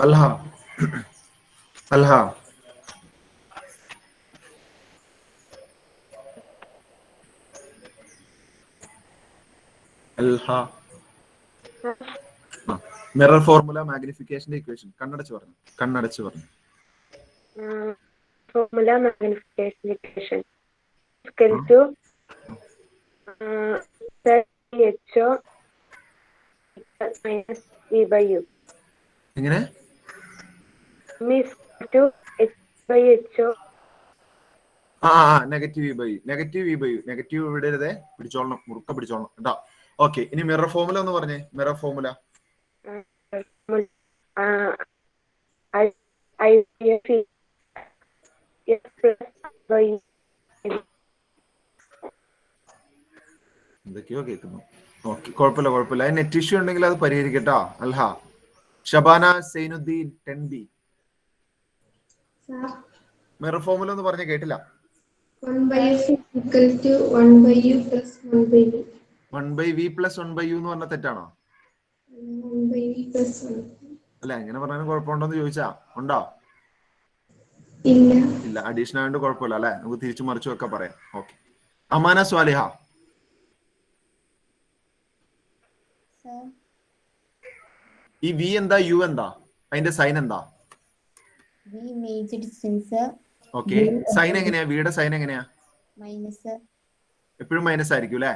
Alha Alha Alha mirror formula മാഗ്നിഫിക്കേഷന്റെ equation കണ്ണടച്ച് പറഞ്ഞു. Formula magnification equation equal to HO minus V by U. എങ്ങനെ? M is equal to H by HO. Negative v by u. Negative വിടരുതേ, പിടിച്ചോളണം, മുറുക്ക പിടിച്ചോളണം കേട്ടോ. Okay, ഇനി മിറർ ഫോർമുല ഒന്ന് പറഞ്ഞേ. മിറർ ഫോർമുല എന്തൊക്കെയോ കേൾക്കുന്നു. ഓക്കെ, കുഴപ്പമില്ല. നെറ്റ് ഇഷ്യൂ ഉണ്ടെങ്കിൽ അത് പരിഹരിക്കട്ടോ. Alha Shabana Sainuddin 10B. Mirror formula ഒന്ന് പറഞ്ഞേ, കേട്ടില്ല. 1/f equal to 1/u plus 1/v. 1/v plus 1/u എന്ന് പറഞ്ഞ തെറ്റാണോ? 1/v plus 1. അല്ല, എങ്ങനെ പറഞ്ഞാലും കുഴപ്പമുണ്ടോന്ന് ചോദിച്ചാ ഉണ്ടോ? ഇല്ല, അഡീഷണൽ ആയതുകൊണ്ട് കുഴപ്പമില്ല അല്ലെ, നമുക്ക് തിരിച്ചു മറിച്ചും ഒക്കെ പറയാം. ഓക്കെ, അമാന സ്വാലിഹ. ഈ വി എന്താ, യു എന്താ, അതിന്റെ സൈൻ എന്താ? ഓക്കെ, സൈൻ എങ്ങനെയാ? വിയുടെ സൈൻ എങ്ങനെയാ? മൈനസ്. എപ്പോഴും മൈനസ് ആയിരിക്കും അല്ലെ?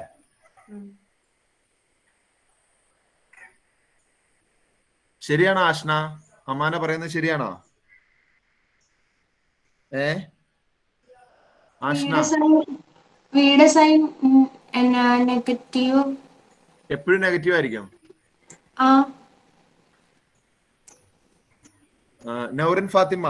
ശരിയാണോ ആഷ്ന? അമാന പറയുന്നത് ശരിയാണോ? ആഷ്ന, വിയുടെ സൈൻ നെഗറ്റീവ്, എപ്പോഴും നെഗറ്റീവ് ആയിരിക്കും. നൗറിൻ ഫാത്തിമ,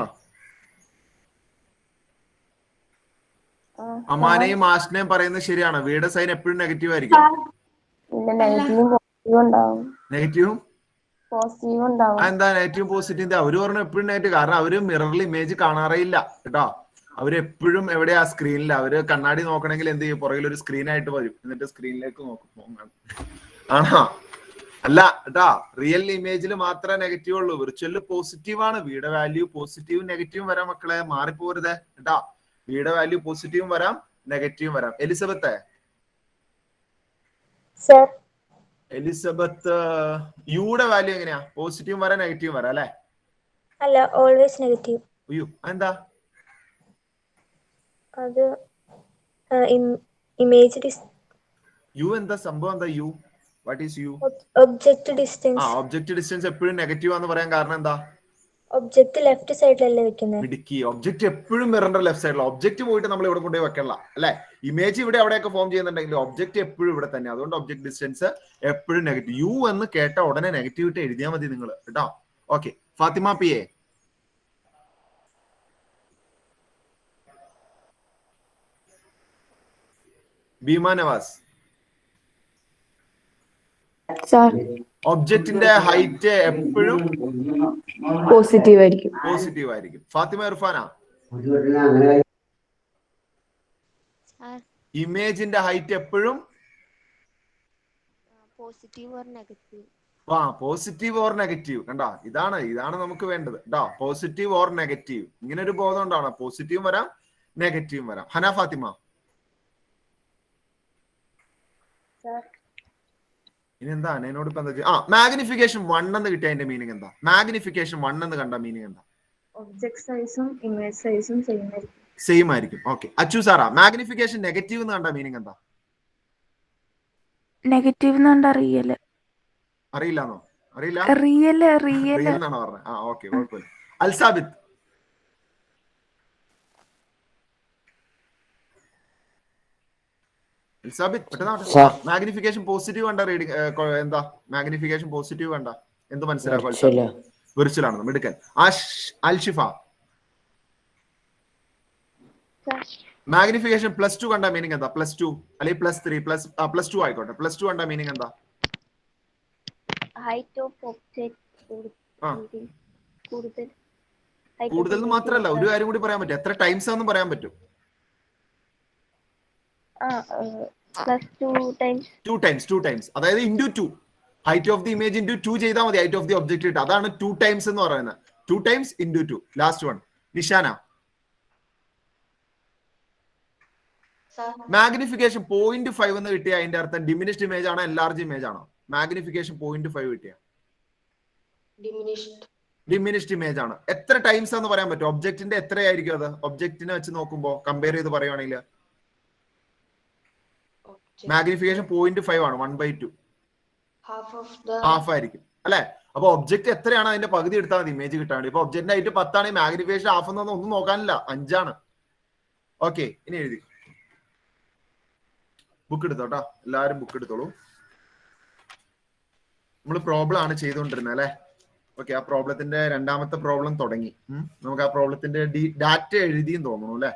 അമാനയും ആഷ്നയും പറയുന്നത് ശരിയാണ്. വിയുടെ സൈൻ എപ്പോഴും നെഗറ്റീവ് ആയിരിക്കും. നെഗറ്റീവും പോസിറ്റീവ് ഉണ്ടാവും. എന്താ നെഗറ്റീവ് പോസിറ്റീവ്? അവര് പറഞ്ഞു എപ്പോഴും നെഗറ്റീവ്, കാരണം അവര് മിററിൽ ഇമേജ് കാണാറേയില്ല കേട്ടോ. അവരെപ്പോഴും എവിടെയാ? സ്ക്രീനിൽ. അവര് കണ്ണാടി നോക്കണമെങ്കിൽ എന്ത് ചെയ്യും? പുറകിൽ ഒരു സ്ക്രീൻ ആയിട്ട് വരും, എന്നിട്ട് സ്ക്രീനിലേക്ക് നോക്കും. ആണോ? അല്ല കേട്ടാ, റിയൽ ഇമേജിൽ മാത്രമേ നെഗറ്റീവ് ഉള്ളൂ. വിർച്വല് പോസിറ്റീവ് ആണ്. വിയുടെ വാല്യൂ പോസിറ്റീവും നെഗറ്റീവും വരാം മക്കളെ, മാറിപ്പോരുതേ കേട്ടാ. വിയുടെ വാല്യൂ പോസിറ്റീവും വരാം, നെഗറ്റീവും വരാം. എലിസബത്ത്, യുടെ വാല്യൂ എങ്ങനെയാ? പോസിറ്റീവും വരാം, നെഗറ്റീവും വരാം അല്ലെ? അല്ല, ഓൾവേസ് നെഗറ്റീവ്. അയ്യോ, എന്താ അത് ഇമേജ് യു എന്താ സംഭവം? എന്താ u? What is u? Object distance. Object distance എപ്പോഴും നെഗറ്റീവ് ആണെന്ന് പറയാൻ കാരണം എന്താ? ഒബ്ജക്റ്റ് ലെഫ്റ്റ് സൈഡിലല്ലേ വെക്കുന്നത്? മിടുക്കി. ഒബ്ജക്റ്റ് എപ്പോഴും മിററിന്റെ ലെഫ്റ്റ് സൈഡിലാണ്. ഒബ്ജക്റ്റ് പോയിട്ട് നമ്മൾ ഇവിടെ കൊണ്ടുപോയി വെക്കണ്ട അല്ലെ? ഇമേജ് ഇവിടെ അവിടെയൊക്കെ ഫോം ചെയ്യുന്നുണ്ടെങ്കിൽ ഒബ്ജക്റ്റ് എപ്പോഴും ഇവിടെ തന്നെ. അതുകൊണ്ട് ഒബ്ജക്ട് ഡിസ്റ്റൻസ് എപ്പോഴും നെഗറ്റീവ്. യു എന്ന് കേട്ട ഉടനെ നെഗറ്റീവിറ്റി എഴുതിയാൽ മതി നിങ്ങൾ കേട്ടോ. Okay, Fathima P A. Bheema Navas, ഒബ്ജക്റ്റിന്റെ ഹൈറ്റ് എപ്പോഴും പോസിറ്റീവ് ആയിരിക്കും. ഫാത്തിമ ഇർഫാന, ഇമേജിന്റെ ഹൈറ്റ് എപ്പോഴും positive or negative. Positive or negative. കണ്ടോ, ഇതാണ് നമുക്ക് വേണ്ടത് കേട്ടോ. പോസിറ്റീവ് ഓർ നെഗറ്റീവ്, ഇങ്ങനെ ഒരു ബോധം ഉണ്ടാവണം. പോസിറ്റീവും വരാം, നെഗറ്റീവും വരാം. ഹന ഫാത്തിമ. ഇനി എന്താ എന്നോട് ഇപ്പൊ എന്താ? മാഗ്നിഫിക്കേഷൻ 1 എന്ന് കിട്ടിയ അതിന്റെ മീനിങ് എന്താ? മാഗ്നിഫിക്കേഷൻ 1 എന്ന് കണ്ട മീനിങ് എന്താ? ഒബ്ജക്ട് സൈസും ഇമേജ് സൈസും സെയിം ആയിരിക്കും. Okay, Achu Sara, magnification negative എന്ന് കണ്ട മീനിങ് എന്താ? നെഗറ്റീവ് എന്ന് കണ്ട അറിയില്ലാന്നോ? അറിയില്ല, റിയൽ എന്നാണോ പറഞ്ഞത്? ഓക്കെ, കുഴപ്പമില്ല. അൽസാബിത്ത്, മാഗ്നിഫിക്കേഷൻ പോസിറ്റീവ് കണ്ട റീഡിങ് എന്താ? മാഗ്നിഫിക്കേഷൻ പോസിറ്റീവ് കണ്ട എന്ത് മനസ്സിലാക്കും? വിർച്വൽ ആണെന്ന്. മിടുക്കൻ. അൽഷിഫ, മാഗ്നിഫിക്കേഷൻ +2 കണ്ട മീനിങ് എന്താ? +2 അല്ലെങ്കിൽ +3 +2 ആയിക്കോട്ടെ. +2 കണ്ട മീനിങ് എന്താ? ഹൈറ്റ് ഓഫ് ഒബ്ജക്റ്റ് കൂടുതൽ മാത്രമല്ല, ഒരു കാര്യം കൂടി പറയാൻ പറ്റും. എത്ര ടൈംസ് ആണെന്ന് പറയാൻ പറ്റും. 2 ടൈംസ്. അതായത് × 2. Height of the image into 2 ചെയ്താൽ മതി. ഹൈറ്റ് ഓഫ് ദി ഒബ്ജക്റ്റ് ഇട്ട് അതാണ് 2 ടൈംസ് എന്ന് പറയുന്നത്. 2 times into 2. Last one Nishana. Magnification 0.5 എന്ന് കിട്ടിയ അതിന്റെ അർത്ഥം ഡിമിനിഷ്ഡ് ഇമേജ് ആണോ എൻലാർജ് ഇമേജ് ആണോ? മാഗ്നിഫിക്കേഷൻ 0.5 കിട്ടിയ ഡിമിനിഷ്ഡ് ഇമേജ് ആണ്. എത്ര ടൈംസ് എന്ന് പറയാൻ പറ്റും? ഒബ്ജക്റ്റിന്റെ എത്രയായിരിക്കും അത്? ഒബ്ജക്റ്റിനെ വെച്ച് നോക്കുമ്പോൾ കമ്പയർ ചെയ്ത് പറയുവാണെങ്കിൽ മാഗ്നിഫിക്കേഷൻ 0.5 ആണ്. 1/2 ഹാഫ് ആയിരിക്കും അല്ലെ? അപ്പൊ ഒബ്ജക്ട് എത്രയാണ് അതിന്റെ പകുതി എടുത്താൽ മതി ഇമേജ് കിട്ടാൻ വേണ്ടി. ഇപ്പൊ ഒബ്ജക്റ്റിന്റെ ഹൈറ്റ് 10 ആണ്, മാഗ്നിഫിക്കേഷൻ ഹാഫ് എന്നൊന്നും ഒന്നും നോക്കാനില്ല, 5 ആണ്. ഓക്കെ, ഇനി എഴുതി ബുക്ക് എടുത്തോട്ടോ, എല്ലാവരും ബുക്ക് എടുത്തോളൂ. നമ്മൾ പ്രോബ്ലം ആണ് ചെയ്തുകൊണ്ടിരുന്നത് അല്ലെ? ഓക്കെ, ആ പ്രോബ്ലത്തിന്റെ രണ്ടാമത്തെ പ്രോബ്ലം തുടങ്ങി. നമുക്ക് ആ പ്രോബ്ലത്തിന്റെ ഡാറ്റ എഴുതിയും തോന്നുന്നു അല്ലെ?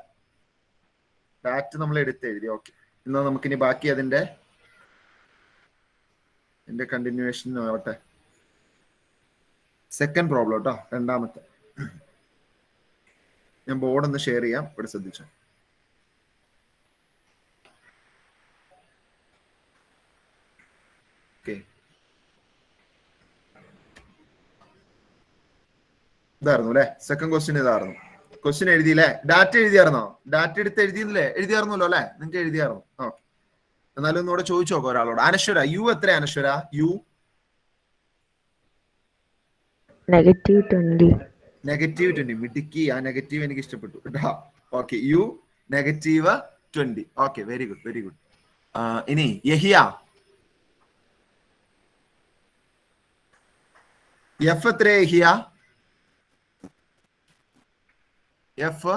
ഡാറ്റ നമ്മൾ എഴുതി. ഓക്കെ, എന്നാൽ നമുക്കിനി ബാക്കി അതിന്റെ കണ്ടിന്യൂവേഷൻ ആവട്ടെ. സെക്കൻഡ് പ്രോബ്ലം കേട്ടോ, രണ്ടാമത്തെ. ഞാൻ ബോർഡ് ഒന്ന് ഷെയർ ചെയ്യാം, ഇവിടെ ശ്രദ്ധിച്ചോ. ഓക്കെ, ഇതായിരുന്നു അല്ലെ? സെക്കൻഡ് ക്വസ്റ്റ്യൻ ഇതായിരുന്നു. ക്വസ്റ്റ്യൻ എഴുതിയില്ലേ? ഡാറ്റ എഴുതിയായിരുന്നോ? ഡാറ്റ എടുത്ത് എഴുതിയായിരുന്നല്ലോ അല്ലെ? നിങ്ങൾക്ക് എഴുതിയായിരുന്നു. ഓക്കെ, എന്നാലും ഒന്നുകൂടെ ചോദിച്ചു നോക്കാം ഒരാളോട്. അനശ്വര, യു എത്ര അനശ്വര? യു -20. മിടുക്കി, ആ നെഗറ്റീവ് എനിക്ക് ഇഷ്ടപ്പെട്ടു കേട്ടോ. Okay, u -20. Okay, very good. ഇനി യഹിയ, എഫ് എത്ര? Yahiya F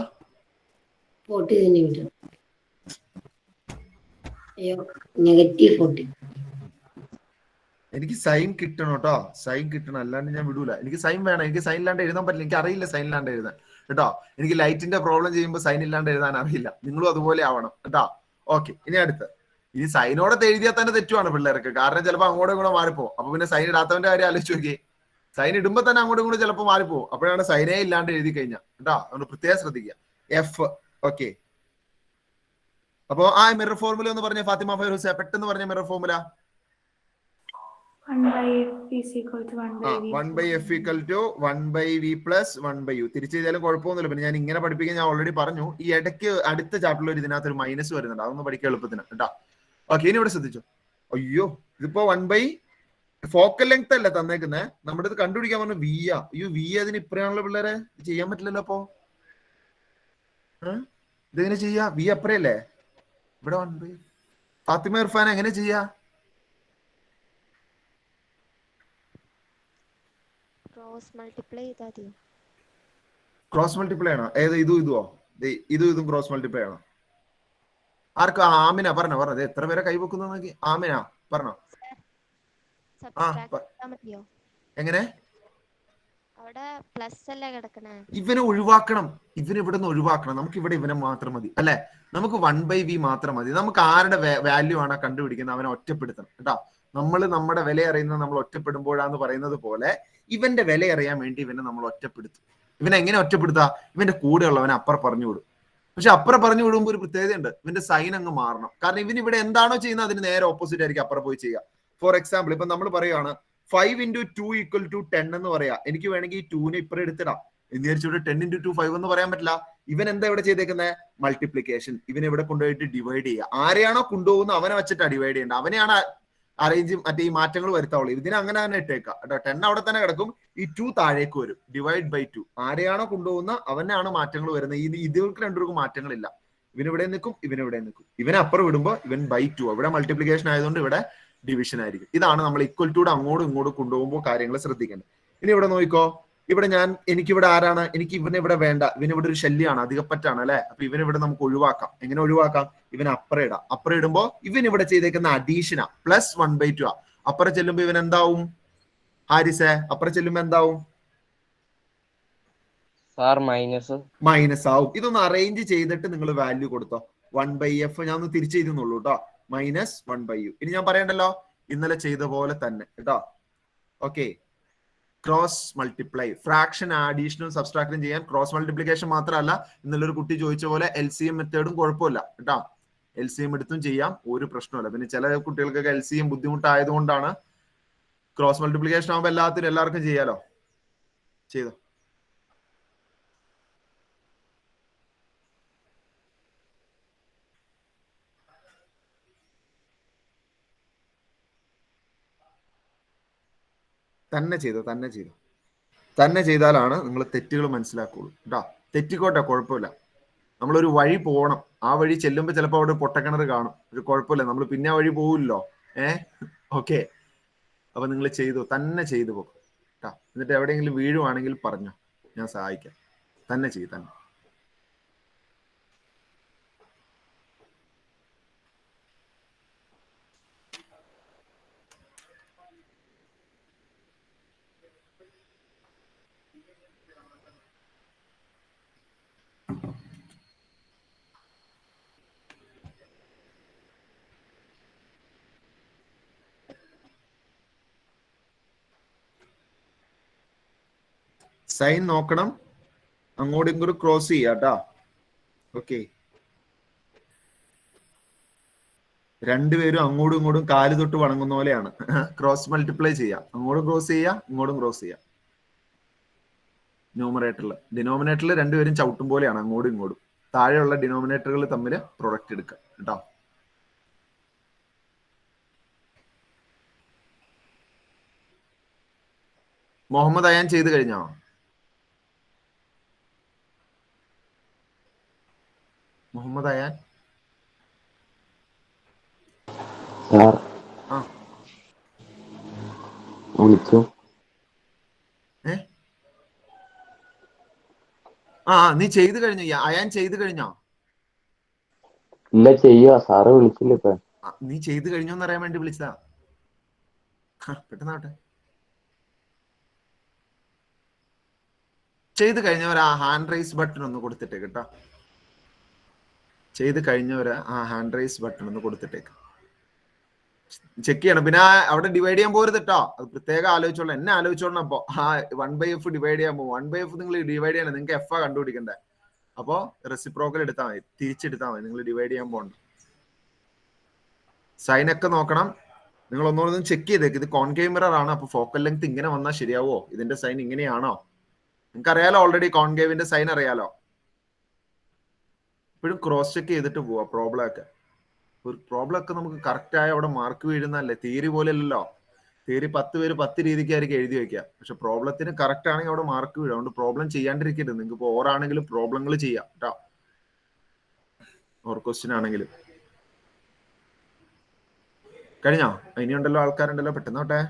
40 centimetre. -40. എനിക്ക് സൈൻ കിട്ടണം കേട്ടോ, സൈൻ കിട്ടണം, അല്ലാണ്ട് ഞാൻ വിടൂല. എനിക്ക് സൈൻ വേണം, എനിക്ക് സൈൻ ഇല്ലാണ്ട് എഴുതാൻ പറ്റില്ല. എനിക്ക് അറിയില്ല സൈൻ ഇല്ലാണ്ട് എഴുതാൻ കേട്ടോ. എനിക്ക് ലൈറ്റിന്റെ പ്രോബ്ലം ചെയ്യുമ്പോൾ സൈൻ ഇല്ലാണ്ട് എഴുതാൻ അറിയില്ല. നിങ്ങളും അതുപോലെ ആവണം കേട്ടോ. ഓക്കെ, ഇനി അടുത്ത്. ഇനി സൈനോടെ എഴുതിയാൽ തന്നെ തെറ്റുവാണ് പിള്ളേർക്ക്, കാരണം ചിലപ്പോൾ അങ്ങോട്ടും ഇങ്ങോട്ടും മാറിപ്പോകും. അപ്പൊ പിന്നെ സൈൻ ഇടാത്തവന്റെ കാര്യം ആലോചിച്ച് നോക്കിയേ. സൈൻ ഇടുമ്പോ തന്നെ അങ്ങോട്ടും ഇങ്ങോട്ടും ചിലപ്പോൾ മാറിപ്പോകും. അപ്പോഴാണ് സൈനേ ഇല്ലാണ്ട് എഴുതി കഴിഞ്ഞാൽ കേട്ടോ. അതുകൊണ്ട് പ്രത്യേകം ശ്രദ്ധിക്കുക. എഫ്. ഓക്കെ, അപ്പോ ആ മിറർ ഫോർമുല എന്ന് പറഞ്ഞ ഫാത്തിമ ഫൈറൂസ, പെട്ടെന്ന് പറഞ്ഞ മിറർ ഫോർമുല. 1/f=1/v + 1/u. തിരിച്ചു ചെയ്താലും കുഴപ്പമൊന്നുമില്ല. പിന്നെ ഞാൻ ഇങ്ങനെ പഠിപ്പിക്കാൻ ഞാൻ ഓൾറെഡി പറഞ്ഞു. ഈ ഇടയ്ക്ക് അടുത്ത ചാപ്റ്ററിൽ ഒരു ഇതിനകത്ത് ഒരു മൈനസ് വരുന്നുണ്ട്, അതൊന്ന് പഠിക്കാൻ എളുപ്പത്തിന് കേട്ടോ. ഓക്കെ, ഇനി ഇവിടെ ശ്രദ്ധിച്ചു. അയ്യോ, ഇതിപ്പോ 1/, ഫോക്കൽ ലെങ്ത് അല്ല തന്നേക്കുന്നേ, നമ്മുടെ ഇത് കണ്ടുപിടിക്കാൻ പറഞ്ഞു വി ആ. അയ്യോ, വി അതിന് ഇപ്പഴാണല്ലോ പിള്ളേരെ, ചെയ്യാൻ പറ്റില്ലല്ലോ. അപ്പോ ഇതെങ്ങനെ ചെയ്യാ? വി അപ്പറയല്ലേ ഇവിടെ? 1/, ഫാത്തിമ ഇർഫാൻ എങ്ങനെ ചെയ്യാ? ക്രോസ് മൾട്ടിപ്ലൈ ആണോ? ഏത്? ഇതുമോ? ഇതും ക്രോസ് മൾട്ടിപ്ലൈ ആണോ? ആർക്കും? ആമിന പറഞ്ഞോ. എത്ര പേരെ കൈവെക്കുന്നു നോക്കി. ആമിന പറഞ്ഞോ. എങ്ങനെ? ഇവനെ ഒഴിവാക്കണം, ഇവിടുന്ന് ഒഴിവാക്കണം. നമുക്ക് ഇവിടെ ഇവനെ മാത്രം മതി അല്ലെ? നമുക്ക് 1/v മാത്രം മതി. നമുക്ക് ആരുടെ വാല്യൂ ആണ് കണ്ടുപിടിക്കുന്നത് അവനെ ഒറ്റപ്പെടുത്തണം കേട്ടോ. നമ്മൾ നമ്മുടെ വില അറിയുന്നത് നമ്മൾ ഒറ്റപ്പെടുമ്പോഴാന്ന് പറയുന്നത് പോലെ ഇവന്റെ വില അറിയാൻ വേണ്ടി ഇവനെ നമ്മൾ ഒറ്റപ്പെടുത്തും. ഇവനെ എങ്ങനെ ഒറ്റപ്പെടുത്താ? ഇവന്റെ കൂടെയുള്ളവനെ അപ്പുറം പറഞ്ഞു വിടും. പക്ഷെ അപ്പുറം പറഞ്ഞു വിടുമ്പോൾ ഒരു പ്രത്യേകതയുണ്ട്, ഇവന്റെ സൈൻ അങ്ങ് മാറണം. കാരണം ഇവൻ ഇവിടെ എന്താണോ ചെയ്യുന്നത് അതിന് നേരെ ഓപ്പോസിറ്റ് ആയിരിക്കും അപ്പുറം പോയി ചെയ്യുക. ഫോർ എക്സാമ്പിൾ, ഇപ്പൊ നമ്മൾ പറയുകയാണ് 5 × 2 = 10 എന്ന് പറയാ. എനിക്ക് വേണമെങ്കിൽ ഈ 2നെ ഇപ്പുറം എടുത്തിടാം. എന്ന് വിചാരിച്ചിട്ട് 10 × 2 5 എന്ന് പറയാൻ പറ്റില്ല. ഇവൻ എന്താ ഇവിടെ ചെയ്തേക്കുന്നത്? മൾട്ടിപ്ലിക്കേഷൻ. ഇവനെ ഇവിടെ കൊണ്ടുപോയിട്ട് ഡിവൈഡ് ചെയ്യുക. ആരെയാണോ കൊണ്ടുപോകുന്നത് അവനെ വെച്ചിട്ടാണ് ഡിവൈഡ് ചെയ്യേണ്ടത്. അവനെയാണ് അറേഞ്ച് മറ്റേ ഈ മാറ്റങ്ങൾ വരുത്താവുള്ളൂ. ഇതിനെ അങ്ങനെ തന്നെ ഇട്ടേക്കാം കേട്ടോ. 10 അവിടെ തന്നെ കിടക്കും, ഈ 2 താഴേക്ക് വരും. /2. ആരെയാണോ കൊണ്ടുപോകുന്ന അവനാണ് മാറ്റങ്ങൾ വരുന്നത്. ഇതിർക്ക് രണ്ടുപേർക്കും മാറ്റങ്ങളില്ല. ഇവനിവിടെ നിൽക്കും, ഇവനിവിടെ നിൽക്കും. ഇവനെ അപ്പുറം വിടുമ്പോൾ ഇവൻ /2. ഇവിടെ മൾട്ടിപ്ലിക്കേഷൻ ആയതുകൊണ്ട് ഇവിടെ ഡിവിഷൻ ആയിരിക്കും. ഇതാണ് നമ്മൾ ഈക്വൽ ടു അങ്ങോട്ടും ഇങ്ങോട്ടും കൊണ്ടുപോകുമ്പോൾ കാര്യങ്ങൾ ശ്രദ്ധിക്കേണ്ടത്. ഇനി ഇവിടെ നോക്കിക്കോ. ഇവിടെ എനിക്കിവിടെ ആരാണ്? എനിക്ക് ഇവനെ ഇവിടെ വേണ്ട. ഇവനിവിടെ ഒരു ശല്യമാണ്, അധികപ്പറ്റാണ് അല്ലെ? അപ്പൊ ഇവനിവിടെ നമുക്ക് ഒഴിവാക്കാം. എങ്ങനെ ഒഴിവാക്കാം? ഇവനെ അപ്പുറം ഇടാം. അപ്പുറം ഇടുമ്പോ ഇവൻ ഇവിടെ ചെയ്തേക്കുന്ന അഡീഷനാ, +1/2 ആ. അപ്പുറം ചെല്ലുമ്പോ ഇവൻ എന്താവും? ഹാരിസേ, അപ്പുറം ചെല്ലുമ്പോ എന്താവും? മൈനസ് ആവും. ഇതൊന്ന് അറേഞ്ച് ചെയ്തിട്ട് നിങ്ങൾ വാല്യൂ കൊടുത്തോ. 1/f ഞാൻ ഒന്ന് തിരിച്ചു ചെയ്തെന്നുള്ളൂ കേട്ടോ. -1/u. ഇനി ഞാൻ പറയണ്ടല്ലോ, ഇന്നലെ ചെയ്ത പോലെ തന്നെ കേട്ടോ. ഓക്കെ, ക്രോസ് മൾട്ടിപ്ലൈ, ഫ്രാക്ഷൻ ആഡീഷനും സബ്സ്ട്രാക്റ്റും ചെയ്യാൻ ക്രോസ് മൾട്ടിപ്ലിക്കേഷൻ മാത്രമല്ല, ഇന്നലെ ഒരു കുട്ടി ചോദിച്ച പോലെ LCM മെത്തേഡും കുഴപ്പമില്ല കേട്ടോ. LCM എടുത്തും ചെയ്യാം, ഒരു പ്രശ്നമല്ല. പിന്നെ ചില കുട്ടികൾക്കൊക്കെ LCM ബുദ്ധിമുട്ടായതുകൊണ്ടാണ് ക്രോസ് മൾട്ടിപ്ലിക്കേഷൻ ആകുമ്പോൾ എല്ലാവർക്കും ചെയ്യാലോ. ചെയ്തോ. തന്നെ ചെയ്താലാണ് നിങ്ങൾ തെറ്റുകൾ മനസ്സിലാക്കുള്ളൂ കേട്ടോ. തെറ്റിക്കോട്ടെ, കുഴപ്പമില്ല. നമ്മളൊരു വഴി പോകണം. ആ വഴി ചെല്ലുമ്പോൾ ചിലപ്പോൾ അവിടെ പൊട്ടക്കിണർ കാണും. ഒരു കുഴപ്പമില്ല, നമ്മൾ പിന്നെ ആ വഴി പോവില്ലോ. ഓക്കെ. അപ്പൊ നിങ്ങൾ തന്നെ ചെയ്തു പോകും കേട്ടോ. എന്നിട്ട് എവിടെയെങ്കിലും വീഴുവാണെങ്കിൽ പറഞ്ഞോ, ഞാൻ സഹായിക്കാം. തന്നെ ചെയ്യും. തന്നെ സൈൻ നോക്കണം. അങ്ങോട്ടും ഇങ്ങോട്ടും ക്രോസ് ചെയ്യാട്ടാ. ഓക്കെ. രണ്ടുപേരും അങ്ങോട്ടും ഇങ്ങോട്ടും കാല് തൊട്ട് വണങ്ങുന്ന പോലെയാണ്. ക്രോസ് മൾട്ടിപ്ലൈ ചെയ്യാം. അങ്ങോട്ടും ക്രോസ് ചെയ്യാം, ഇങ്ങോട്ടും ക്രോസ് ചെയ്യാം. ഡിനോമിനേറ്ററിൽ രണ്ടുപേരും ചവിട്ടും പോലെയാണ് അങ്ങോട്ടും ഇങ്ങോട്ടും. താഴെയുള്ള ഡിനോമിനേറ്ററുകൾ തമ്മിൽ പ്രൊഡക്റ്റ് എടുക്കുക കേട്ടോ. മുഹമ്മദ് അയാൻ ചെയ്ത് കഴിഞ്ഞോ? മുഹമ്മദ് അയാൻ വിളിച്ചു. നീ ചെയ്ത് കഴിഞ്ഞു. അയാൻ ചെയ്ത് കഴിഞ്ഞോ? ഇല്ല, ചെയ്യുക. സാറ് വിളിച്ചില്ല ഇപ്പൊ. നീ ചെയ്ത് കഴിഞ്ഞോന്ന് അറിയാൻ വേണ്ടി വിളിച്ചതാ. പെട്ടെന്നാവട്ടെ. ചെയ്ത് കഴിഞ്ഞവർ ആ ഹാൻഡ് റൈസ് ബട്ടൺ ഒന്ന് കൊടുത്തിട്ടേക്ക് കേട്ടോ. ചെയ്ത് കഴിഞ്ഞവര് ആ ഹാൻഡ് റൈസ് ബട്ടൺ ഒന്ന് കൊടുത്തിട്ടേക്ക്. ചെക്ക് ചെയ്യണം. പിന്നെ അവിടെ ഡിവൈഡ് ചെയ്യാൻ പോരുത് കേട്ടോ. അത് പ്രത്യേകം ആലോചിച്ചോളാം. എന്നെ ആലോചിച്ചോളണം. അപ്പൊ 1/f ഡിവൈഡ് ചെയ്യാൻ പോകും. 1/f നിങ്ങൾ ഡിവൈഡ് ചെയ്യണം. നിങ്ങൾക്ക് എഫ് ആ കണ്ടുപിടിക്കണ്ടേ. അപ്പോ റെസിപ്രോക്കൽ എടുത്താൽ മതി, തിരിച്ചെടുത്താൽ മതി. നിങ്ങൾ ഡിവൈഡ് ചെയ്യാൻ പോകണ്ട. സൈനൊക്കെ നോക്കണം. നിങ്ങൾ ഒന്നുകൂടെ ചെക്ക് ചെയ്തേക്ക്. ഇത് കോൺകേവ് മിറർ ആണ്. അപ്പൊ ഫോക്കൽ ലെങ്ത് ഇങ്ങനെ വന്നാൽ ശരിയാവോ? ഇതിന്റെ സൈൻ ഇങ്ങനെയാണോ? നിങ്ങൾക്ക് അറിയാലോ, ഓൾറെഡി കോൺകേവിന്റെ സൈൻ അറിയാലോ. ഇപ്പോഴും ക്രോസ് ചെക്ക് ചെയ്തിട്ട് പോവാ. പ്രോബ്ലം ഒക്കെ നമുക്ക് കറക്റ്റ് ആയ അവിടെ മാർക്ക് വീഴുന്നല്ലേ. തിയറി പോലെ അല്ലല്ലോ. തിയറി 10 പേര് 10 രീതിക്കായിരിക്കും എഴുതി വെക്കുക. പക്ഷെ പ്രോബ്ലത്തിന് കറക്റ്റ് ആണെങ്കിൽ അവിടെ മാർക്ക് വീഴും. അതുകൊണ്ട് പ്രോബ്ലം ചെയ്യാണ്ടിരിക്കരുത്. നിങ്ങൾക്ക് ഇപ്പോൾ ഓറാണെങ്കിലും പ്രോബ്ലങ്ങൾ ചെയ്യാം കേട്ടോ. ഓർ ക്വസ്റ്റ്യൻ ആണെങ്കിലും. കഴിഞ്ഞോ? ഇനിയുണ്ടല്ലോ, ആൾക്കാരുണ്ടല്ലോ. പെട്ടെന്നോട്ടെ.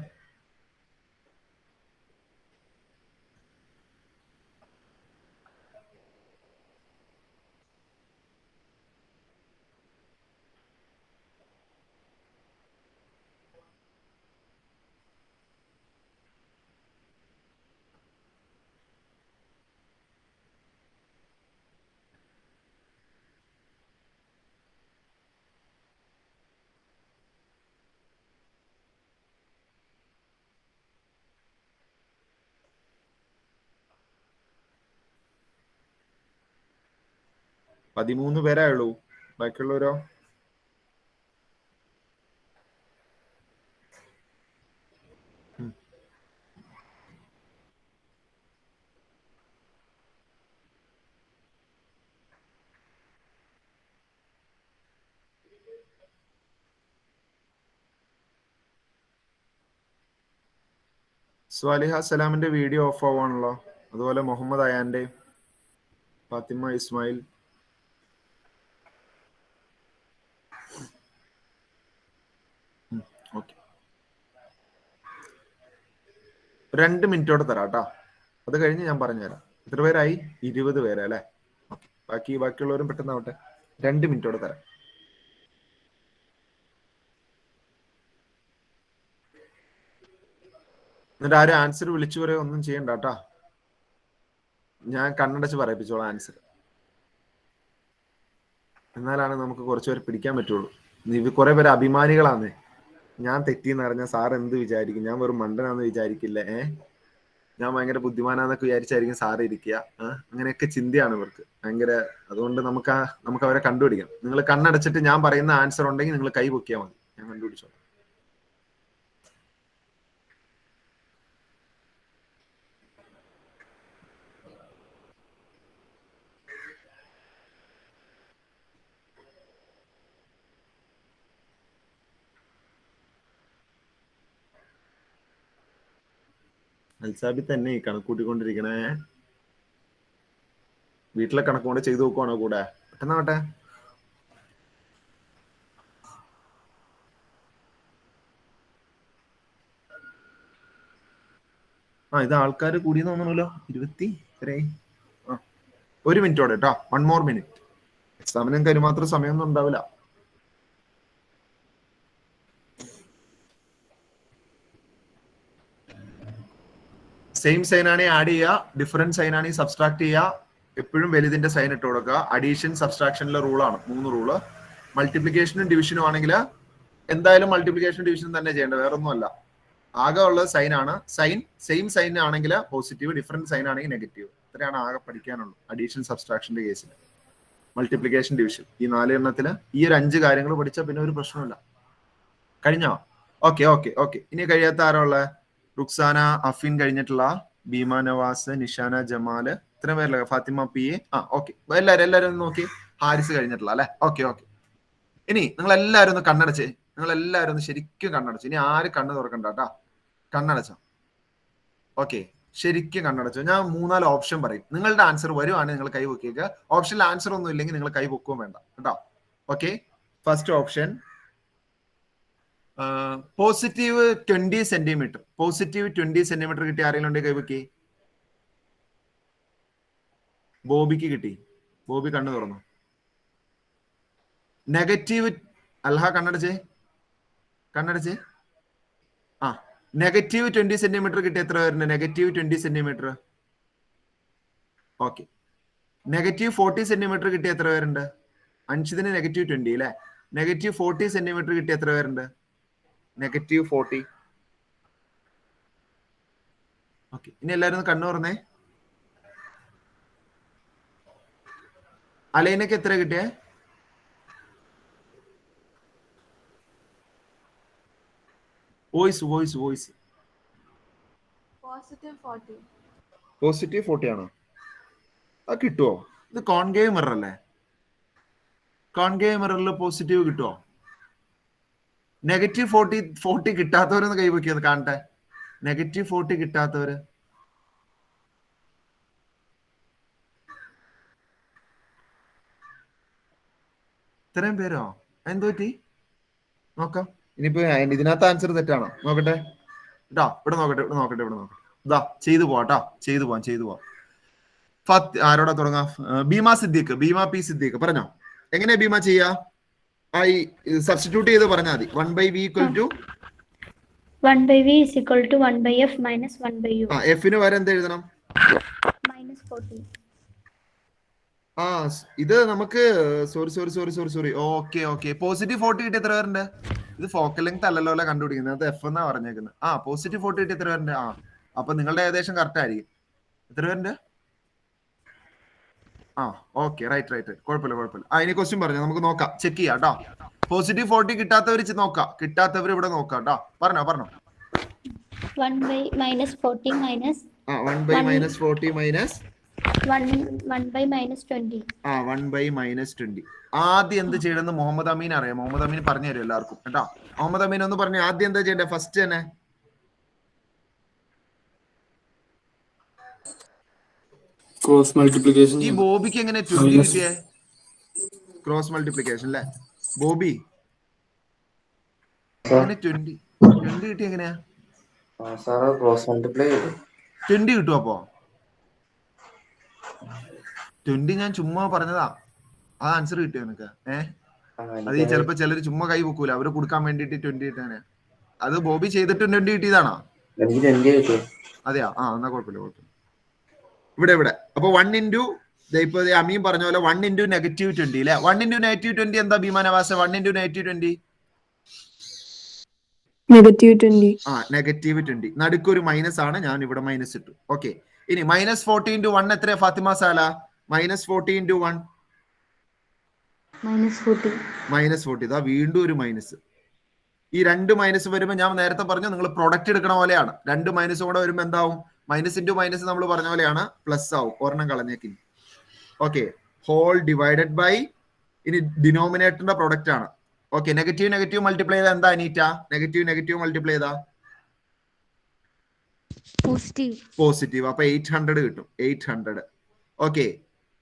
പതിമൂന്ന് പേരേ ഉള്ളൂ. ബാക്കിയുള്ളവരോ? Swaliha സലാമിന്റെ video of ആവാണല്ലോ. അതുപോലെ മുഹമ്മദ് അയാന്റെ, ഫാത്തിമ ഇസ്മായിൽ. ഓക്കെ, 2 മിനിറ്റോടെ തരാം കേട്ടോ. അത് കഴിഞ്ഞ് ഞാൻ പറഞ്ഞുതരാം. എത്ര പേരായി? 20 പേരെ അല്ലേ. ബാക്കിയുള്ളവരും പെട്ടെന്നാവട്ടെ. 2 മിനിറ്റോടെ തരാം. എന്നിട്ട് ആരും ആൻസർ വിളിച്ചു പറയോ ഒന്നും ചെയ്യണ്ട കേട്ടാ. ഞാൻ കണ്ണടച്ച് പറയിപ്പിച്ചോളാം ആൻസർ. എന്നാലാണ് നമുക്ക് കുറച്ചുപേരെ പിടിക്കാൻ പറ്റുള്ളൂ. കുറെ പേര് അഭിമാനികളാണ്. ഞാൻ തെറ്റിന്ന് അറിഞ്ഞാൽ സാർ എന്ത് വിചാരിക്കും? ഞാൻ വെറും മണ്ടനാന്ന് വിചാരിക്കില്ലേ? ഞാൻ ഭയങ്കര ബുദ്ധിമാനാന്നൊക്കെ വിചാരിച്ചായിരിക്കും സാറ് ഇരിക്കുക. അങ്ങനെയൊക്കെ ചിന്തയാണ് ഇവർക്ക് ഭയങ്കര. അതുകൊണ്ട് നമുക്ക് അവരെ കണ്ടുപിടിക്കണം. നിങ്ങൾ കണ്ണടച്ചിട്ട് ഞാൻ പറയുന്ന ആൻസർ ഉണ്ടെങ്കിൽ നിങ്ങൾ കൈ പൊക്കിയാൽ മതി. ഞാൻ കണ്ടുപിടിച്ചോളാം. അൽസാബി തന്നെ ഈ കണക്കൂട്ടിക്കൊണ്ടിരിക്കണേ. വീട്ടിലെ കണക്ക് കൊണ്ട് ചെയ്തു നോക്കുവാണോ കൂടെ? പെട്ടെന്നാവട്ടെ. ഇത് ആൾക്കാർ കൂടിയെന്ന് തോന്നണല്ലോ. 20 എത്രയായി? 1 മിനിറ്റോടെ കേട്ടോ. 1 more minute. എക്സാമിന് നിങ്ങൾക്ക് അതിന് മാത്രം സമയമൊന്നും ഉണ്ടാവില്ല. സെയിം സൈൻ ആണെങ്കിൽ ആഡ് ചെയ്യുക, ഡിഫറൻറ്റ് സൈൻ ആണെങ്കിൽ സബ്സ്ട്രാക്ട് ചെയ്യുക. എപ്പോഴും വലുതിന്റെ സൈൻ ഇട്ട് കൊടുക്കുക. Addition സബ്സ്ട്രാക്ഷനിലെ റൂളാണ് 3 rule. മൾട്ടിപ്ലിക്കേഷനും ഡിവിഷനും ആണെങ്കിൽ എന്തായാലും മൾട്ടിപ്ലിക്കേഷൻ ഡിവിഷൻ തന്നെ ചെയ്യേണ്ടത്, വേറെ ഒന്നുമല്ല. ആകെ ഉള്ള സൈൻ ആണ്. സൈൻ സെയിം സൈൻ ആണെങ്കിൽ പോസിറ്റീവ്, ഡിഫറെന്റ് സൈൻ ആണെങ്കിൽ നെഗറ്റീവ്. ഇത്രയാണ് ആകെ പഠിക്കാനുള്ളൂ അഡീഷൻ സബ്സ്ട്രാക്ഷന്റെ കേസിൽ. മൾട്ടിപ്ലിക്കേഷൻ ഡിവിഷൻ ഈ 4 എണ്ണത്തില് ഈ ഒരു 5 കാര്യങ്ങൾ പഠിച്ചാൽ പിന്നെ ഒരു പ്രശ്നമില്ല. കഴിഞ്ഞോ? Okay okay okay. ഇനി കഴിയാത്ത ആരുള്ള? റുക്സാന, അഫീൻ കഴിഞ്ഞിട്ടുള്ള, ബീമ നവാസ്, നിഷാന ജമാല്, ഇത്രയും പേരല്ലേ? Fathima P A. ഓക്കെ, എല്ലാരും നോക്കി. ഹാരിസ് കഴിഞ്ഞിട്ടുള്ള അല്ലെ? Okay okay. ഇനി നിങ്ങൾ എല്ലാവരും ഒന്ന് കണ്ണടച്ച്, നിങ്ങൾ എല്ലാവരും ഒന്ന് ശരിക്കും കണ്ണടച്ചു. ഇനി ആര് കണ്ണ് തുറക്കണ്ട കേട്ടാ. കണ്ണടച്ചോ? ഓക്കെ, ശരിക്കും കണ്ണടച്ചോ. ഞാൻ 3-4 ഓപ്ഷൻ പറയും. നിങ്ങളുടെ ആൻസർ വരുവാണെങ്കിൽ നിങ്ങൾ കൈ പൊക്കിയേക്കുക. ഓപ്ഷനിൽ ആൻസർ ഒന്നും ഇല്ലെങ്കിൽ നിങ്ങൾ കൈ പൊക്കുകയും വേണ്ട കേട്ടോ. Okay, first option positive 20 centimetre. Positive 20 centimetre കിട്ടി ആരെങ്കിലും ഉണ്ടെങ്കിൽ കൈവക്കി. ബോബിക്ക് കിട്ടി. ബോബി കണ്ണു തുറന്നു. നെഗറ്റീവ് അൽഹ കണ്ണടച്ചേ, കണ്ണടച്ചേ. നെഗറ്റീവ് 20 സെന്റിമീറ്റർ കിട്ടി എത്ര പേരുണ്ട്? Negative 20 centimetre. Okay. Negative 40 centimetre കിട്ടി എത്ര പേരുണ്ട്? അഞ്ചിന് നെഗറ്റീവ് 20 അല്ലെ? നെഗറ്റീവ് 40 സെന്റിമീറ്റർ കിട്ടി എത്ര പേരുണ്ട്? നെഗറ്റീവ് 40. ഓക്കെ, ഇനി എല്ലാവരും ഒന്ന് കണ്ണു തുറന്നേ. അലൈനക്ക് എത്ര കിട്ടിയേ? Voice voice voice. പോസിറ്റീവ് 40 ആണോ? അത് കിട്ടുമോ? ഇത് കോൺകേവ് മിറർ അല്ലേ? കോൺകേവ് മിററിൽ പോസിറ്റീവ് കിട്ടുമോ? നെഗറ്റീവ് 40 കിട്ടാത്തവരൊന്ന് കൈവയ്ക്കുന്നത് കാണട്ടെ. നെഗറ്റീവ് 40 കിട്ടാത്തവര്. ഇത്രയും പേരോ? എന്ത് പറ്റി നോക്കാം. ഇനിയിപ്പോ ഇതിനകത്ത് ആൻസർ തെറ്റാണോ? നോക്കട്ടെ കേട്ടോ. ഇവിടെ നോക്കട്ടെ. ഇതാ ചെയ്തു പോവാട്ടോ. ചെയ്തു പോവാം. ആരോടാ തുടങ്ങാം? ബീമ സിദ്ദീഖ്, ബീമ പി സിദ്ദീഖ് പറഞ്ഞോ. എങ്ങനെയാ ബീമ ചെയ്യാ? സബ്സ്റ്റിറ്റ്യൂട്ട് ചെയ്ത് പറഞ്ഞാൽ മതി. 1/v = 1/v is equal to 1/f minus 1/u. എഫിന് വരെ എന്ത് എഴുതണം? -40. ഇത് നമുക്ക് സോറി. ഓക്കെ. പോസിറ്റീവ് 40 കിട്ടി എത്ര പേരുണ്ട്? ഇത് ഫോക്കൽ ലെങ്ത് അല്ലല്ലോ അല്ലെ കണ്ടുപിടിക്കുന്നത്. അത് എഫ് എന്നാ പറഞ്ഞേക്കുന്നത്. പോസിറ്റീവ് 40 കിട്ടി എത്ര പേരുണ്ട്? അപ്പൊ നിങ്ങളുടെ ഏകദേശം കറക്റ്റ് ആയിരിക്കും. എത്ര പേരുണ്ട്? Okay, right. കുഴപ്പമില്ല. ഇനി ക്വസ്റ്റ്യൻ പറഞ്ഞു, നമുക്ക് നോക്കാം, ചെക്ക് ചെയ്യാം കേട്ടോ. പോസിറ്റീവ് 40 കിട്ടാത്തവർ നോക്കാം. കിട്ടാത്തവർ ഇവിടെ നോക്കാം കേട്ടോ. പറഞ്ഞോ. 1/-40 -1/-40 minus 1/-20. 1/-20. ആദ്യം എന്ത് ചെയ്യണമെന്ന് മുഹമ്മദ് അമീൻ അറിയാം. മുഹമ്മദ് അമീൻ പറഞ്ഞു തരും എല്ലാവർക്കും കേട്ടോ. മുഹമ്മദ് അമീൻ ഒന്ന് പറഞ്ഞു, ആദ്യം എന്താ ചെയ്യണ്ടേ? ഫസ്റ്റ് തന്നെ ക്രോസ് മൾട്ടിപ്ലിക്കേഷൻ. ഈ ബോബിക്ക് എങ്ങനെ 20 കിട്ടിയേ? ക്രോസ് മൾട്ടിപ്ലിക്കേഷൻ അല്ലേ ബോബി? 20 കിട്ടി എങ്ങനെയാ? ക്രോസ് മൾട്ടിപ്ലൈ 20 കിട്ടും. അപ്പോ 20 ഞാൻ ചുമ്മാ പറഞ്ഞതാ. ആ ആൻസർ കിട്ടിയോ നിനക്ക്? അത് ഈ ചിലപ്പോ ചിലര് ചുമ്മാ കൈ വെക്കൂല, അവര് കൊടുക്കാൻ വേണ്ടിട്ട് 20 കിട്ടാനാ. അത് ബോബി ചെയ്തിട്ട് 20 കിട്ടിയതാണോ? അതെയാ? എന്നാ കുഴപ്പമില്ല. ഇവിടെ അപ്പൊ 1 into ഇപ്പൊ അമീൻ പറഞ്ഞ പോലെ 1 into -20 അല്ലെ? 1 into -20 എന്താ ഭീമാ നവാസ്? 1 into -20 -20. നടുക്കൊരു മൈനസ് ആണ്, ഞാൻ ഇവിടെ മൈനസ് ഇട്ടു. ഓക്കെ, ഇനി -40 into 1 എത്രയാ ഫാത്തിമ സാല? -40 into 1 -40. ഇതാ വീണ്ടും ഒരു മൈനസ്. ഈ 2 മൈനസ് വരുമ്പോ ഞാൻ നേരത്തെ പറഞ്ഞു നിങ്ങൾ പ്രൊഡക്റ്റ് എടുക്കണ പോലെയാണ്. 2 മൈനസ് കൂടെ വരുമ്പോ എന്താവും? മൈനസ് ഇൻറ്റു മൈനസ് നമ്മൾ പറഞ്ഞ പോലെയാണ്, പ്ലസ് ആവും. ഒരെണ്ണം കളഞ്ഞേക്കിനി. ഓക്കെ, ഹോൾ ഡിവൈഡഡ് ബൈ, ഇനി ഡിനോമിനേറ്ററിന്റെ പ്രൊഡക്റ്റ് ആണ്. ഓക്കെ, നെഗറ്റീവ് മൾട്ടിപ്ലൈ ചെയ്താൽ എന്താ അനീറ്റ? നെഗറ്റീവ് മൾട്ടിപ്ലൈ ചെയ്താ പോസിറ്റീവ്. അപ്പൊ 800 കിട്ടും. 800. ഓക്കെ.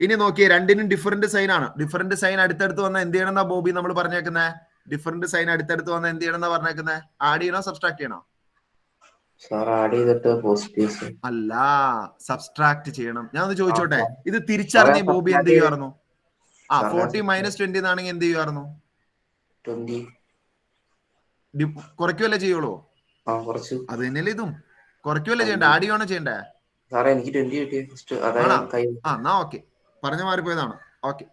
ഇനി നോക്കിയേ, രണ്ടിനും ഡിഫറന്റ് സൈൻ ആണ്. ഡിഫറന്റ് സൈൻ അടുത്തടുത്ത് വന്ന എന്ത് ചെയ്യണമെന്നാ ബോബി നമ്മൾ പറഞ്ഞേക്കുന്നത്? ഡിഫറന്റ് സൈൻ അടുത്തടുത്ത് വന്ന എന്ത് ചെയ്യണമെന്നാ പറഞ്ഞേക്കുന്നത്? ആഡ് ചെയ്യണോ സബ്സ്ട്രാക്ട് ചെയ്യണോ? സാർ ആഡ് ചെയ്തിട്ട് പോസിറ്റീവ് അല്ല, സബ്സ്ട്രാക്ട് ചെയ്യണം. ഞാൻ ഒന്ന് ചോദിച്ചോട്ടെ, ഇത് തിരിച്ചറിഞ്ഞ ബോബി എന്ത് ചെയ്യുമായിരുന്നു? 40 - 20 എന്നാണെങ്കിൽ എന്ത് ചെയ്യുമായിരുന്നു? 20 കുറയ്ക്കുവല്ലേ ചെയ്യുള്ളൂ? അത് തന്നെയല്ലേ ഇതും? കുറയ്ക്കുവല്ലേ ചെയ്യണ്ടേ? ആഡ് ചെയ്യണോ ചെയ്യണ്ടേ? സാറേ എനിക്ക് 20 കിട്ടി. എന്നാ ഓക്കെ, പറഞ്ഞു മാറിപ്പോയതാണ്. ഓക്കെ.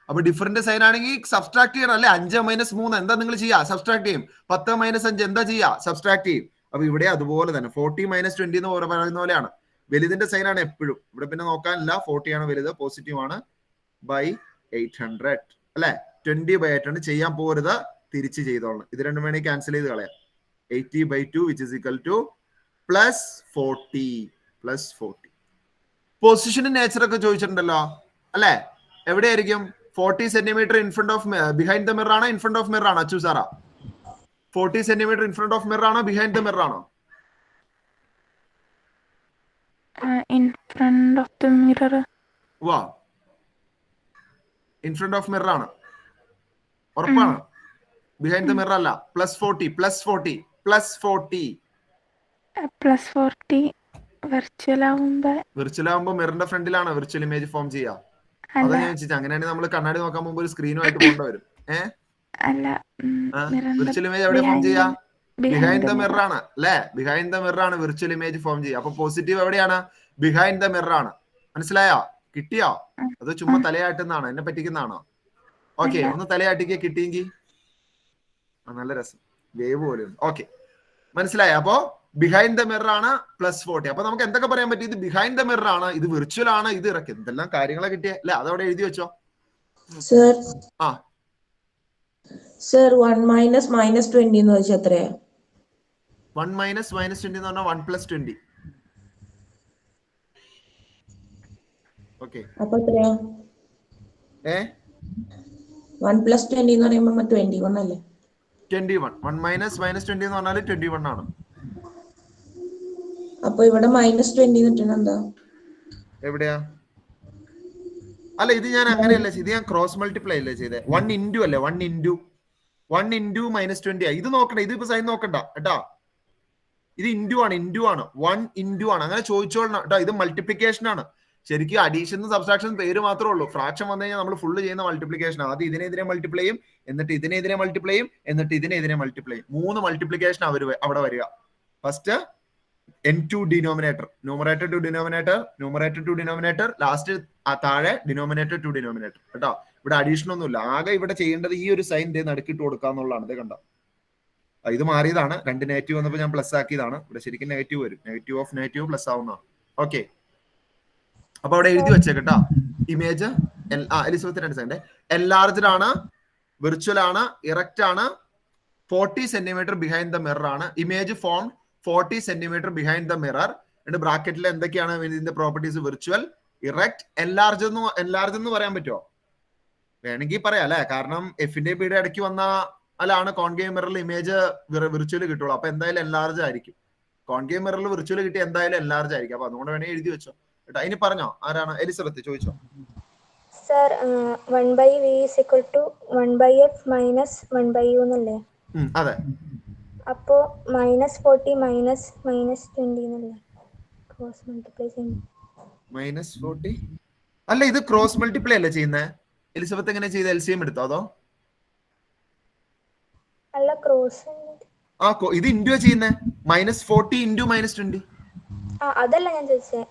അപ്പൊ ഡിഫറന്റ് സൈൻ ആണെങ്കിൽ സബ്സ്ട്രാക്ട് ചെയ്യണം അല്ലെ? 5 - 3 എന്താ നിങ്ങൾ ചെയ്യാ? സബ്സ്ട്രാക്ട് ചെയ്യും. 10 - 5 എന്താ ചെയ്യാ? സബ്സ്ട്രാക്ട് ചെയ്യും. അപ്പൊ ഇവിടെ അതുപോലെ തന്നെ 40 - 20 എന്ന് പറയുന്ന പോലെയാണ്. വലുതിന്റെ സൈൻ ആണ് എപ്പോഴും. ഇവിടെ പിന്നെ നോക്കാനില്ല. 40 ആണ് വലുത്, പോസിറ്റീവ് ആണ്. ബൈ 800 അല്ലെ? 20/800 ചെയ്യാൻ പോരുത്, തിരിച്ച് ചെയ്തോളണം. ഇത് രണ്ടും വേണമെങ്കിൽ ക്യാൻസൽ ചെയ്ത് കളയാം. 80/2 which is equal to +40. പൊസിഷനും നേച്ചർ ഒക്കെ ചോദിച്ചിട്ടുണ്ടല്ലോ അല്ലെ? എവിടെയായിരിക്കും? 40 centimetre in front of behind the mirror ആണോ ഇൻ ഫ്രണ്ട് ഓഫ് മിറർ ആണോ? Achu Sara, 40 centimetre in front of mirror ആണോ ബിഹൈൻഡ് ദ മിറർ ആണോ? In front of the mirror. വാ, ഇൻ ഫ്രണ്ട് ഓഫ് മിറർ ആണ്, ഉറപ്പാണ്. ബിഹൈൻഡ് ദ മിറർ അല്ല. +40 virtual ആവുമ്പോ മിററിന്റെ ഫ്രണ്ടിലാണ് വിർച്വൽ ഇമേജ് ഫോം ചെയ്യാ. അതാ ഞാൻ ചോദിച്ചത്. അങ്ങനെയാണെങ്കിൽ നമ്മൾ കണ്ണാടി നോക്കാൻ മുമ്പ് ഒരു സ്ക്രീനുമായിട്ട് പോകേണ്ടി വരും. വിർച്വൽ ഇമേജ് എവിടെ ഫോം ചെയ്യാ? ബിഹൈൻഡ് ദ മിറർ ആണ് അല്ലെ? ബിഹൈൻഡ് ദ മിറർ ആണ് വിർച്വൽ ഇമേജ് ഫോം ചെയ്യുക. അപ്പൊ പോസിറ്റീവ് എവിടെയാണ്? ബിഹൈൻഡ് ദ മിറർ ആണ്. മനസ്സിലായോ? കിട്ടിയോ? അത് ചുമ്മാ തലയാട്ടുന്നതാണോ? എന്നെ പറ്റിക്കുന്നതാണോ? ഓക്കെ, ഒന്ന് തലയാട്ടിക്ക് കിട്ടിയെങ്കിൽ നല്ല രസം, വേവ് പോലെ. ഓക്കെ, മനസ്സിലായോ? അപ്പോ ബിഹൈൻഡ് ദ മിറർ ആണ് +40. അപ്പൊ നമുക്ക് എന്തൊക്കെ പറയാൻ പറ്റും? ഇത് ബിഹൈൻഡ് ദ മിറർ ആണ്, ഇത് വിർച്വൽ ആണ്, ഇത് ഇറക്കി, എന്തെല്ലാം കാര്യങ്ങളെ കിട്ടിയ അല്ലെ? അതവിടെ എഴുതി വെച്ചോ. സർ, ആ സർ 1 - -20 എന്ന് വെച്ചാൽ എത്രയാ? 1 - -20 എന്ന് പറഞ്ഞാൽ 1 + 20. ഓക്കെ, അപ്പൊ എത്രയാ? 1 + 20 എന്ന് പറയുമ്പോ 21 അല്ലേ? 21. 1 - -20 എന്ന് പറഞ്ഞാൽ 21 ആണ്. അപ്പൊ ഇവിടെ -20 കിട്ടണെന്താ? എവിടെയാ? അല്ല, ഇത് ഞാൻ അങ്ങനെയല്ല ചെയ്ത്, ഞാൻ ക്രോസ് മൾട്ടിപ്ലൈ അല്ലേ ചെയ്തേ. 1 ഇൻറ്റു അല്ലേ? 1 ഇൻറ്റു -20. ഇത് നോക്കണ്ട, ഇത് ഇപ്പൊ സൈൻ നോക്കണ്ട കേട്ടാ. ഇത് ഇൻറ്റു ആണ്. 1 ഇൻറ്റു ആണ്. അങ്ങനെ ചോദിച്ചോളണം കേട്ടോ. ഇത് മൾട്ടിപ്ലിക്കേഷൻ ആണ്. ശരിക്കും അഡീഷൻ സബ്സ്ട്രാക്ഷൻ പേര് മാത്രമേ ഉള്ളൂ. ഫ്രാക്ഷൻ വന്നു കഴിഞ്ഞാൽ നമ്മൾ ഫുള്ള് ചെയ്യുന്ന മൾട്ടിപ്ലിക്കേഷൻ. ആദ്യം ഇതിനെതിരെ മൾട്ടിപ്ലൈ ചെയ്യും, എന്നിട്ട് ഇതിനെതിരെ മൾട്ടിപ്ലൈ ചെയ്യും, എന്നിട്ട് ഇതിനെതിരെ മൾട്ടിപ്ലൈ ചെയ്യും. 3 മൾട്ടിപ്ലിക്കേഷൻ അവിടെ വരിക. First n2 denominator, numerator to denominator, last താഴെ ഡിനോമിനേറ്റർ ടു ഡിനോമിനേറ്റർ കേട്ടോ. ഇവിടെ അഡീഷൻ ഒന്നുമില്ല. ആകെ ഇവിടെ ചെയ്യേണ്ടത് ഈ ഒരു സൈൻ നടുക്കിട്ട് കൊടുക്കുക എന്നുള്ളതാണ്. ഇത് കണ്ടോ, ഇത് മാറിയതാണ്. 2 നെഗറ്റീവ് വന്നപ്പോൾ ഞാൻ പ്ലസ് ആക്കിയതാണ്. ഇവിടെ ശരിക്കും നെഗറ്റീവ് വരും. നെഗറ്റീവ് ഓഫ് നെഗറ്റീവ് പ്ലസ് ആവുന്നതാണ്. ഓക്കെ, അപ്പൊ അവിടെ എഴുതി വെച്ചേക്കട്ടോ. Image Elizabeth 2 second. എൻലാർജ്ഡ് ആണ്, വിർച്വൽ ആണ്, ഇറക്റ്റ് ആണ്, 40 സെന്റിമീറ്റർ ബിഹൈൻഡ് ദ മിറർ ആണ്. Image form 40 centimetre behind the mirror. എന്നിട്ട് ബ്രാക്കറ്റിൽ എന്തൊക്കെയാണ് ഇതിന്റെ പ്രോപ്പർട്ടീസ്? വിർച്വൽ, ഇറക്റ്റ്, എൻലാർജ് എന്ന് പറയാൻ പറ്റുമോ? വേണമെങ്കിൽ പറയാം അല്ലെ? കാരണം എഫിന്റെ പിയുടെ ഇടയ്ക്ക് വന്നാലാണ് കോൺകേവ് മിററിൽ ഇമേജ് വിർച്വൽ കിട്ടുള്ളൂ. അപ്പൊ എന്തായാലും എൻലാർജ് ആയിരിക്കും. കോൺകേവ് മിററിൽ വിർച്വൽ കിട്ടി എന്തായാലും എൻലാർജ് ആയിരിക്കും. അപ്പൊ അതുകൊണ്ട് വേണമെങ്കിൽ എഴുതി വെച്ചോ കേട്ടോ. ഇനി പറഞ്ഞോ, ആരാണ്? എലിസബത്ത് ചോദിച്ചോ. സർ, 1/v = 1/f - 1/u എന്നല്ലേ? അതെ. അപ്പോ -40 - -20 എന്നല്ലേ ക്രോസ് മൾട്ടിപ്ലൈ ചെയ്യുന്നത്? -40 അല്ല, ഇത് ക്രോസ് മൾട്ടിപ്ലൈ അല്ലേ ചെയ്യുന്നത്? എലിസബത്ത് എങ്ങനെ ചെയ്ത? LCM എടുത്തോ അതോ? അല്ല, ക്രോസ്. ഇത് ഇൻഡു ചെയ്യുന്നേ. -40 ഇൻറ്റു -20. അതല്ല ഞാൻ ചോദിച്ചേ.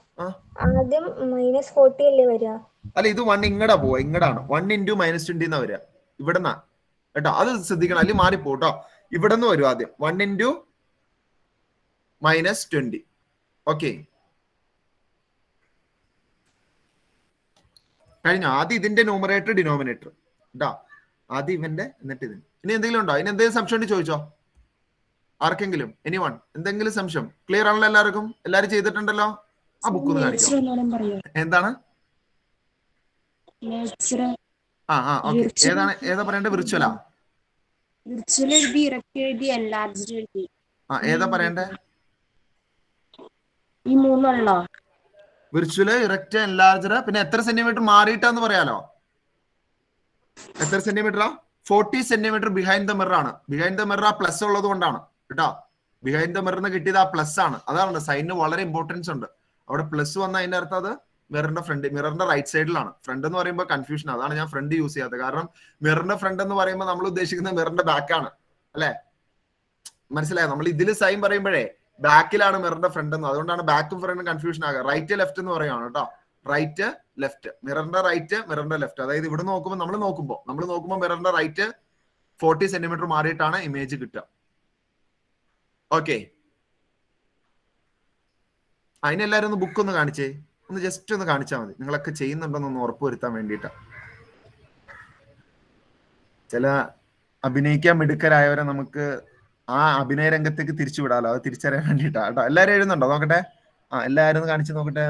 ആദ്യം -40 അല്ലേ വരിക? അല്ല, ഇത് 1 ഇങ്ങടാണ്. 1 ഇൻറ്റു -20 എന്നാ വരിക. ഇവിടെന്നാ കേട്ടോ. അത് ശ്രദ്ധിക്കണം, അല്ലെങ്കിൽ മാറിപ്പോ കേട്ടോ. ഇവിടെ നിന്ന് വരും ആദ്യം 1 ഇൻറ്റു -20. ഓക്കെ, കഴിഞ്ഞോ? ആദ്യം ഇതിന്റെ ന്യൂമറേറ്റർ ഡിനോമിനേറ്റർ കേട്ടോ. ആദ്യം ഇവന്റെ, എന്നിട്ട് ഇതിന്. ഇനി എന്തെങ്കിലും ഉണ്ടോ? ഇനി എന്തെങ്കിലും സംശയം ഉണ്ടെങ്കിൽ ചോദിച്ചോ. ആർക്കെങ്കിലും എനിവൺ എന്തെങ്കിലും സംശയം? ക്ലിയർ ആണല്ലോ എല്ലാവർക്കും? എല്ലാരും ചെയ്തിട്ടുണ്ടല്ലോ? ആ ബുക്ക് ഒന്ന് കാണിക്കാം. എന്താണ്? ഓക്കെ, ഏതാ പറയണ്ടേ? വിർച്വലാ? ഏതാ പറയണ്ടേ? ഈ മൂന്നെണ്ണോ? വിർച്വല്, ഇറക്റ്റ്, എൻലാർജർ. പിന്നെ എത്ര സെന്റിമീറ്റർ മാറിയിട്ടാന്ന് പറയാലോ? എത്ര സെന്റിമീറ്ററാ? 40 സെന്റിമീറ്റർ ബിഹൈൻഡ് ദ മിറർ ആണ്. ബിഹൈൻഡ് ദ മിറർ ആ പ്ലസ് ഉള്ളത് കൊണ്ടാണ് കേട്ടോ. ബിഹൈൻഡ് ദ മിററിന് കിട്ടിയത് ആ പ്ലസ് ആണ്. അതാണ് സൈനിന് വളരെ ഇമ്പോർട്ടൻസ് ഉണ്ട്. അവിടെ പ്ലസ് വന്ന അതിന്റെ അർത്ഥം അത് മിററിന്റെ ഫ്രണ്ട്, മിററിന്റെ റൈറ്റ് സൈഡിലാണ്. ഫ്രണ്ട് എന്ന് പറയുമ്പോൾ കൺഫ്യൂഷൻ, അതാണ് ഞാൻ ഫ്രണ്ട് യൂസ് ചെയ്യാത്തത്. കാരണം മിററിന്റെ ഫ്രണ്ട് എന്ന് പറയുമ്പോൾ നമ്മൾ ഉദ്ദേശിക്കുന്നത് മിററിന്റെ ബാക്ക് ആണ്, അല്ലെ? മനസ്സിലായോ? നമ്മൾ ഇതിൽ സൈൻ പറയുമ്പോഴേ ബാക്കിലാണ് മിററിന്റെ ഫ്രണ്ട് എന്ന്, അതുകൊണ്ടാണ് ബാക്കും ഫ്രണ്ടും കൺഫ്യൂഷൻ ആകുക. റൈറ്റ് ലെഫ്റ്റ് എന്ന് പറയുകയാണ് കേട്ടോ. റൈറ്റ് ലെഫ്റ്റ്, മിററിന്റെ റൈറ്റ്, മിററിന്റെ ലെഫ്റ്റ്. അതായത് ഇവിടെ നോക്കുമ്പോൾ നമ്മൾ നോക്കുമ്പോൾ മിററിന്റെ റൈറ്റ് 40 സെന്റിമീറ്റർ മാറിയിട്ടാണ് ഇമേജ് കിട്ടുക. ഓക്കെ, അതിനെല്ലാരും ഒന്ന് ബുക്ക് ഒന്ന് കാണിച്ചേ, ഒന്ന് ജസ്റ്റ് ഒന്ന് കാണിച്ചാൽ മതി. നിങ്ങളൊക്കെ ചെയ്യുന്നുണ്ടെന്നൊന്ന് ഉറപ്പുവരുത്താൻ വേണ്ടിയിട്ടാണ്. ചില അഭിനയിക്കാൻ മിടുക്കരായവരെ നമുക്ക് ആ അഭിനയ രംഗത്തേക്ക് തിരിച്ചു വിടാലോ, അത് തിരിച്ചറിയാൻ വേണ്ടിയിട്ടാ കേട്ടോ. എല്ലാവരും എഴുതുന്നുണ്ടോ നോക്കട്ടെ? എല്ലാവരും ഒന്ന് കാണിച്ച് നോക്കട്ടെ.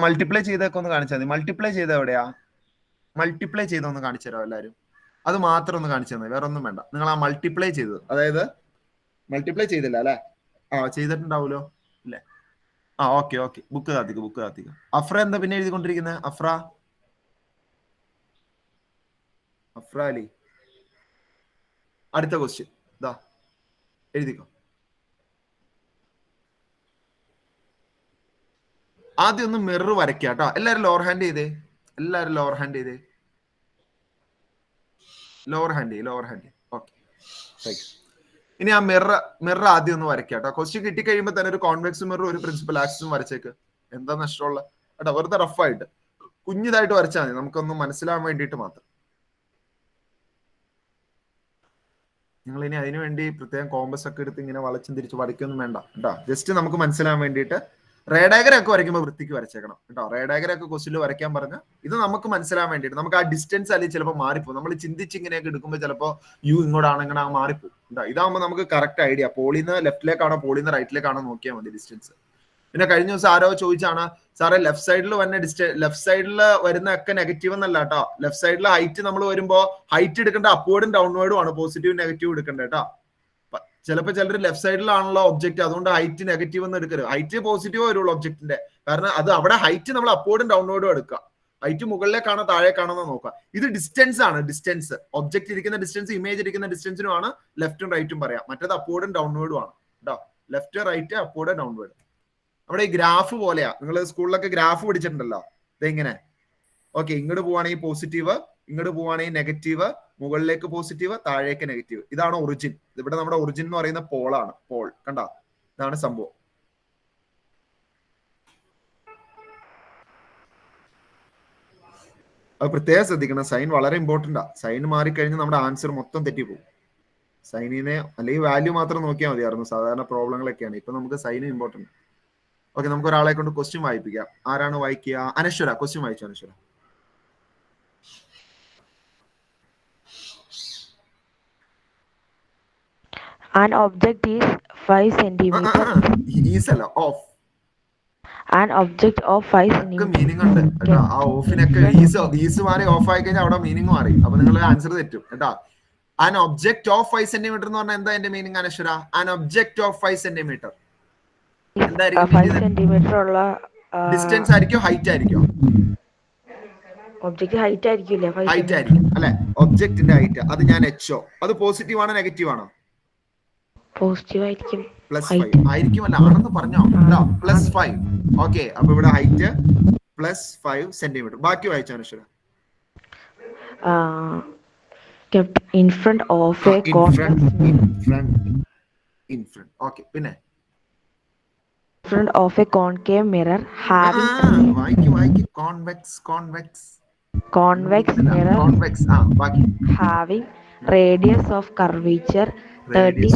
മൾട്ടിപ്ലൈ ചെയ്തൊക്കെ ഒന്ന് കാണിച്ചാൽ മതി. മൾട്ടിപ്ലൈ ചെയ്ത എവിടെയാ? മൾട്ടിപ്ലൈ ചെയ്തൊന്ന് കാണിച്ചു തരാം എല്ലാവരും. അത് മാത്രം ഒന്ന് കാണിച്ചു തന്നെ, വേറെ ഒന്നും വേണ്ട. നിങ്ങൾ ആ മൾട്ടിപ്ലൈ ചെയ്തത്, അതായത് മൾട്ടിപ്ലൈ ചെയ്തില്ല അല്ലെ? ചെയ്തിട്ടുണ്ടാവൂലോ അല്ലേ? ഓക്കെ. ബുക്ക് കാത്തിക്ക. അഫ്ര എന്താ പിന്നെ എഴുതിക്കൊണ്ടിരിക്കുന്നത്? അഫ്ര അലി, അടുത്ത ക്വസ്റ്റ്യൻ ഇതാ എഴുതിക്കോ. ആദ്യം ഒന്ന് മിറർ വരയ്ക്കുക കേട്ടോ. എല്ലാവരും ലോവർ ഹാൻഡ് ചെയ്തേ. Lower hand. ഓക്കെ, ഇനി ആ മിറർ ആദ്യം ഒന്ന് വരയ്ക്കുക കേട്ടോ. ക്വസ്റ്റ്യൻ കിട്ടിക്കഴിയുമ്പോൾ തന്നെ ഒരു കോൺവെക്സ് മിററും ഒരു പ്രിൻസിപ്പൽ ആക്സിസും വരച്ചേക്ക്. എന്താ നഷ്ടമുള്ള കേട്ടോ? വെറുതെ റഫായിട്ട് കുഞ്ഞിതായിട്ട് വരച്ചാൽ മതി, നമുക്കൊന്ന് മനസ്സിലാവാൻ വേണ്ടിയിട്ട് മാത്രം. നിങ്ങൾ ഇനി അതിനു വേണ്ടി പ്രത്യേകം കോമ്പസ് ഒക്കെ എടുത്ത് ഇങ്ങനെ വളച്ചും തിരിച്ച് വരയ്ക്കൊന്നും വേണ്ട കേട്ടോ. ജസ്റ്റ് നമുക്ക് മനസ്സിലാവാൻ വേണ്ടിയിട്ട് റേഡാഗരം ഒക്കെ വരയ്ക്കുമ്പോൾ വൃത്തിക്ക് വരച്ചേക്കണം കേട്ടോ. റേഡാഗരം ഒക്കെ ക്വസ്റ്റിൽ വരയ്ക്കാൻ പറഞ്ഞാൽ ഇത് നമുക്ക് മനസ്സിലാൻ വേണ്ടിയിട്ട്. നമുക്ക് ആ ഡിസ്റ്റൻസ് അല്ലെങ്കിൽ ചിലപ്പോൾ മാറിപ്പോകും. നമ്മൾ ചിന്തിച്ച് ഇങ്ങനെയൊക്കെ എടുക്കുമ്പോൾ ചിലപ്പോൾ ഇങ്ങോട്ടാണ് ഇങ്ങനെ മാറിപ്പോകും കേട്ടോ. ഇതാകുമ്പോൾ നമുക്ക് കറക്റ്റ് ഐഡിയ, പോളിന്ന് ലെഫ്റ്റിലേക്കാണോ പോളിന്ന് റൈറ്റിലേക്കാണോ നോക്കിയാൽ മതി ഡിസ്റ്റൻസ്. പിന്നെ കഴിഞ്ഞ ദിവസം ആരോ ചോദിച്ചാണ്, സാറേ ലെഫ്റ്റ് സൈഡിൽ വരുന്ന ഒക്കെ നെഗറ്റീവ് എന്നല്ല കേട്ടോ. ലെഫ്റ്റ് സൈഡിൽ ഹൈറ്റ് നമ്മൾ വരുമ്പോൾ ഹൈറ്റ് എടുക്കേണ്ട അപ്വേർഡും ഡൗൺവേർഡും ആണ്, പോസിറ്റീവ് നെഗറ്റീവ് എടുക്കേണ്ടത് കേട്ടോ. ചിലപ്പോൾ ചിലർ ലെഫ്റ്റ് സൈഡിലാണല്ലോ ഒബ്ജക്റ്റ്, അതുകൊണ്ട് ഹൈറ്റ് നെഗറ്റീവ് എന്ന് എടുക്കരുത്. ഹൈറ്റ് പോസിറ്റീവ് വരുള്ളൂ ഒബ്ജക്റ്റിന്റെ, കാരണം അത് അവിടെ ഹൈറ്റ് നമ്മൾ അപ്വേർഡും ഡൗൺവേർഡും എടുക്കുക. ഹൈറ്റ് മുകളിലേക്കാണോ താഴേക്കാണോ എന്ന് നോക്കുക. ഇത് ഡിസ്റ്റൻസ് ആണ്. ഡിസ്റ്റൻസ് ഒബ്ജക്റ്റ് ഇരിക്കുന്ന ഡിസ്റ്റൻസ്, ഇമേജ് ഇരിക്കുന്ന ഡിസ്റ്റൻസിനുമാണ് ലെഫ്റ്റും റൈറ്റും പറയാം. മറ്റേത് അപ്വേർഡും ഡൗൺവേർഡും ആണ് കേട്ടോ. Left right upward downward. നമ്മുടെ ഈ ഗ്രാഫ് പോലെയാ. നിങ്ങൾ സ്കൂളിലൊക്കെ ഗ്രാഫ് പഠിച്ചിട്ടുണ്ടല്ലോ, ഇതെങ്ങനെ. ഓക്കെ, ഇങ്ങോട്ട് പോവാണെങ്കിൽ പോസിറ്റീവ്, ഇങ്ങോട്ട് പോവാണെങ്കിൽ നെഗറ്റീവ്, മുകളിലേക്ക് പോസിറ്റീവ്, താഴേക്ക് നെഗറ്റീവ്. ഇതാണ് ഒറിജിൻ. ഇവിടെ നമ്മുടെ ഒറിജിൻ എന്ന് പറയുന്ന പോളാണ്. പോൾ കണ്ട, ഇതാണ് സംഭവം. അത് പ്രത്യേകം ശ്രദ്ധിക്കണം. സൈൻ വളരെ ഇമ്പോർട്ടൻ്റാ. സൈൻ മാറിക്കഴിഞ്ഞാൽ നമ്മുടെ ആൻസർ മൊത്തം തെറ്റിപ്പോകും. സൈനിനെ അല്ലെങ്കിൽ വാല്യൂ മാത്രം നോക്കിയാൽ മതിയായിരുന്നു. സാധാരണ പ്രോബ്ലങ്ങളൊക്കെയാണ്. ഇപ്പൊ നമുക്ക് സൈനും ഇമ്പോർട്ടൻ്റ്. ഓക്കെ, നമുക്ക് ഒരാളെ കൊണ്ട് ക്വസ്റ്റ്യൻ വായിപ്പിക്കാം. ആരാണ് വായിക്കുക? അനശ്വര, ക്വസ്റ്റ്യൻ വായിച്ചു Anaswara. An object is 5 centimeter. Is അല്ല, of. An object of 5 centimeter. Meaning ഉണ്ട് കേട്ടോ. ആ ഓഫിനൊക്കെ ഈസ് മാറി ഓഫ് ആയി കഴിഞ്ഞാൽ അവിടെ മീനിങ് മാറി. അപ്പൊ നിങ്ങൾ ആൻസർ തെറ്റും കേട്ടോ. ആൻ ഒബ്ജക്ട് ഓഫ് 5 സെന്റിമീറ്റർ എന്ന് പറഞ്ഞാൽ എന്താ എന്റെ meaning Anaswara? An object of 5 centimetre distance ആയിരിക്കും, ഹൈറ്റ് ആയിരിക്കും? ഒബ്ജക്റ്റ് ഹൈറ്റ് ആയിരിക്കില്ലേ? ഹൈറ്റ് ആയിരിക്കും അല്ലെ? ഒബ്ജക്റ്റിന്റെ ഹൈറ്റ്. അത് ഞാൻ HO. അത് പോസിറ്റീവ് ആണോ നെഗറ്റീവ് ആണോ? പോസിറ്റീവ് ആയിരിക്കും. +5 ആയിരിക്കും അല്ല, ആണെന്ന് പറഞ്ഞോ. +5. ഓക്കെ, അപ്പൊ ഇവിടെ ഹൈറ്റ് +5 സെന്റിമീറ്റർ. ബാക്കി വായിച്ചോ അനശ്വര. Kept in front of a okay, പിന്നെ front of a concave mirror having convex mirror having radius of curvature 30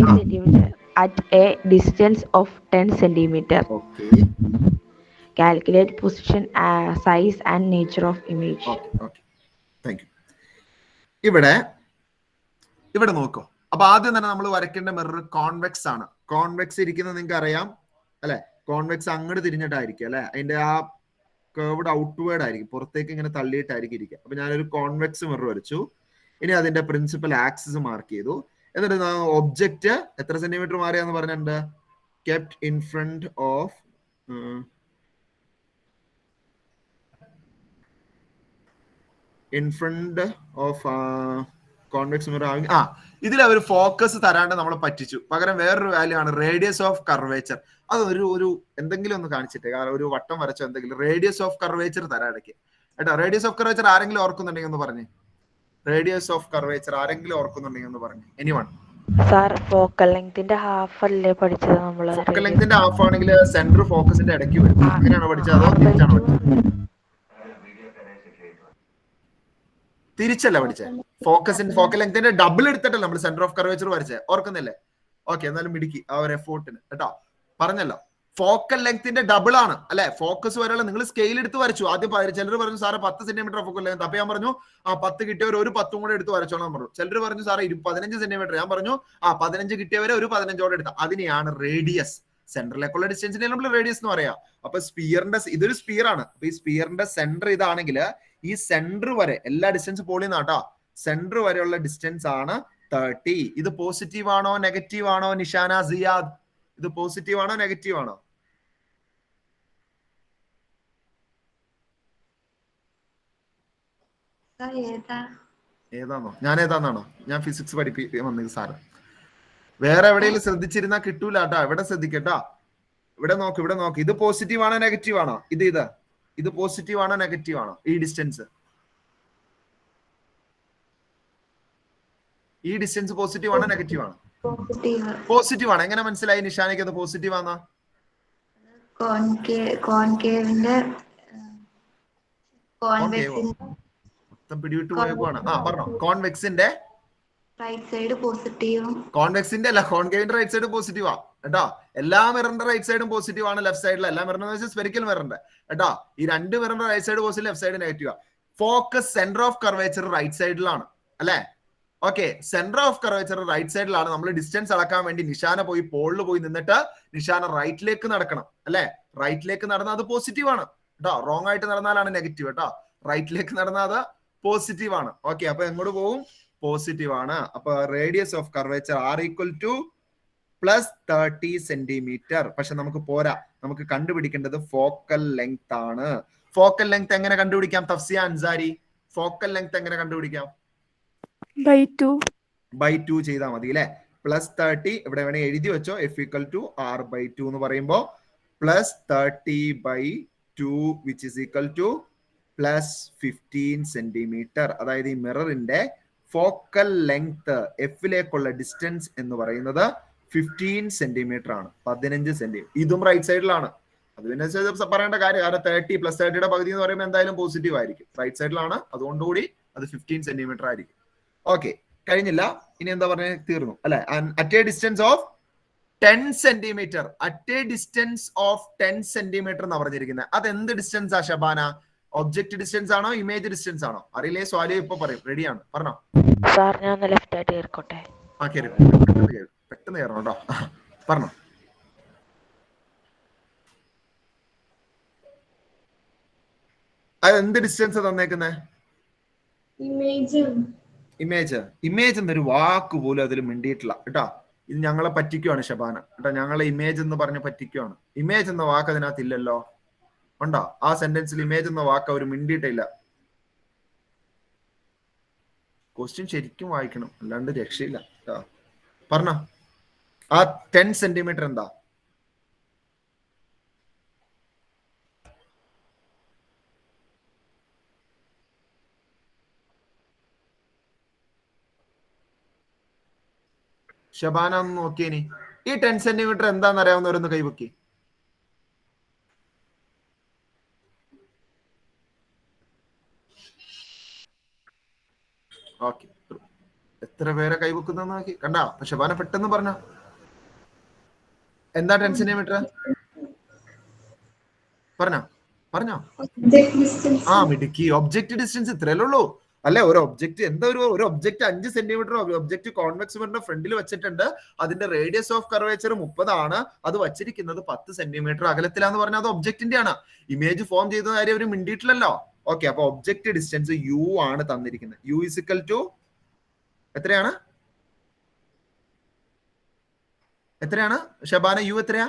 centimeter at a distance of 10 centimeter. Okay. Calculate position, size and nature of image. Okay. Thank you. ഇവിടെ നോക്കൂ. അപ്പൊ ആദ്യം തന്നെ നമ്മൾ വരയ്ക്കേണ്ട mirror convex ആണ്. Convex ഇരിക്കുന്നത് നിങ്ങൾക്ക് അറിയാം അല്ലെ? കോൺവെക്സ് അങ്ങോട്ട് തിരിഞ്ഞിട്ടായിരിക്കും അല്ലെ? അതിന്റെ ആ കേർവ്ഡ് ഔട്ട്വേർഡ് ആയിരിക്കും, പുറത്തേക്ക് ഇങ്ങനെ തള്ളിയിട്ടായിരിക്കും ഇരിക്കുക. അപ്പൊ ഞാനൊരു കോൺവെക്സ് മിറർ വരച്ചു. ഇനി അതിന്റെ പ്രിൻസിപ്പൽ ആക്സിസ് മാർക്ക് ചെയ്തു. എന്നിട്ട് ഒബ്ജക്റ്റ് എത്ര സെന്റിമീറ്റർ മാറിയാന്ന് പറഞ്ഞിട്ടുണ്ട്? kept in front of convex mirror. ഇതിൽ അവർ ഫോക്കസ് തരാണ്ട് നമ്മളെ പറ്റിച്ചു. പകരം വേറൊരു വാല്യൂ ആണ് റേഡിയസ് ഓഫ് കർവേച്ചർ. അത് ഒരു എന്തെങ്കിലും ഒന്ന് കാണിച്ചിട്ട്, കാരണം ഒരു വട്ടം വരച്ചോ എന്തെങ്കിലും റേഡിയസ് ഓഫ് കർവേച്ചർ തരാം ഇടയ്ക്ക് കേട്ടോ. റേഡിയസ് ഓഫ് കർവേച്ചർ ആരെങ്കിലും ഓർക്കുന്നുണ്ടെങ്കിൽ ഒന്ന് പറഞ്ഞേ. റേഡിയസ് ഓഫ് കർവേച്ചർ ആരെങ്കിലും ഓർക്കുന്നുണ്ടെങ്കിൽ ഒന്ന് പറഞ്ഞു. എനിവൺ? സാർ ഫോക്കൽ ലെങ്ത്തിന്റെ ഹാഫ് അല്ലേ പഠിച്ചത് നമ്മള്? ഫോക്കൽ ലെങ്ത്തിന്റെ ഹാഫ് ആണെങ്കിൽ സെന്റർ ഫോക്കസിന്റെ ഇടയ്ക്ക് വരും. അങ്ങനെയാണോ പഠിച്ചത് അതോ തിരിച്ചാണോ പഠിച്ചത്? തിരിച്ചല്ല പഠിച്ചത്. ഫോക്കൽ ലെങ്ത്തിന്റെ ഡബിൾ എടുത്തിട്ടല്ല നമ്മൾ സെന്റർ ഓഫ് കർവേച്ചർ വരച്ചത്, ഓർക്കുന്നില്ലേ? ഓക്കെ, എന്നാലും മിടുക്കി ആ ഒരു എഫോർട്ടിന് കേട്ടോ. പറഞ്ഞല്ലോ ഫോക്കൽ ലെങ്ത്തിന്റെ ഡബിൾ ആണ് അല്ലെ. ഫോക്കസ് വരെയുള്ള നിങ്ങൾ സ്കെയിൽ എടുത്ത് വരച്ചു. ആദ്യം ചിലർ പറഞ്ഞു സാറ് 10 സെന്റിമീറ്റർ ഫോക്കൽ ലെങ്ത്. അപ്പൊ ഞാൻ പറഞ്ഞു 10 കിട്ടിയവർ ഒരു 10 കൂടെ എടുത്ത് വരച്ചോളാൻ പറഞ്ഞു. ചിലർ പറഞ്ഞു സാറ് 15 സെന്റിമീറ്റർ. ഞാൻ പറഞ്ഞു 15 കിട്ടിയവരെ ഒരു 15 എടുത്ത. അതിനെയാണ് റേഡിയസ്. സെന്ററിലേക്കുള്ള ഡിസ്റ്റൻസിനെ നമ്മൾ റേഡിയസ് എന്ന് പറയാം. അപ്പൊ സ്പിയറിന്റെ ഇതൊരു സ്പിയർ ആണ്. അപ്പൊ ഈ സ്പിയറിന്റെ സെന്റർ ഇതാണെങ്കിൽ ഈ സെന്റർ വരെ എല്ലാ ഡിസ്റ്റൻസ് പോളിന്നാട്ടോ. സെന്റർ വരെയുള്ള ഡിസ്റ്റൻസ് ആണ് 30. ഇത് പോസിറ്റീവ് ആണോ നെഗറ്റീവ് ആണോ നിഷാന സിയാദ്? ഇത് പോസിറ്റീവ് ആണോ നെഗറ്റീവ് ആണോ? ഏതാണോ? ഞാൻ ഏതാന്നാണോ? ഞാൻ ഫിസിക്സ് പഠിപ്പിക്കാൻ വന്നത് സാറ്. വേറെ എവിടെയെങ്കിലും ശ്രദ്ധിച്ചിരുന്നാ കിട്ടൂല കേട്ടോ. ഇവിടെ ശ്രദ്ധിക്കട്ടോ. ഇവിടെ നോക്ക്. ഇത് പോസിറ്റീവ് ആണോ നെഗറ്റീവ് ആണോ? ഇത് പോസിറ്റീവ് ആണോ നെഗറ്റീവ് ആണോ? ഈ ഡിസ്റ്റൻസ് പോസിറ്റീവ് ആണോ നെഗറ്റീവ് ആണോ? പോസിറ്റീവ് ആണ്. എങ്ങനെ മനസ്സിലായി നിഷാനയ്ക്ക് അത് പോസിറ്റീവ് ആണോ? പിടിവിട്ട് പോയേക്കുവാണ്. പറഞ്ഞോ. കോൺവെക്സിന്റെ റൈറ്റ് സൈഡ് പോസിറ്റീവും കോൺവെക്സിന്റെ അല്ല, കോൺകേവിന്റെ റൈറ്റ് സൈഡ് പോസിറ്റീവാ കേട്ടോ. എല്ലാ മിററിന്റെ റൈറ്റ് സൈഡും പോസിറ്റീവ് ആണ്. ലെഫ്റ്റ് സൈഡിൽ എല്ലാ മിററിന്റെ സ്പെരിക്കൽ മിററിന്റെ കേട്ടോ. ഈ രണ്ട് മിററിന്റെ right side positive, left side നെഗറ്റീവാ. Focus centre of curvature right സൈഡിലാണ് അല്ലെ. Okay, centre of curvature right സൈഡിലാണ്. നമ്മൾ ഡിസ്റ്റൻസ് അളക്കാൻ വേണ്ടി നിഷാന പോയി പോളിൽ പോയി നിന്നിട്ട് നിഷാന റൈറ്റിലേക്ക് നടക്കണം അല്ലെ. റൈറ്റിലേക്ക് നടന്നാൽ അത് പോസിറ്റീവ് ആണ് കേട്ടോ. റോങ് ആയിട്ട് നടന്നാലാണ് നെഗറ്റീവ് കേട്ടോ. റൈറ്റിലേക്ക് നടന്നാൽ അത് പോസിറ്റീവ് ആണ്. ഓക്കെ, അപ്പൊ എങ്ങോട്ട് പോകും? പോസിറ്റീവ് ആണ്. അപ്പൊ radius of curvature R equal to +30 centimetre. പക്ഷെ നമുക്ക് പോരാ, നമുക്ക് കണ്ടുപിടിക്കേണ്ടത് ഫോക്കൽ ലെങ്ത് ആണ്. ഫോക്കൽ ലെങ്ത് എങ്ങനെ കണ്ടുപിടിക്കാം തഫ്സിയ അൻസാരി? ഫോക്കൽ ലെങ്ത് എങ്ങനെ കണ്ടുപിടിക്കാം? ബൈ 2 ചെയ്താൽ മതി അല്ലെ. +30 ഇവിടെ വേണേ എഴുതി വെച്ചോ. F=R/2 എന്ന് പറയുമ്പോ +30/2 which is equal to +15 centimetre. അതായത് ഈ മിററിന്റെ ഫോക്കൽ ലെങ്ത് എഫിലേക്കുള്ള ഡിസ്റ്റൻസ് എന്ന് പറയുന്നത് 15 സെന്റിമീറ്റർ ആണ്. 15 സെന്റിമീറ്റർ. ഇതും റൈറ്റ് സൈഡിലാണ്. അത് പിന്നെ പറയേണ്ട കാര്യം, കാരണം 30 + 30യുടെ പകുതി എന്ന് പറയുമ്പോൾ എന്തായാലും പോസിറ്റീവ് ആയിരിക്കും. റൈറ്റ് സൈഡിലാണ്, അതുകൊണ്ടുകൂടി അത് 15 സെന്റിമീറ്റർ ആയിരിക്കും. ഓക്കെ, കഴിഞ്ഞില്ല. ഇനി എന്താ പറഞ്ഞ തീർന്നു അല്ലെ. At A distance of 10 centimetre. At A distance of 10 centimetre എന്ന് പറഞ്ഞിരിക്കുന്നത്. അത് എന്ത് ഡിസ്റ്റൻസ് ആ ഷബാന? ഒബ്ജക്റ്റ് ഡിസ്റ്റൻസ് ആണോ ഇമേജ് ഡിസ്റ്റൻസ് ആണോ? അറിയില്ലേ? സ്വാലി ഇപ്പൊ പറയും. റെഡിയാണ്, പറഞ്ഞോ. സാർ ഞാൻ ലെഫ്റ്റ് ആയിട്ട് കേൾക്കട്ടെ. പെട്ടെന്ന് കയറണം കേട്ടോ. പറഞ്ഞോ. അത് എന്ത് ഡിസ്റ്റൻസ് തന്നേക്കുന്നേ? ഇമേജ് എന്നൊരു വാക്ക് പോലും അതിൽ മിണ്ടിയിട്ടില്ല കേട്ടോ. ഇത് ഞങ്ങളെ പറ്റിക്കുവാണ് ഷബാന കേട്ടോ. ഞങ്ങളെ ഇമേജ് എന്ന് പറഞ്ഞ് പറ്റിക്കുവാണ്. ഇമേജ് എന്ന വാക്ക് അതിനകത്ത് ഇല്ലല്ലോ. ഉണ്ടോ? ആ സെന്റൻസിൽ ഇമേജ് എന്ന വാക്ക് അവർ മിണ്ടിയിട്ടില്ല. ക്വസ്റ്റ്യൻ ശരിക്കും വായിക്കണം, അല്ലാണ്ട് രക്ഷയില്ല കേട്ടോ. പറഞ്ഞോ, ആ 10 സെന്റിമീറ്റർ എന്താ? ഷബാന ഒന്ന് നോക്കിയേനി. ഈ 10 സെന്റിമീറ്റർ എന്താന്ന് അറിയാവുന്നവരൊന്ന് കൈവക്കി. ഓക്കെ, എത്ര പേരെ കൈവക്കുന്ന നോക്കി കണ്ടാ. ഷബാന പെട്ടെന്ന് പറഞ്ഞ എന്താ 10 സെന്റിമീറ്റർ? പറഞ്ഞോ. മിടുക്കി. ഒബ്ജക്റ്റ് ഡിസ്റ്റൻസ് ഇത്രയല്ലേ ഉള്ളൂ അല്ലെ. ഒരു ഒബ്ജക്റ്റ് എന്താ ഒരു ഒബ്ജക്റ്റ് 5 സെന്റിമീറ്റർ ഒബ്ജക്റ്റ് കോൺവെക്സ് മിററിന്റെ ഫ്രണ്ടിൽ വെച്ചിട്ടുണ്ട്. അതിന്റെ റേഡിയസ് ഓഫ് കർവേച്ചർ 30 ആണ്. അത് വച്ചിരിക്കുന്നത് 10 സെന്റിമീറ്റർ അകലത്തിലാന്ന് പറഞ്ഞാൽ അത് ഒബ്ജക്റ്റിന്റെ ആണ്. ഇമേജ് ഫോം ചെയ്ത കാര്യം അവർ മിണ്ടിയിട്ടില്ലല്ലോ. ഓക്കെ, അപ്പൊ ഒബ്ജക്റ്റ് ഡിസ്റ്റൻസ് U ആണ് തന്നിരിക്കുന്നത്. U = എത്രയാണ് ഷബാന? U എത്രയാ?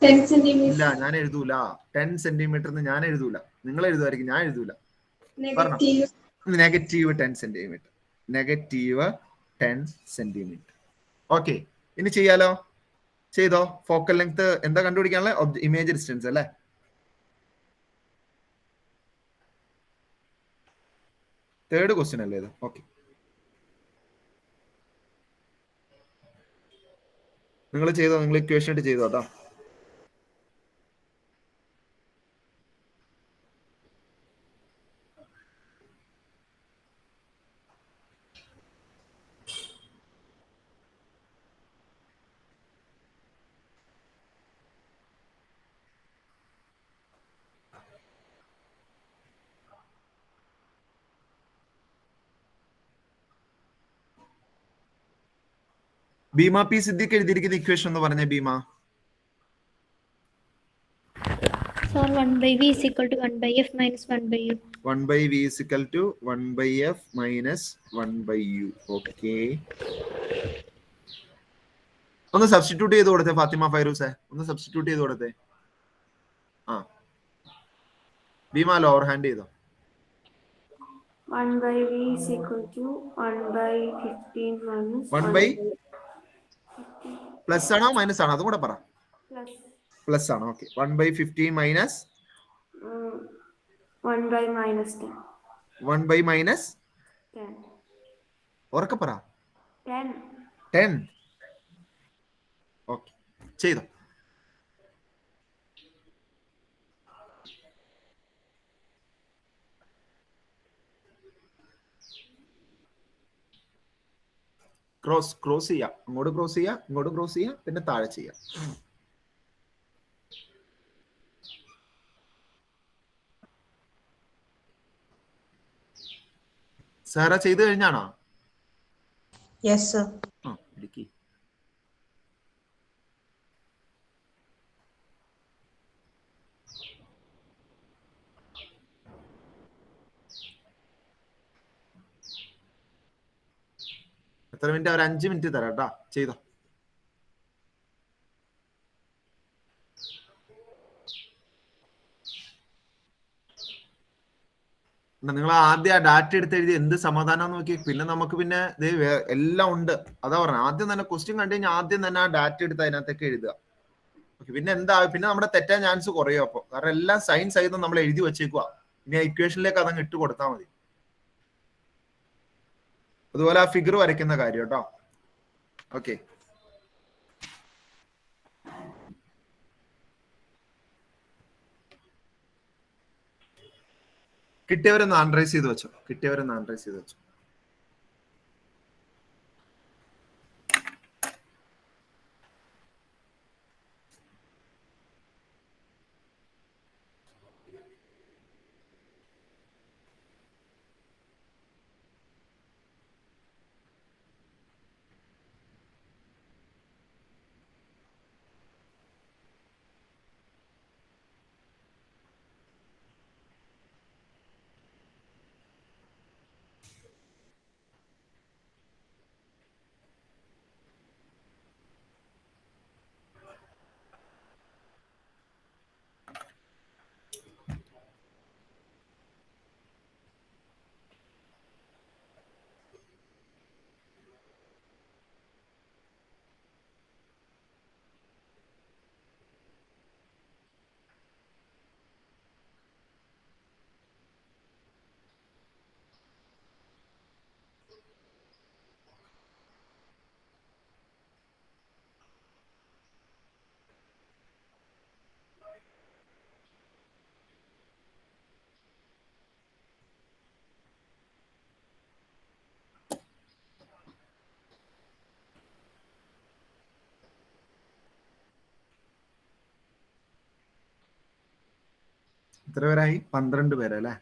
ഇല്ല, ഞാൻ എഴുതൂല. 10 സെന്റിമീറ്റർ ഞാൻ എഴുതൂല. നിങ്ങൾ എഴുതുമായിരിക്കും, ഞാൻ എഴുതൂല. പറഞ്ഞോ. Negative 10 centimetre. Negative 10 centimetre. Okay, ഇനി ചെയ്യാലോ. ചെയ്തോ. ഫോക്കൽ ലെങ്ത് എന്താ കണ്ടുപിടിക്കാനുള്ള? ഇമേജ് ഡിസ്റ്റൻസ് അല്ലേ? തേർഡ് ക്വസ്റ്റ്യൻ അല്ലേ ഇത്? ഓക്കെ, നിങ്ങൾ ചെയ്തോ. നിങ്ങൾ ഇക്വേഷൻ ആയിട്ട് ചെയ്തോ കേട്ടോ. ഭീമ പി സിദ്ദിഖ് എഴുതിയിരിക്കുന്ന ഇക്വേഷൻ എന്ന് പറഞ്ഞ Bhima. Sir, 1 by v is equal to 1 by f minus 1 by u. 1 by v is equal to 1 by f minus 1 by u. Okay, ഒന്ന് സബ്സ്റ്റിറ്റ്യൂട്ട് ചെയ്ത് കൊടുത്തേ ഫാത്തിമ ഫൈറൂസെ. ഒന്ന് സബ്സ്റ്റിറ്റ്യൂട്ട് ചെയ്ത് കൊടുത്തേ. ആ, ഭീമ ലോവർ ഹാൻഡ് ചെയ്തോ. 1 by v is equal to 1 by 15 minus 1 by plus ആണോ minus ആണോ? അതും കൂടെ പറ. plus പ്ലസ് ആണ്. Okay, 1 by 15 minus 1 by minus 10. 1 by minus 10. ഉറക്കെ പറ. 10. 10. ഓക്കെ, ചെയ്തോ. ക്രോസ് ചെയ്യാം. അങ്ങോട്ട് ക്രോസ് ചെയ്യാം, ഇങ്ങോട്ട് ക്രോസ് ചെയ്യാം, പിന്നെ താഴെ ചെയ്യാം. സാറ ചെയ്തു കഴിഞ്ഞാണോ? Yes sir. ആ, ഇടുക്കി. എത്ര മിനിറ്റ്? ഒരു 5 മിനിറ്റ് തരാം കേട്ടോ. ചെയ്തോ. നിങ്ങൾ ആദ്യം ആ ഡാറ്റ എടുത്ത് എഴുതി എന്ത് സമാധാനം നോക്കി. പിന്നെ നമുക്ക് പിന്നെ എല്ലാം ഉണ്ട്. അതാ പറഞ്ഞത്, ആദ്യം തന്നെ ക്വസ്റ്റ്യൻ കണ്ടു കഴിഞ്ഞാൽ ആദ്യം തന്നെ ആ ഡാറ്റ എടുത്ത് അതിനകത്തേക്ക് എഴുതുക. ഓക്കെ, പിന്നെ എന്താ, പിന്നെ നമ്മുടെ തെറ്റാൻ ചാൻസ് കുറയും. അപ്പോൾ കാരണം എല്ലാം സൈൻ സഹിതം നമ്മൾ എഴുതി വെച്ചേക്കുക. ഇനി ഇക്വേഷനിലേക്ക് അതങ്ങ് ഇട്ട് കൊടുത്താൽ മതി. അതുപോലെ ആ ഫിഗർ വരയ്ക്കുന്ന കാര്യം കേട്ടോ. ഓക്കെ, കിട്ടിയവരൊന്ന് ആൻഡ്രൈസ് ചെയ്ത് വെച്ചോ. കിട്ടിയവരൊന്ന് ആൻഡ്രൈസ് ചെയ്ത് വെച്ചോ. എത്ര പേരായി? 12 പേരല്ലേ?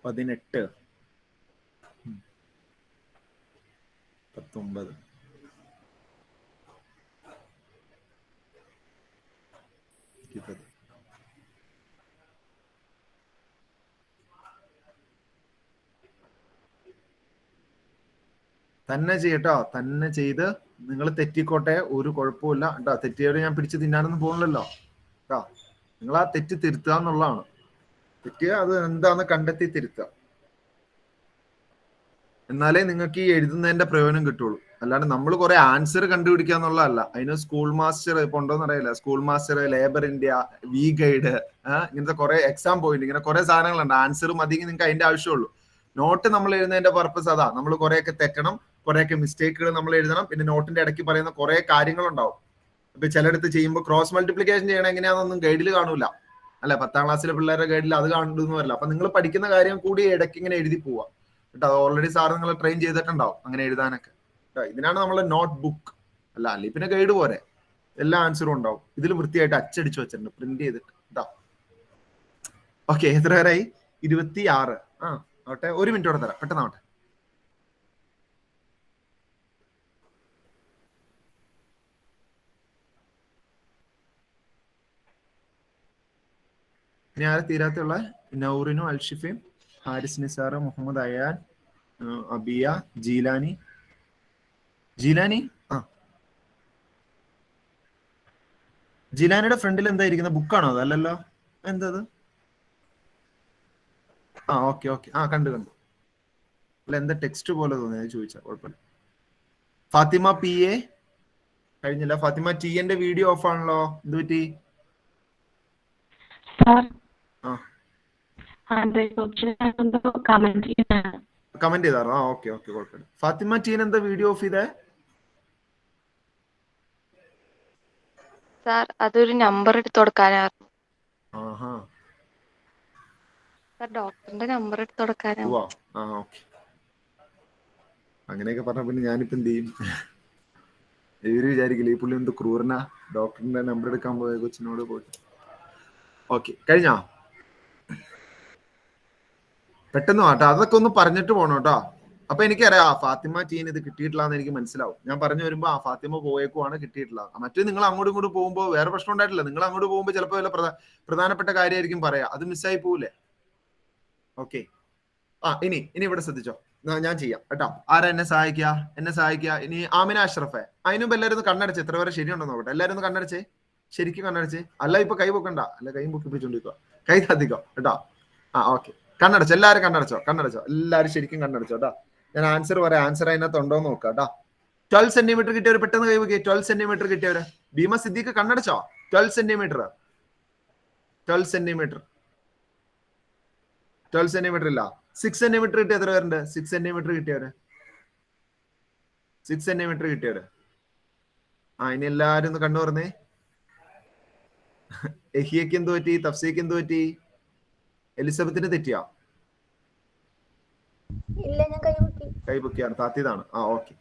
18 19 20. തന്നെ ചെയ്യട്ടോ, തന്നെ ചെയ്ത് നിങ്ങൾ തെറ്റിക്കോട്ടെ, ഒരു കുഴപ്പമില്ല കേട്ടോ. തെറ്റിയവരെ ഞാൻ പിടിച്ച് തിന്നാനൊന്നും പോകുന്നില്ലല്ലോ കേട്ടോ. നിങ്ങൾ ആ തെറ്റ് തിരുത്തുക എന്നുള്ളതാണ്. തെറ്റുക അത് എന്താന്ന് കണ്ടെത്തി തിരുത്തുക, എന്നാലേ നിങ്ങൾക്ക് ഈ എഴുതുന്നതിന്റെ പ്രയോജനം കിട്ടുള്ളൂ. അല്ലാണ്ട് നമ്മൾ കുറെ ആൻസർ കണ്ടുപിടിക്കുക എന്നുള്ളതല്ല. അതിന് സ്കൂൾ മാസ്റ്റർ ഇപ്പൊ ഉണ്ടോന്ന് അറിയില്ല, school master, labour India, V guide, ഇങ്ങനത്തെ കുറെ എക്സാം പോയിന്റ്, ഇങ്ങനെ കുറെ സാധനങ്ങളുണ്ട്. ആൻസർ മതിയെങ്കിൽ നിങ്ങൾക്ക് അതിന്റെ ആവശ്യമുള്ളൂ. നോട്ട് നമ്മൾ എഴുതുന്നതിന്റെ പർപ്പസ് അതാ. നമ്മൾ കുറെയൊക്കെ തെറ്റണം, കുറെയൊക്കെ മിസ്റ്റേക്കുകൾ നമ്മൾ എഴുതണം. പിന്നെ നോട്ടിന്റെ ഇടയ്ക്ക് പറയുന്ന കുറെ കാര്യങ്ങളുണ്ടാവും. ഇപ്പൊ ചിലയിടത്ത് ചെയ്യുമ്പോൾ ക്രോസ് മൾട്ടിപ്ലിക്കേഷൻ ചെയ്യണം എങ്ങനെയാണെന്നൊന്നും ഗൈഡിൽ കാണൂല, അല്ലെ? 10ാം ക്ലാസ്സിലെ പിള്ളേരുടെ ഗൈഡിൽ അത് കാണുന്നു വരില്ല. അപ്പൊ നിങ്ങൾ പഠിക്കുന്ന കാര്യം കൂടി ഇടയ്ക്ക് ഇങ്ങനെ എഴുതി പോവാ കേട്ടോ. അത് ഓൾറെഡി സാർ നിങ്ങൾ ട്രെയിൻ ചെയ്തിട്ടുണ്ടാവും അങ്ങനെ എഴുതാനൊക്കെ കേട്ടോ. ഇതിനാണ് നമ്മളെ നോട്ട് ബുക്ക്, അല്ലെ പിന്നെ ഗൈഡ് പോരെ. എല്ലാ ആൻസറും ഉണ്ടാവും ഇതിൽ, വൃത്തിയായിട്ട് അച്ചടിച്ചു വെച്ചിട്ടുണ്ട്, പ്രിന്റ് ചെയ്തിട്ട് കേട്ടോ. ഓക്കെ, എത്ര പേരായി? 26. ആവട്ടെ, 1 മിനിറ്റോടെ തരാം, പെട്ടെന്നാവട്ടെ. ഇനി ആരെ തീരാത്തുള്ള? നൗറിനു, അൽഷിഫയും, ഹാരിസ് നിസാർ, മുഹമ്മദ് അയാൻ, അബിയ, ജീലാനി. ജീലാനിയുടെ ഫ്രണ്ടിൽ എന്താ ഇരിക്കുന്ന? ബുക്കാണോ അത്? അല്ലല്ലോ, എന്തത്? ഓക്കെ. കണ്ടു. അല്ല, എന്താ ടെക്സ്റ്റ് പോലെ തോന്നിയത് ചോദിച്ചാ കുഴപ്പമില്ല. ഫാത്തിമ പി എ കഴിഞ്ഞില്ല. ഫാത്തിമ ടി എന്റെ വീഡിയോ ഓഫ് ആണല്ലോ, എന്ത് പറ്റി? കമന്റ് ചെയ്താറോ? ഓക്കെ, കുഴപ്പമില്ല. ഫാത്തിമ ടീൻ എന്താ വീഡിയോ ഓഫ് ചെയ്തേ? സാർ അതൊരു നമ്പർ എടുത്ത് കൊടുക്കാനായിരുന്നു. സാർ ഡോക്ടറിന്റെ നമ്പർ എടുത്ത് കൊടുക്കാനാണ്. ഓക്കെ. അങ്ങനെയൊക്കെ പറഞ്ഞ പിന്നെ ഞാനിപ്പോ എന്ത് ചെയ്യും? ഇവര് വിചാരിക്കില്ല ഈ പുള്ളി എന്ത് ക്രൂരനാ, ഡോക്ടറിന്റെ നമ്പർ എടുക്കാൻ പോയ കൊച്ചിനോട് പോയിട്ട്. ഓക്കെ, കഴിഞ്ഞോ? പെട്ടെന്ന് കേട്ടോ, അതൊക്കെ ഒന്ന് പറഞ്ഞിട്ട് പോണം കേട്ടോ. അപ്പൊ എനിക്കറിയാം ഫാത്തിമ ടീൻ ഇത് കിട്ടിയിട്ടില്ല എന്ന് എനിക്ക് മനസ്സിലാവും. ഞാൻ പറഞ്ഞു വരുമ്പോ ഫാത്തിമ പോയേക്കുവാണ്, കിട്ടിയിട്ടില്ല. മറ്റേ നിങ്ങൾ അങ്ങോട്ടും ഇങ്ങോട്ട് പോകുമ്പോൾ വേറെ പ്രശ്നം ഉണ്ടായിട്ടില്ല. നിങ്ങൾ അങ്ങോട്ട് പോകുമ്പോൾ ചിലപ്പോൾ വല്ല പ്രധാനപ്പെട്ട കാര്യമായിരിക്കും പറയാ, അത് മിസ്സായി പോവില്ലേ? ഓക്കെ. ഇനി ഇവിടെ ശ്രദ്ധിച്ചോ, ഞാൻ ചെയ്യാം കേട്ടോ. ആരാ എന്നെ സഹായിക്കുക? ഇനി ആമിന അഷ്റഫെ. അതിനുമ്പ് എല്ലാവരും ഒന്ന് കണ്ണടച്ച്, എത്ര വരെ ശരിയുണ്ടോ നോക്കട്ടെ. എല്ലാവരും ഒന്ന് കണ്ണടച്ചേ, ശരിക്കും കണ്ണടച്ചേ. അല്ല ഇപ്പൊ കൈ പൊക്കണ്ട, അല്ല കൈ പൊക്കിപ്പിച്ചോണ്ടിരിക്കുക, കൈ താത്തിക്കോ കേട്ടോ. ഓക്കെ, കണ്ണടച്ചോ, എല്ലാവരും കണ്ണടച്ചോ. എല്ലാവരും ശരിക്കും കണ്ണടച്ചോ കേട്ടോ. ഞാൻ ആൻസർ പറയാം, ആൻസർ അതിനകത്ത് ഉണ്ടോ എന്ന് നോക്കാം കേട്ടോ. 12 സെന്റിമീറ്റർ കിട്ടിയവർ പെട്ടെന്ന് കൈ പൊക്കി. 12 സെന്റിമീറ്റർ കിട്ടിയവര്. ഭീമ സിദ്ദീഖ് കണ്ണടച്ചോ? 12 സെന്റിമീറ്റർ ഇല്ല. 6 സെന്റിമീറ്റർ കിട്ടിയ എത്ര പേരുണ്ട്? 6 സെന്റിമീറ്റർ കിട്ടിയവര്. ഇനി എല്ലാരും ഒന്ന് കണ്ണു പറഞ്ഞേ. എഹിയക്ക് എന്ത് പറ്റി? തഫ്സീക്ക് എന്ത് പറ്റി? എലിസബത്തിന് തെറ്റിയാ? ഇല്ല, ഞാൻ കൈ പൊക്കിയാണ്, താത്തിയതാണ്. ഓക്കെ.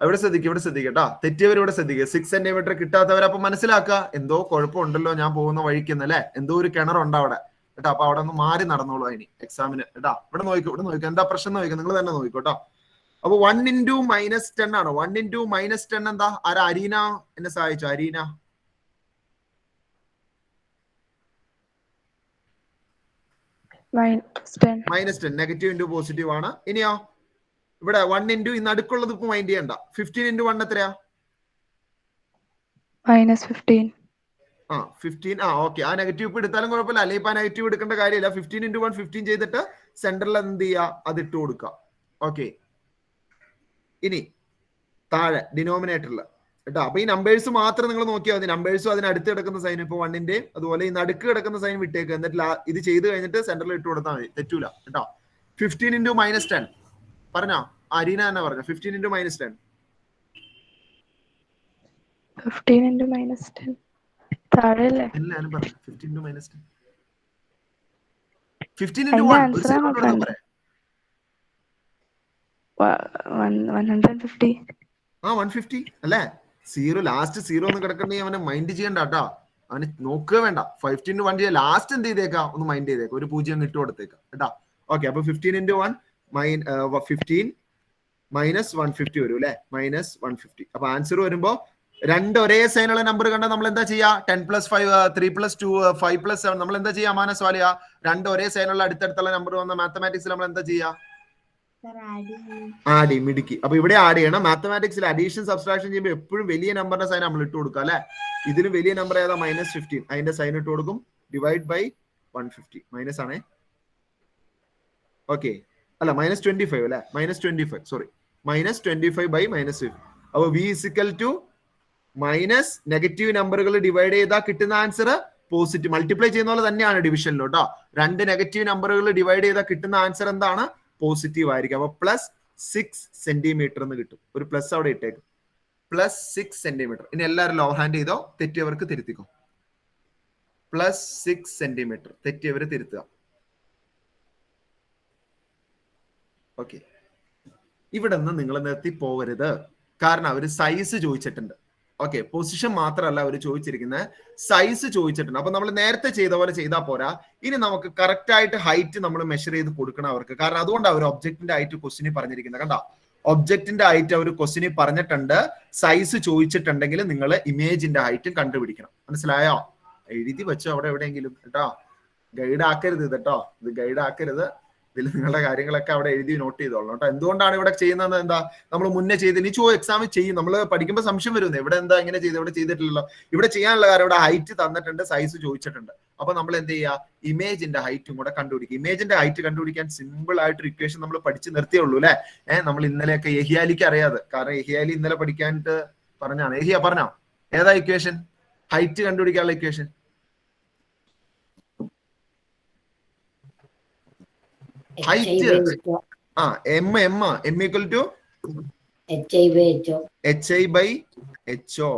ഇവിടെ ശ്രദ്ധിക്കട്ടാ. തെറ്റിയവർ ഇവിടെ ശ്രദ്ധിക്കുക. 6 സെന്റിമീറ്റർ കിട്ടാത്തവർ അപ്പൊ മനസ്സിലാക്കുക, എന്തോ കുഴപ്പമുണ്ടല്ലോ ഞാൻ പോകുന്ന വഴിക്കുന്നല്ലേ, എന്തോ ഒരു കിണറുണ്ട് അവിടെ കേട്ടോ. അപ്പൊ അവിടെ ഒന്ന് മാറി നടന്നോളൂ അതിന് എക്സാമിന് കേട്ടാ. ഇവിടെ നോക്കൂ, എന്താ പ്രശ്നം നോക്കുക, നിങ്ങൾ തന്നെ നോക്കിക്കോട്ടോ. അപ്പൊ 1 × -10 ആണോ? 1 × -10 എന്താ? ആരാ? അരീന എന്നെ സഹായിച്ചോ? അരീന. -10 നെഗറ്റീവ് ഇൻറ്റു പോസിറ്റീവ് ആണ്. ഇനിയോ ഇവിടെ 1 × ഇന്ന് അടുക്കുള്ളത് ഇപ്പൊ മൈൻഡ് ചെയ്യണ്ട. 15 × 1 എത്രയാ? -15. 15. ഓക്കെ. ആ നെഗറ്റീവ് ഇപ്പൊ എടുത്താലും കുഴപ്പമില്ല, അല്ലെങ്കിൽ ഇപ്പൊ ആ നെഗറ്റീവ് എടുക്കേണ്ട കാര്യമില്ല. 15 × 1 15 ചെയ്തിട്ട് സെന്ററിൽ എന്ത് ചെയ്യുക? അത് ഇട്ട് കൊടുക്കുക. ഓക്കെ. ഇനി താഴെ ഡിനോമിനേറ്ററിൽ കേട്ടോ. അപ്പൊ ഈ നമ്പേഴ്സ് മാത്രം നിങ്ങൾ നോക്കിയാൽ മതി. നമ്പേഴ്സും അതിന് അടുത്ത് കിടക്കുന്ന സൈൻ, ഇപ്പൊ 1ന്റെ അതുപോലെ ഈ നടുക്ക് കിടക്കുന്ന സൈൻ വിട്ടേക്ക്. എന്നിട്ട് ഇത് ചെയ്ത് കഴിഞ്ഞിട്ട് സെന്ററിൽ ഇട്ട് കൊടുത്താൽ മതി, തെറ്റൂല കേട്ടോ. 15 × -10 പറഞ്ഞോ? അരീന തന്നെ പറഞ്ഞു. 15 × -10. 15 × -10 താഴെയല്ലേ? എല്ലാരും പറഞ്ഞു 15 × -10. 15 × 1 150. 150 അല്ലേ? 0 ലാസ്റ്റ് 0 ഒന്നും കിടക്കണ്ടെങ്കിൽ അവനെ മൈൻഡ് ചെയ്യണ്ട കേട്ടോ. അവന് നോക്കുക വേണ്ട. 15 × 1 ചെയ്യാൻ ലാസ്റ്റ് എന്ത് ചെയ്തേക്കാം? ഒന്ന് മൈൻഡ് ചെയ്തേക്കാം, ഒരു 0 ഇട്ട് കൊടുത്തേക്കാം കേട്ടോ. ഓക്കെ, അപ്പൊ 15 into 1 15 മൈനസ് 150 വരും അല്ലെ, മൈനസ് 150. അപ്പൊ ആൻസർ വരുമ്പോ രണ്ട് ഒരേ സൈനുള്ള നമ്പർ കണ്ടാൽ നമ്മൾ എന്താ ചെയ്യാ? 10 + 5 3 + 2 5 + 7 നമ്മൾ എന്താ ചെയ്യാ? മാനസ് വാലിയ രണ്ട് ഒരേ സൈനുള്ള അടുത്തടുത്തുള്ള നമ്പർ വന്ന മാത്തമാറ്റിക്സിൽ നമ്മൾ എന്താ ചെയ്യാ? ആഡ് ചെയ്യും, മിടുക്കി. അപ്പൊ ഇവിടെ ആഡ് ചെയ്യണം. മാത്തമാറ്റിക്സിൽ അഡീഷൻ സബ്സ്ട്രാക്ഷൻ ചെയ്യുമ്പോൾ എപ്പോഴും വലിയ നമ്പറിന്റെ സൈൻ നമ്മൾ ഇട്ട് കൊടുക്കുക അല്ലെ. ഇതിന് വലിയ നമ്പർ ഏതാ? -15. അതിന്റെ സൈൻ ഇട്ട് കൊടുക്കും. ഡിവൈഡ് ബൈ 150 മൈനസ് ആണേ. ഓക്കെ, അല്ല -25 അല്ലെ, -25 സോറി, -25 ബൈ -50. അപ്പൊ v = മൈനസ് നെഗറ്റീവ് നമ്പറുകൾ ഡിവൈഡ് ചെയ്താൽ കിട്ടുന്ന ആൻസർ പോസിറ്റീവ്. മൾട്ടിപ്ലൈ ചെയ്യുന്ന പോലെ തന്നെയാണ് ഡിവിഷനിലും കേട്ടോ. രണ്ട് നെഗറ്റീവ് നമ്പറുകൾ ഡിവൈഡ് ചെയ്താൽ കിട്ടുന്ന ആൻസർ എന്താണ്? പോസിറ്റീവ് ആയിരിക്കും. അപ്പൊ +6 സെന്റിമീറ്റർ എന്ന് കിട്ടും. ഒരു പ്ലസ് അവിടെ ഇട്ടേക്കും, +6 സെന്റിമീറ്റർ. ഇനി എല്ലാവരും ലോ ഹാൻഡ് ചെയ്തോ, തെറ്റിയവർക്ക് തിരുത്തിക്കോ. +6 സെന്റിമീറ്റർ, തെറ്റിയവർ തിരുത്തുക. ഓക്കെ, ഇവിടെ നിന്ന് നിങ്ങൾ നിർത്തി പോവരുത്, കാരണം അവര് സൈസ് ചോദിച്ചിട്ടുണ്ട്. ഓക്കെ, പൊസിഷൻ മാത്രമല്ല അവർ ചോദിച്ചിരിക്കുന്നത്, സൈസ് ചോദിച്ചിട്ടുണ്ട്. അപ്പൊ നമ്മൾ നേരത്തെ ചെയ്ത പോലെ ചെയ്താൽ പോരാ. ഇനി നമുക്ക് കറക്റ്റ് ആയിട്ട് ഹൈറ്റ് നമ്മൾ മെഷർ ചെയ്ത് കൊടുക്കണം അവർക്ക്. കാരണം അതുകൊണ്ട് അവർ ഒബ്ജക്റ്റിന്റെ ഹൈറ്റ് ക്വസ്റ്റിനി പറഞ്ഞിരിക്കുന്നത്. കണ്ടോ, ഒബ്ജക്റ്റിന്റെ ഹൈറ്റ് അവർ ക്വസ്റ്റിനി പറഞ്ഞിട്ടുണ്ട്. സൈസ് ചോദിച്ചിട്ടുണ്ടെങ്കിൽ നിങ്ങൾ ഇമേജിന്റെ ഹൈറ്റും കണ്ടുപിടിക്കണം. മനസ്സിലായോ? എഴുതി വെച്ചോ അവിടെ എവിടെയെങ്കിലും കേട്ടോ. ഗൈഡ് ആക്കരുത് ഇത് കേട്ടോ, ഇത് ഗൈഡ് ആക്കരുത്. ഇതിൽ നിങ്ങളുടെ കാര്യങ്ങളൊക്കെ അവിടെ എഴുതി നോട്ട് ചെയ്തോളണം കേട്ടോ. എന്തുകൊണ്ടാണ് ഇവിടെ ചെയ്യുന്നത്? എന്താ നമ്മൾ മുന്നേ ചെയ്ത് നീ എക്സാമിൽ ചെയ്യും. നമ്മൾ പഠിക്കുമ്പോൾ സംശയം വരുന്നത് ഇവിടെ എന്താ ഇങ്ങനെ ചെയ്ത്, ഇവിടെ ചെയ്തിട്ടില്ലല്ലോ. ഇവിടെ ചെയ്യാനുള്ള കാര്യം ഇവിടെ ഹൈറ്റ് തന്നിട്ടുണ്ട്, സൈസ് ചോദിച്ചിട്ടുണ്ട്. അപ്പൊ നമ്മൾ എന്ത് ചെയ്യുക? ഇമേജിന്റെ ഹൈറ്റും കൂടെ കണ്ടുപിടിക്കുക. ഇമേജിന്റെ ഹൈറ്റ് കണ്ടുപിടിക്കാൻ സിമ്പിൾ ആയിട്ടൊരു ഇക്വേഷൻ നമ്മൾ പഠിച്ച് നിർത്തിയേ ഉള്ളൂ അല്ലെ. നമ്മൾ ഇന്നലെയൊക്കെ എഹിയാലിക്ക് അറിയാതെ, കാരണം എഹിയാലി ഇന്നലെ പഠിക്കാനായിട്ട് പറഞ്ഞാണ്. എഹിയ പറഞ്ഞോ, ഏതാ ഇക്വേഷൻ? ഹൈറ്റ് കണ്ടുപിടിക്കാനുള്ള equation height. m = hi/ho.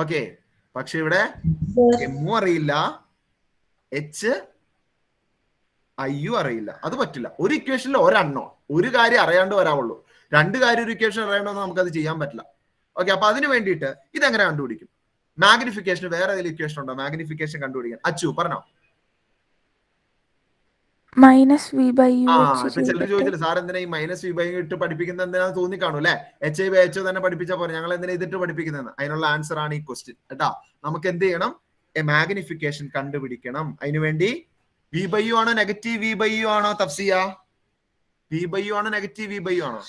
Okay, പക്ഷെ ഇവിടെ എമ്മും അറിയില്ല, ഐയും അറിയില്ല. അത് പറ്റില്ല. ഒരു ഇക്വേഷനിൽ ഒരെണ്ണോ ഒരു കാര്യം അറിയാണ്ട് വരാവുള്ളൂ. രണ്ട് കാര്യം ഒരു ഇക്വേഷൻ അറിയാണ്ടോ നമുക്കത് ചെയ്യാൻ പറ്റില്ല. ഓക്കെ, അപ്പൊ അതിന് വേണ്ടിയിട്ട് ഇതെങ്ങനെ കണ്ടുപിടിക്കും? മാഗ്നിഫിക്കേഷൻ വേറെ ഏതെങ്കിലും ഇക്വേഷൻ ഉണ്ടോ? മാഗ്നിഫിക്കേഷൻ കണ്ടുപിടിക്കാൻ അച്ചു പറഞ്ഞോ. -v/u. ചിലർ ചോദിച്ചില്ല സാർ എന്തിനാ ഈ -v/u ഇട്ട് പഠിപ്പിക്കുന്നത് എന്തിനാന്ന് തോന്നി കാണും അല്ലെ. hi/ho തന്നെ പഠിപ്പിച്ചാൽ പോലെ, ഞങ്ങൾ എന്തിനാ ഇതിട്ട് പഠിപ്പിക്കുന്നതെന്ന്. അതിനുള്ള ആൻസർ ആണ് ഈ ക്വസ്റ്റ്യൻ കേട്ടാ. നമുക്ക് എന്ത് ചെയ്യണം? മാഗ്നിഫിക്കേഷൻ കണ്ടുപിടിക്കണം. അതിനുവേണ്ടി v/u ആണോ -v/u ആണോ തഫ്സിയ? v/u ആണോ -v/u ആണോ?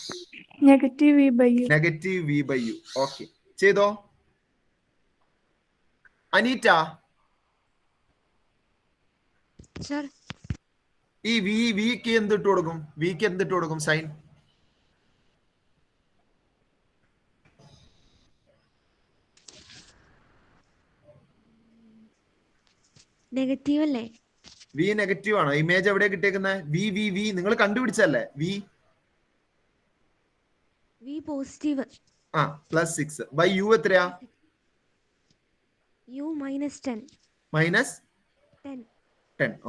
-v/u. ഓക്കെ, ചെയ്തോ. അനീറ്റ, ഈ വിക്ക് എന്തിട്ട് കൊടുക്കും? വിക്ക് എന്തിട്ട് കൊടുക്കും സൈൻ? നെഗറ്റീവ് അല്ലേ? വി നെഗറ്റീവ് ആണോ? ഇമേജ് എവിടെയാ കിട്ടിയേക്കുന്നത്? വി നിങ്ങൾ കണ്ടുപിടിച്ചല്ലേ? V positive. +6 ബൈ u എത്രയാ? u -10. -10.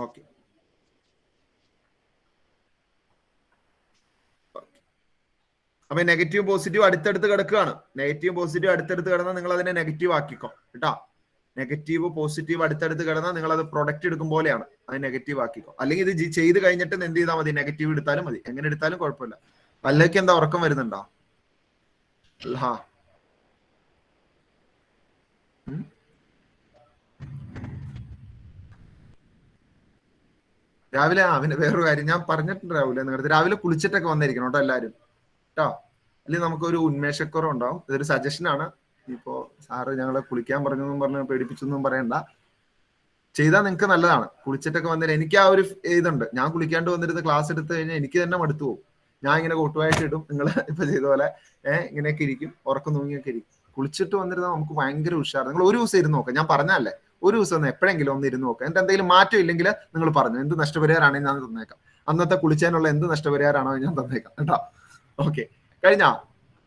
ഓക്കെ, അപ്പൊ നെഗറ്റീവ് പോസിറ്റീവ് അടുത്തടുത്ത് കിടക്കുകയാണ്. നെഗറ്റീവ് പോസിറ്റീവ് അടുത്തടുത്ത് കിടന്നാൽ നിങ്ങൾ അതിനെ നെഗറ്റീവ് ആക്കിക്കോ കേട്ടോ. നെഗറ്റീവ് പോസിറ്റീവ് അടുത്തടുത്ത് കിടന്നാൽ നിങ്ങൾ അത് പ്രൊഡക്റ്റ് എടുക്കും പോലെയാണ്, അത് നെഗറ്റീവ് ആക്കിക്കോ. അല്ലെങ്കിൽ ഇത് ചെയ്ത് കഴിഞ്ഞിട്ട് എന്ത് ചെയ്താൽ മതി? നെഗറ്റീവ് എടുത്താലും മതി, എങ്ങനെ എടുത്താലും കുഴപ്പമില്ല. വല്ലയ്ക്ക് എന്താ ഉറക്കം വരുന്നുണ്ടോ? രാവിലെ അവന് വേറൊരു കാര്യം ഞാൻ പറഞ്ഞിട്ടുണ്ട്. രാവിലെ കുളിച്ചിട്ടൊക്കെ വന്നിരിക്കണം കേട്ടോ എല്ലാവരും കേട്ടോ. അല്ലെങ്കിൽ നമുക്കൊരു ഉന്മേഷക്കുറവ് ഉണ്ടാവും. ഇതൊരു സജഷൻ ആണ്. ഇപ്പോ സാറ് ഞങ്ങളെ കുളിക്കാൻ പറഞ്ഞെന്നും പറഞ്ഞ് പേടിപ്പിച്ചൊന്നും പറയണ്ട. ചെയ്താൽ നിങ്ങൾക്ക് നല്ലതാണ്. കുളിച്ചിട്ടൊക്കെ വന്നിട്ട് എനിക്ക് ആ ഒരു ഇതുണ്ട്. ഞാൻ കുളിക്കാണ്ട് വന്നിരുന്ന് ക്ലാസ് എടുത്തു കഴിഞ്ഞാൽ എനിക്ക് തന്നെ മടുത്തു പോകും. ഞാൻ ഇങ്ങനെ കൊട്ടുവായിട്ട് ഇടും, നിങ്ങൾ ഇപ്പൊ ചെയ്ത പോലെ ഇങ്ങനെയൊക്കെ ഇരിക്കും, ഉറക്കം തൂങ്ങിയൊക്കെ ഇരിക്കും. കുളിച്ചിട്ട് വന്നിരുന്നാൽ നമുക്ക് ഭയങ്കര ഉഷാർ. നിങ്ങൾ ഒരു ദിവസം ഇരുന്ന് നോക്കാം. ഞാൻ പറഞ്ഞല്ലേ, ഒരു ദിവസം ഒന്ന് എപ്പോഴെങ്കിലും ഒന്ന് ഇരുന്ന് നോക്കാം. എന്നിട്ട് എന്തെങ്കിലും മാറ്റം ഇല്ലെങ്കിൽ നിങ്ങൾ പറഞ്ഞു എന്ത് നഷ്ടപരിഹാരമാണെങ്കിൽ ഞാൻ തന്നേക്കാം. അന്നത്തെ കുളിച്ചതിനുള്ള എന്ത് നഷ്ടപരിഹാരമാണോ ഞാൻ തന്നേക്കാം കേട്ടോ. ഓക്കെ, കഴിഞ്ഞാ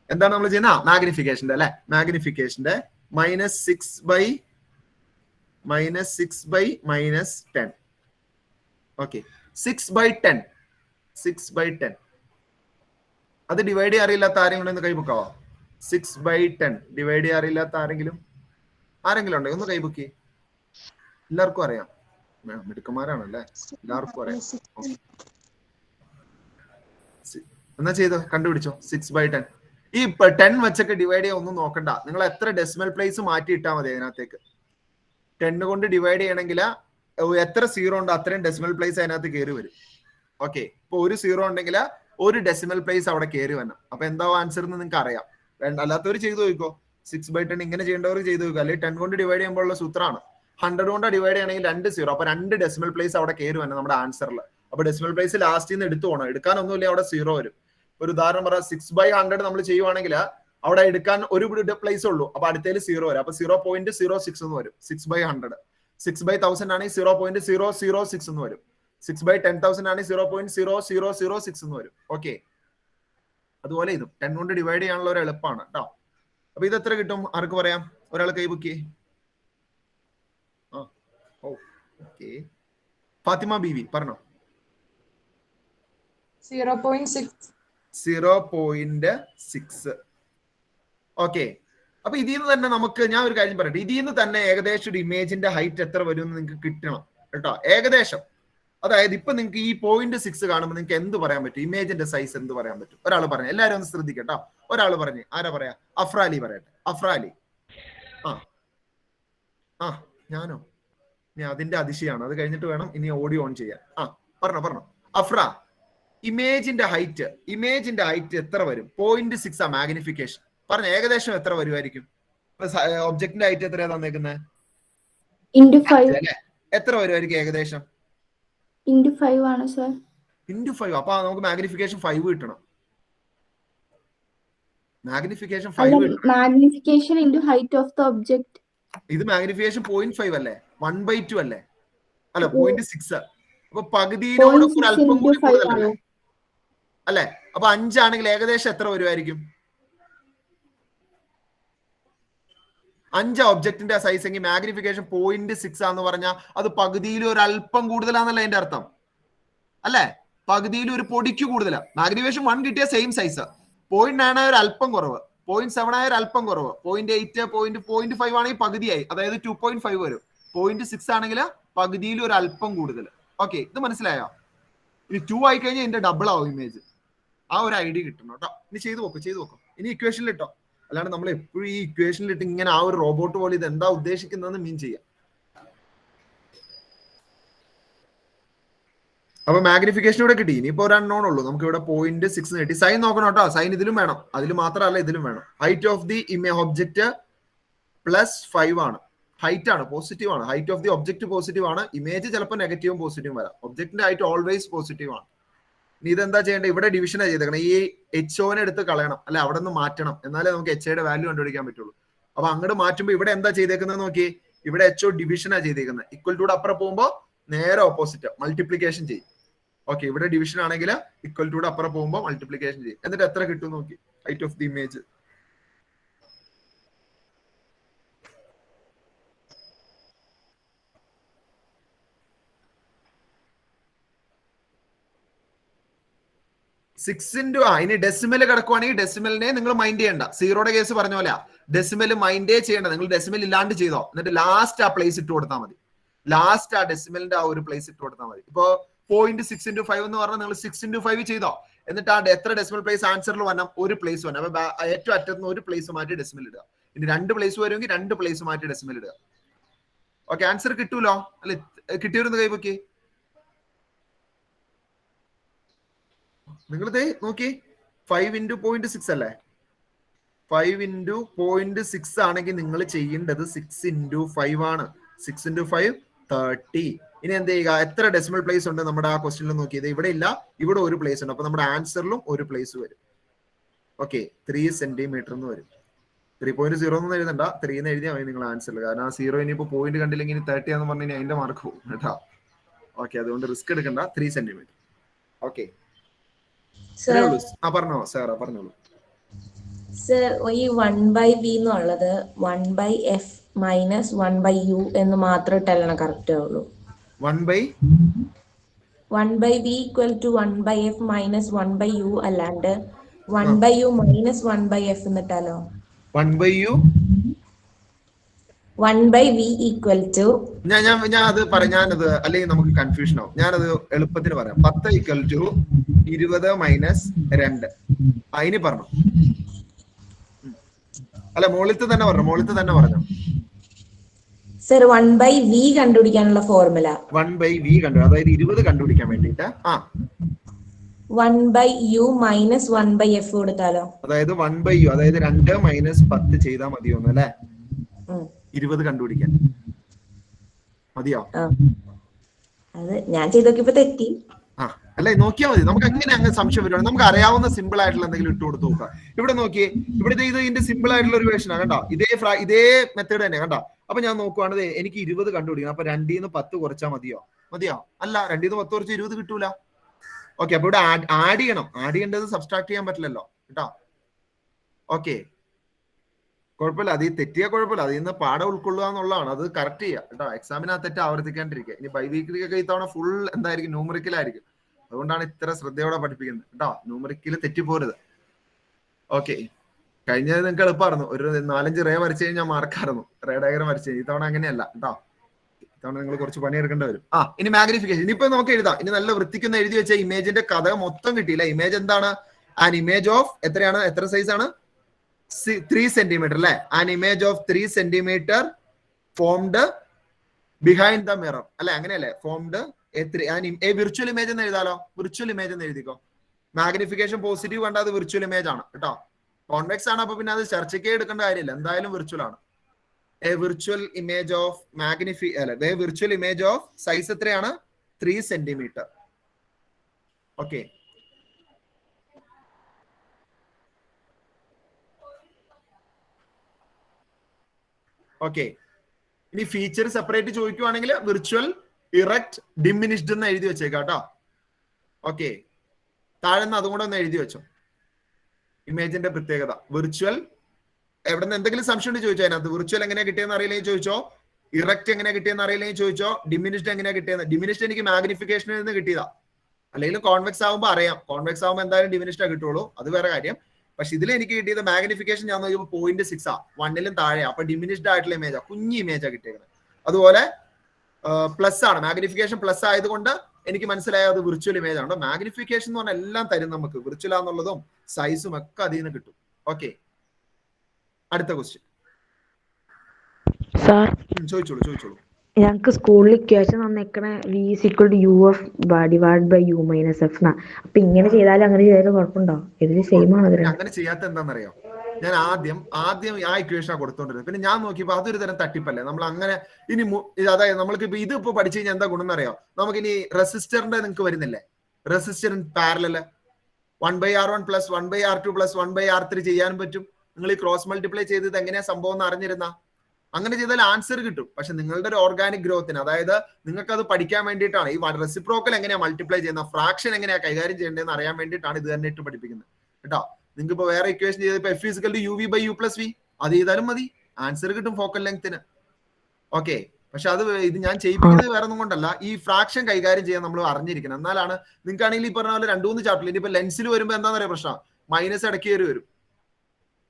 എന്താണ് നമ്മൾ ചെയ്യുന്ന? മാഗ്നിഫിക്കേഷന്റെ അല്ലെ. മാഗ്നിഫിക്കേഷന്റെ -6/-10. ഓക്കെ, 6/10. അത് ഡിവൈഡ് ചെയ്യാൻ അറിയില്ലാത്ത ആരെങ്കിലും ഒന്ന് കൈബുക്കാവോ? 6/10 ഡിവൈഡ് ചെയ്യാൻ അറിയില്ലാത്ത ആരെങ്കിലും ഉണ്ടെങ്കിൽ ഒന്ന് കൈബുക്കി. എല്ലാവർക്കും അറിയാം. മിടുക്കന്മാരാണല്ലേ എല്ലാവർക്കും അറിയാം. എന്നാ ചെയ്തോ, കണ്ടുപിടിച്ചോ. 6/10 ഈ 10 വെച്ചൊക്കെ ഡിവൈഡ് ചെയ്യാൻ ഒന്നും നോക്കണ്ട. നിങ്ങൾ എത്ര ഡെസിമൽ പ്ലേസ് മാറ്റി ഇട്ടാൽ മതി അതിനകത്തേക്ക്. 10 കൊണ്ട് ഡിവൈഡ് ചെയ്യണമെങ്കിൽ എത്ര 0 ഉണ്ടോ അത്രയും ഡെസിമൽ പ്ലേസ് അതിനകത്ത് കയറി വരും. ഓക്കെ, ഇപ്പൊ ഒരു 0 ഉണ്ടെങ്കിൽ ഒരു ഡെസിമൽ പ്ലേസ് അവിടെ കയറി വരണം. അപ്പൊ എന്താ ആൻസർ എന്ന് നിങ്ങൾക്ക് അറിയാം. അല്ലാത്തവർ ചെയ്തു നോക്കോ. 6/10 ഇങ്ങനെ ചെയ്യേണ്ടവർ ചെയ്തു നോക്കുക. അല്ലെങ്കിൽ 10 കൊണ്ട് ഡിവൈഡ് ചെയ്യുമ്പോഴുള്ള സൂത്രമാണ്. 100 കൊണ്ട് ഡിവൈഡ് ചെയ്യണമെങ്കിൽ 2 0. അപ്പൊ 2 ഡെസിമൽ പ്ലേസ് അവിടെ കയറി വരണം നമ്മുടെ ആൻസറിൽ. അപ്പൊ ഡെസിമൽ പ്ലേസ് ലാസ്റ്റിൽ നിന്ന് എടുത്തു പോകണം. എടുക്കാനൊന്നുമില്ല, അവിടെ 0 വരും. ഒരു ഉദാഹരണം പറയാം, 6/100 നമ്മൾ ചെയ്യുവാണെങ്കിൽ അവിടെ എടുക്കാൻ ഒരു പ്ലേസ് ഉള്ളൂ. അപ്പൊ അടുത്തേൽ 0 വരും. അപ്പൊ 0.06 എന്ന് വരും. 6/100. 6/1000 ആണെങ്കിൽ 0.006 എന്ന് വരും. 6/10,000 ആണെങ്കിൽ 0.0006 എന്ന് വരും. ഓക്കെ, അതുപോലെ ഇതും 10 കൊണ്ട് ഡിവൈഡ് ചെയ്യാനുള്ള ഒരു എളുപ്പമാണ് കേട്ടോ. അപ്പൊ ഇത് എത്ര കിട്ടും ആർക്ക് പറയാം? ഒരാൾ കൈ ബുക്ക് ചെയ്യേ. ഓക്കെ, ഫാത്തിമ ബീവി പറഞ്ഞോ. 0.6. ഓക്കെ, അപ്പൊ ഇതിൽ നിന്ന് തന്നെ നമുക്ക്, ഞാൻ ഒരു കാര്യം പറയട്ടെ, ഇതിൽ നിന്ന് തന്നെ ഏകദേശം ഒരു ഇമേജിന്റെ ഹൈറ്റ് എത്ര വരും എന്ന് നിങ്ങൾക്ക് കിട്ടണം കേട്ടോ, ഏകദേശം. അതായത് ഇപ്പൊ നിങ്ങൾക്ക് ഈ 0.6 കാണുമ്പോൾ നിങ്ങൾക്ക് എന്ത് പറയാൻ പറ്റും? ഇമേജിന്റെ സൈസ് എന്ത് പറയാൻ പറ്റും? ഒരാൾ പറഞ്ഞു, എല്ലാവരും ഒന്ന് ശ്രദ്ധിക്കട്ടോ. ഒരാൾ പറഞ്ഞു, ആരാ പറയാ? അഫ്രാലി പറയട്ടെ. അഫ്രാലി. ഞാനോ? ഞാൻ അതിന്റെ അതിശയാണ്. അത് കഴിഞ്ഞിട്ട് വേണം ഇനി ഓഡിയോ ഓൺ ചെയ്യാൻ. പറഞ്ഞോ. അഫ്ര, ഇമേജിന്റെ ഹൈറ്റ് എത്ര വരും? 0.6 ആ മാഗ്നിഫിക്കേഷൻ. പറഞ്ഞ ഏകദേശം എത്ര വരുമായിരിക്കും? ഒബ്ജക്റ്റിന്റെ ഹൈറ്റ് എത്രയാ തന്നേക്കുന്നത്? എത്ര വരുമായിരിക്കും ഏകദേശം? into 5 ആണ് സർ. into 5. അപ്പൊ നമുക്ക് മാഗ്നിഫിക്കേഷൻ 5 കിട്ടണം. Magnification 5 magnification into height of the object. ഇത് മാഗ്നിഫിക്കേഷൻ 0.5 അല്ലേ? 1/2 അല്ലേ? അല്ല, 0.6. അപ്പൊ പകുതിയിലോട് ഒരു അല്പം കൂടി കൂടുതലല്ലേ അല്ലെ? അപ്പൊ 5 ആണെങ്കിൽ ഏകദേശം എത്ര വരുമായിരിക്കും? 5 ഒബ്ജക്റ്റിന്റെ സൈസ് എങ്കിൽ മാഗ്നിഫിക്കേഷൻ 0.6 ആന്ന് പറഞ്ഞാൽ അത് പകുതിയിൽ ഒരു അല്പം കൂടുതലാന്നല്ല അതിന്റെ അർത്ഥം അല്ലെ? പകുതിയിൽ ഒരു പൊടിക്ക് കൂടുതലാ. മാഗ്നിഫിക്കേഷൻ 1 കിട്ടിയ സെയിം സൈസ്. 0.9 ആയ ഒരു അല്പം കുറവ്, 0.7 ആയ ഒരു അല്പം കുറവ്, 0.8 0.5 ആണെങ്കിൽ പകുതിയായി, അതായത് 2.5 വരും. 0.6 ആണെങ്കിൽ പകുതിയിൽ ഒരു അല്പം കൂടുതൽ. ഓക്കെ, ഇത് മനസ്സിലായോ? ഇനി 2 ആയി കഴിഞ്ഞാൽ ഇതിന്റെ ഡബിൾ ആവും ഇമേജ്. ആ ഒരു ഐഡിയ കിട്ടണം കേട്ടോ. ഇനി ചെയ്തു നോക്കും. ഇനി ഇക്വേഷനിൽ ഇട്ടോ. അല്ലാണ്ട് നമ്മൾ എപ്പോഴും ഈ ഇക്വേഷനിൽ ഇട്ട് ഇങ്ങനെ ആ ഒരു റോബോട്ട് പോലെ ഇത് എന്താ ഉദ്ദേശിക്കുന്നതെന്ന് മീൻ ചെയ്യാം. അപ്പൊ മാഗ്നിഫിക്കേഷൻ ഇവിടെ കിട്ടി. ഇനിയിപ്പോ ഒരു അൺനോൺ ഉള്ളൂ. നമുക്ക് ഇവിടെ 0.6 കിട്ടി. സൈൻ നോക്കണം കേട്ടോ. സൈൻ ഇതിലും വേണം, അതിൽ മാത്രമല്ല ഇതിലും വേണം. ഹൈറ്റ് ഓഫ് ദി ഒബ്ജക്റ്റ് +5 ആണ്. ഹൈറ്റ് ആണ്, പോസിറ്റീവ് ആണ്. Height of the object positive ആണ്. ഇമേജ് ചിലപ്പോൾ നെഗറ്റീവും പോസിറ്റീവും വരാം. ഒബ്ജക്റ്റിന്റെ ഹൈറ്റ് ഓൾവേസ് പോസിറ്റീവ് ആണ്. ഇനി ഇതെന്താ ചെയ്യേണ്ടത്? ഇവിടെ ഡിവിഷനാ ചെയ്തേക്കണം. ഈ HOനെ എടുത്ത് കളയണം, അല്ലെ അവിടെ നിന്ന് മാറ്റണം. എന്നാലേ നമുക്ക് HIയുടെ വാല്യൂ കണ്ടുപിടിക്കാൻ പറ്റുള്ളൂ. അപ്പൊ അങ്ങോട്ട് മാറ്റുമ്പോൾ ഇവിടെ എന്താ ചെയ്തേക്കുന്നത് നോക്കി. ഇവിടെ HO ഡിവിഷനാ ചെയ്തേക്കുന്നത്. ഈക്വൽ ടു അപ്പുറം പോകുമ്പോൾ നേരെ ഓപ്പോസിറ്റ് മൾട്ടിപ്ലിക്കേഷൻ ചെയ്യും. ഓക്കെ, ഇവിടെ ഡിവിഷൻ ആണെങ്കിൽ ഈക്വൽ ടു അപ്പുറം പോകുമ്പോൾ മൾട്ടിപ്ലിക്കേഷൻ ചെയ്യും. എന്നിട്ട് എത്ര കിട്ടും നോക്കി ഹൈറ്റ് ഓഫ് ദി ഇമേജ്. ഇനി ഡെസിമൽ കിടക്കുവാണെങ്കിൽ ഡെസിമലിനെ നിങ്ങൾ മൈൻഡ് ചെയ്യണ്ട. 0യുടെ കേസ് പറഞ്ഞ പോലെ ഡെസിമൽ മൈൻഡേ ചെയ്യേണ്ട. നിങ്ങൾ ഡെസിമൽ ഇല്ലാണ്ട് ചെയ്തോ. എന്നിട്ട് ലാസ്റ്റ് ആ പ്ലേസ് ഇട്ട് കൊടുത്താൽ മതി. ലാസ്റ്റ് ആ ഡെസിമലിന്റെ ആ ഒരു പ്ലേസ് ഇട്ട് കൊടുത്താൽ മതി. ഇപ്പൊ 0.6 × 5 എന്ന് പറഞ്ഞാൽ നിങ്ങൾ 6 × 5 ചെയ്തോ. എന്നിട്ട് ആ എത്ര ഡെസിമൽ പ്ലേസ് ആൻസറിൽ വരണം? ഒരു പ്ലേസ് വരണം. അപ്പൊ ഏറ്റവും അറ്റത്തുനിന്ന് ഒരു പ്ലേസ് മാറ്റി ഡെസിമൽ ഇടുക. ഇനി 2 പ്ലേസ് വരുമെങ്കിൽ 2 പ്ലേസ് മാറ്റി ഡെസിമൽ ഇടുക. ഓക്കെ, ആൻസർ കിട്ടൂലോ അല്ലെ? കിട്ടിയവരൊന്ന് കൈവക്കി. നിങ്ങളിത് നോക്കി. 5 × 0.6 അല്ലേ? 5 × 0.6 ആണെങ്കിൽ നിങ്ങൾ ചെയ്യേണ്ടത് 6 × 5 ആണ്. 6 × 5 30. ഇനി എന്ത് ചെയ്യുക? എത്ര ഡെസിമൽ പ്ലേസ് ഉണ്ട് നമ്മുടെ ആ ക്വസ്റ്റ്യനിൽ നോക്കിയത്? ഇവിടെ ഇല്ല, ഇവിടെ ഒരു പ്ലേസ് ഉണ്ട്. അപ്പൊ നമ്മുടെ ആൻസറിലും ഒരു പ്ലേസ് വരും. ഓക്കെ, 3 സെന്റിമീറ്റർ എന്ന് വരും. 3.0 എന്ന് എഴുതണ്ട, 3 എന്ന് എഴുതിയാൽ മതി നിങ്ങൾ ആൻസറിൽ. കാരണം ആ 0 ഇനിയിപ്പോ പോയിന്റ് കണ്ടില്ലെങ്കിൽ 30 എന്ന് പറഞ്ഞു കഴിഞ്ഞാൽ അതിന്റെ മാർക്ക് പോകും കേട്ടോ. ഓക്കെ, അതുകൊണ്ട് റിസ്ക് എടുക്കണ്ട. 3 സെന്റിമീറ്റർ. ഓക്കെ, പറഞ്ഞോ സാറാ, പറഞ്ഞോളൂ. സർ, ഈ 1/v എന്നുള്ളത് 1/f - 1/u എന്ന് മാത്രം ഇട്ടല്ല കറക്റ്റ് ആവുള്ളൂ. 1/v = 1/f - 1/u അല്ലാണ്ട് 1/u - 1/f എന്നിട്ടാലോ? 1/u 1/v equal to ഞാൻ അത് ഞാനത് അല്ലെങ്കിൽ നമുക്ക് കൺഫ്യൂഷൻ ആവും. ഞാനത് എളുപ്പത്തിന് പറയാം. 10 ഈക്വൽ ടു 20 മൈനസ് 2. അതിന് പറഞ്ഞു. അല്ല, മുകളിലത്തെ തന്നെ പറഞ്ഞു. സർ 1/v കണ്ടുപിടിക്കാനുള്ള ഫോർമുല 1/v അതായത് 20 കണ്ടുപിടിക്കാൻ വേണ്ടിട്ട് 1/u മൈനസ് 1/f കൊടുത്താലോ? അതായത് 1/u അതായത് 2 മൈനസ് 10 ചെയ്താൽ മതിയോന്ന് അല്ലെ? 20 കണ്ടുപിടിക്കാൻ മതിയോ? അത് ഞാൻ ചെയ്ത് നോക്കിയപ്പോ തെറ്റി. അല്ലെ, നോക്കിയാൽ മതി. നമുക്ക് അങ്ങനെ സംശയം വരുവാണ്. നമുക്ക് അറിയാവുന്ന സിമ്പിൾ ആയിട്ടുള്ള എന്തെങ്കിലും ഇട്ട് കൊടുത്ത് നോക്കാം. ഇവിടെ നോക്കിയേ, ഇവിടെ ഇത് ഇതിന്റെ സിമ്പിൾ ആയിട്ടുള്ള ഒരു വേർഷൻ ആണ് കണ്ടോ. ഇതേ മെത്തേഡ് തന്നെ കണ്ടോ. അപ്പൊ ഞാൻ നോക്കുവാണ്, എനിക്ക് 20 കണ്ടുപിടിക്കണം. അപ്പൊ 2 10 കുറച്ചാൽ മതിയോ? അല്ല, 2 10 കുറച്ച് 20 കിട്ടൂല. ഓക്കെ, അപ്പൊ ഇവിടെ ആഡ് ചെയ്യേണ്ടത് സബ്സ്ട്രാക്ട് ചെയ്യാൻ പറ്റില്ലല്ലോ കേട്ടോ. ഓക്കെ, കുഴപ്പമില്ല. അത് തെറ്റിയാൽ കുഴപ്പമില്ല. അതിൽ നിന്ന് പാഠം ഉൾക്കൊള്ളുക എന്നുള്ളതാണ്. അത് കറക്റ്റ് ചെയ്യുക കേട്ടോ. എക്സാമിന് ആ തെറ്റ് ആവർത്തിക്കാണ്ടിരിക്കുക. ഇനി ബൈവീക്ലി ഒക്കെ ഇത്തവണ ഫുൾ എന്തായിരിക്കും, ന്യൂമറിക്കലായിരിക്കും. അതുകൊണ്ടാണ് ഇത്ര ശ്രദ്ധയോടെ പഠിപ്പിക്കുന്നത് കേട്ടോ. ന്യൂമറിക്കല് തെറ്റിപ്പോരുത്. ഓക്കെ, കഴിഞ്ഞത് നിങ്ങൾക്ക് എളുപ്പമായിരുന്നു. ഒരു 4-5 റേ വരച്ചു കഴിഞ്ഞാൽ മാർക്കായിരുന്നു. റേ ഡയഗ്രം വരച്ചു കഴിഞ്ഞാൽ. ഇത്തവണ അങ്ങനെയല്ല കേട്ടോ. ഇത്തവണ നിങ്ങൾ കുറച്ച് പണിയെടുക്കേണ്ടി വരും. ഇനി മാഗ്നിഫിക്കേഷൻ. ഇനിയിപ്പോ നമുക്ക് എഴുതാം. ഇനി നല്ല വൃത്തിക്കൊന്ന് എഴുതി വെച്ച ഇമേജിന്റെ കഥ മൊത്തം കിട്ടിയില്ല. ഇമേജ് എന്താണ്? ആൻ ഇമേജ് ഓഫ് എത്ര സൈസ് ആണ്? 3 സെന്റിമീറ്റർ അല്ലെ? An image of 3 centimetre formed behind the mirror അല്ലെ? അങ്ങനെയല്ലേ? ഫോംഡ് എ വിർച്വൽ ഇമേജ് എന്ന് എഴുതാലോ. വിർച്വൽ ഇമേജ് എന്ന് എഴുതിക്കോ. മാഗ്നിഫിക്കേഷൻ പോസിറ്റീവ് കണ്ട അത് വിർച്വൽ ഇമേജ് ആണ് കേട്ടോ. കോൺവെക്സ് ആണ്, അപ്പൊ പിന്നെ അത് ചർച്ചയ്ക്കേ എടുക്കേണ്ട കാര്യമില്ല. എന്തായാലും വിർച്വൽ ആണ്. A virtual image of virtual image of size എത്രയാണ്? 3 സെന്റിമീറ്റർ. Okay, okay. ഇനി ഫീച്ചർ സെപ്പറേറ്റ് ചോദിക്കുവാണെങ്കിൽ വിർച്വൽ, ഇറക്റ്റ്, ഡിമിനിഷ്ഡ് എന്ന് എഴുതി വെച്ചേക്കാം കേട്ടോ. ഓക്കെ, താഴെ നിന്ന് അതും കൂടെ ഒന്ന് എഴുതി വെച്ചോ. ഇമേജിന്റെ പ്രത്യേകത വിർച്വൽ. എവിടെ നിന്ന് എന്തെങ്കിലും സംശയം ഉണ്ട് ചോദിച്ചോ. അതിനകത്ത് വിർച്വൽ എങ്ങനെയാ കിട്ടിയെന്ന് അറിയില്ലെങ്കിൽ ചോദിച്ചോ. ഇറക്റ്റ് എങ്ങനെയാ കിട്ടിയെന്ന് അറിയില്ലെങ്കിൽ ചോദിച്ചോ. ഡിമിനിഷ്ഡ് എങ്ങനെയാ കിട്ടിയെന്ന്. ഡിമിനിഷ്ഡ് എനിക്ക് മാഗ്നിഫിക്കേഷനിൽ നിന്ന് കിട്ടിയതാ. അല്ലെങ്കിൽ കോൺവെക്സ് ആകുമ്പോൾ അറിയാം. കോൺവെക്സ് ആകുമ്പോൾ എന്തായാലും ഡിമിനിഷ്ഡാ കിട്ടുള്ളൂ. അത് വേറെ കാര്യം. പക്ഷെ ഇതിൽ എനിക്ക് കിട്ടിയത് മാഗ്നിഫിക്കേഷൻ ഞാൻ നോക്കിയപ്പോൾ 0.6 1ലും താഴെ. അപ്പൊ ഡിമിനിഷ്ഡ് ആയിട്ടുള്ള ഇമേജാ, കുഞ്ഞി ഇമേജാ കിട്ടിയത്. അതുപോലെ പ്ലസ് ആണ്. മാഗ്നിഫിക്കേഷൻ പ്ലസ് ആയതുകൊണ്ട് എനിക്ക് മനസ്സിലായത് അത് വിർച്വൽ ഇമേജ് ആണ്. മാഗ്നിഫിക്കേഷൻ എന്ന് പറഞ്ഞാൽ എല്ലാം തരും നമുക്ക്. വിർച്വൽ ആണെന്നുള്ളതും സൈസും ഒക്കെ അതിൽ നിന്ന് കിട്ടും. ഓക്കെ, അടുത്ത ക്വസ്റ്റ്യൻ. ചോദിച്ചോളൂ. ഞങ്ങക്ക് സ്കൂളിൽ equation തന്നേക്കണേ v = u(f) / u - f ന്നാ. അപ്പൊ ഇങ്ങനെ ചെയ്താലും അങ്ങനെ ചെയ്താലും കുഴപ്പമുണ്ടോ? ഇതിന് സെയിം ആണ്. അങ്ങനെ ചെയ്യാത്ത എന്താണെന്നറിയോ? ഞാൻ ആദ്യം ആ ഇക്വേഷനാ കൊടുത്തോണ്ടിരുന്നത്. പിന്നെ ഞാൻ നോക്കിയപ്പോ അതൊരു തരം തട്ടിപ്പല്ലേ. നമ്മൾ അങ്ങനെ ഇനി അതായത് നമ്മൾക്ക് ഇപ്പൊ ഇതിപ്പോ പഠിച്ചു കഴിഞ്ഞാൽ എന്താ ഗുണം എന്നറിയോ? നമുക്ക് ഇനി റെസിസ്റ്ററിന്റെ നിങ്ങൾക്ക് വരുന്നില്ലേ, resistor in parallel 1/R1 + 1/R2 + 1/R3 ചെയ്യാനും പറ്റും. നിങ്ങൾ ഈ ക്രോസ് മൾട്ടിപ്ലൈ ചെയ്തത് എങ്ങനെയാ സംഭവം എന്ന് അറിഞ്ഞിരുന്ന അങ്ങനെ ചെയ്താൽ ആൻസർ കിട്ടും. പക്ഷെ നിങ്ങളുടെ ഒരു ഓർഗാനിക് ഗ്രോത്തിന്, അതായത് നിങ്ങൾക്ക് അത് പഠിക്കാൻ വേണ്ടിയിട്ടാണ്. ഈ റെസിപ്രോക്കൽ എങ്ങനെയാ മൾട്ടിപ്ലൈ ചെയ്യുന്ന, ഫ്രാക്ഷൻ എങ്ങനെയാ കൈകാര്യം ചെയ്യേണ്ടതെന്ന് അറിയാൻ വേണ്ടിയിട്ടാണ് ഇത് തന്നെ ഇട്ട് പഠിപ്പിക്കുന്നത് കേട്ടോ. നിങ്ങൾക്ക് ഇപ്പൊ വേറെ ഇക്വേഷൻ ചെയ്തപ്പോ F = uv/u+v അത് ചെയ്താലും മതി, ആൻസർ കിട്ടും ഫോക്കൽ ലെങ്ത്തിന്. ഓക്കെ, പക്ഷെ ഇത് ഞാൻ ചെയ്യിപ്പിക്കുന്നത് വേറെ ഒന്നും കൊണ്ടല്ല. ഈ ഫ്രാക്ഷൻ കൈകാര്യം ചെയ്യാൻ നമ്മൾ അറിഞ്ഞിരിക്കണം. എന്നാലാണ് നിങ്ങൾക്കാണെങ്കിൽ ഈ പറഞ്ഞ പോലെ 2-3 ചാപ്റ്റർ ഇനിയിപ്പോ ലെൻസിൽ വരുമ്പോ എന്താണെന്ന് അറിയാം പ്രശ്നം, മൈനസ് ഇടയ്ക്ക് കയറി വരും.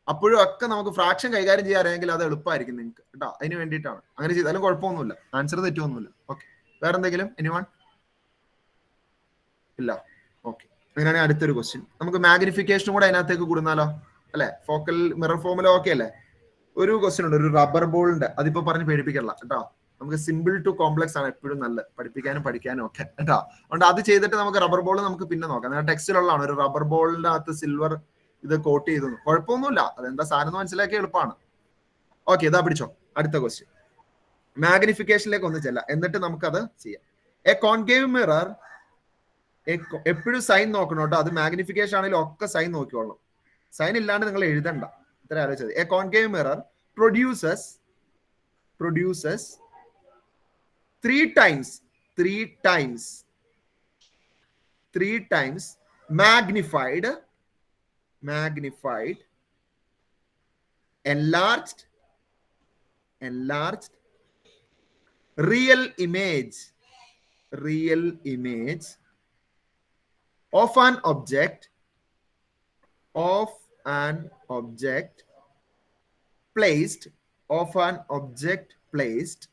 അപ്പോഴും ഒക്കെ നമുക്ക് ഫ്രാക്ഷൻ കൈകാര്യം ചെയ്യാൻ അറിയാമെങ്കിൽ അത് എളുപ്പമായിരിക്കും നിങ്ങൾക്ക് കേട്ടോ. അതിന് വേണ്ടിയിട്ടാണ്. അങ്ങനെ ചെയ്താലും കുഴപ്പമൊന്നുമില്ല, ആൻസർ തെറ്റൊന്നുമില്ല. ഓക്കെ, വേറെ എന്തെങ്കിലും എനിവൺ ഇല്ല? ഓക്കെ, അങ്ങനെയാണെങ്കിൽ അടുത്തൊരു ക്വസ്റ്റ്യൻ. നമുക്ക് മാഗ്നിഫിക്കേഷനും കൂടെ അതിനകത്തേക്ക് കൊടുന്നാലോ അല്ലെ? ഫോക്കൽ മിറർ ഫോമുല ഓക്കെ അല്ലേ? ഒരു ക്വസ്റ്റ്യൻ ഉണ്ട്, ഒരു റബ്ബർ ബോളിന്റെ. അതിപ്പോ പറഞ്ഞ് പേടിപ്പിക്കല്ല കേട്ടോ. നമുക്ക് സിമ്പിൾ ടു കോംപ്ലക്സ് ആണ് എപ്പോഴും നല്ലത്, പഠിപ്പിക്കാനും പഠിക്കാനും ഒക്കെ കേട്ടോ. അതുകൊണ്ട് അത് ചെയ്തിട്ട് നമുക്ക് റബ്ബർ ബോൾ നമുക്ക് പിന്നെ നോക്കാം. ടെക്സ്റ്റിലുള്ളതാണ് ഒരു റബ്ബർ ബോളിന്റെ അകത്ത് സിൽവർ ഇത് കോട്ട് ചെയ്തു. കുഴപ്പമൊന്നുമില്ല, അതെന്താ സാധനം മനസ്സിലാക്കി എളുപ്പമാണ്. ഓക്കെ, ഇതാ പിടിച്ചോ. അടുത്ത ക്വസ്റ്റ്യൻ മാഗ്നിഫിക്കേഷനിലേക്ക് ഒന്ന് ചെല്ലാം, എന്നിട്ട് നമുക്കത് ചെയ്യാം. എ കോൺകേവ് മിറർ എപ്പോഴും സൈൻ നോക്കണം കേട്ടോ. അത് മാഗ്നിഫിക്കേഷൻ ആണെങ്കിലും ഒക്കെ സൈൻ നോക്കിക്കോളണം. സൈൻ ഇല്ലാണ്ട് നിങ്ങൾ എഴുതണ്ട. ഇത്ര ആലോചിച്ചത്. A concave mirror produces 3 times magnified, enlarged real image of an object placed of an object placed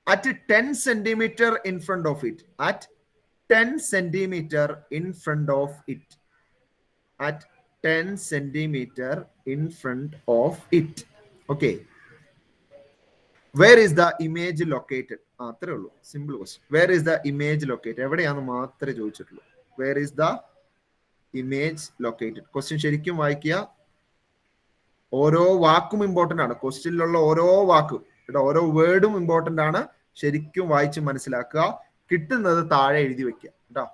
at 10 centimeter in front of it. At 10 centimeter in front of it. At 10 centimeter in front of it. Okay. Where is the image located? അത്രേ ഉള്ളൂ. Simple question. Where is the image located? എവിടെയാണെന്ന് മാത്രമേ ചോദിച്ചിട്ടുള്ളൂ. Where is the image located? Question ശരിക്കും വായിക്കുക. ഓരോ വാക്കും important ആണ്. ക്വസ്റ്റ്യനിലുള്ള ഓരോ വാക്കും, ഓരോ വേർഡും ഇമ്പോർട്ടന്റ് ആണ്. ശരിക്കും വായിച്ച് മനസ്സിലാക്കുക. കിട്ടുന്നത് താഴെ എഴുതി വെക്കുക കേട്ടോ.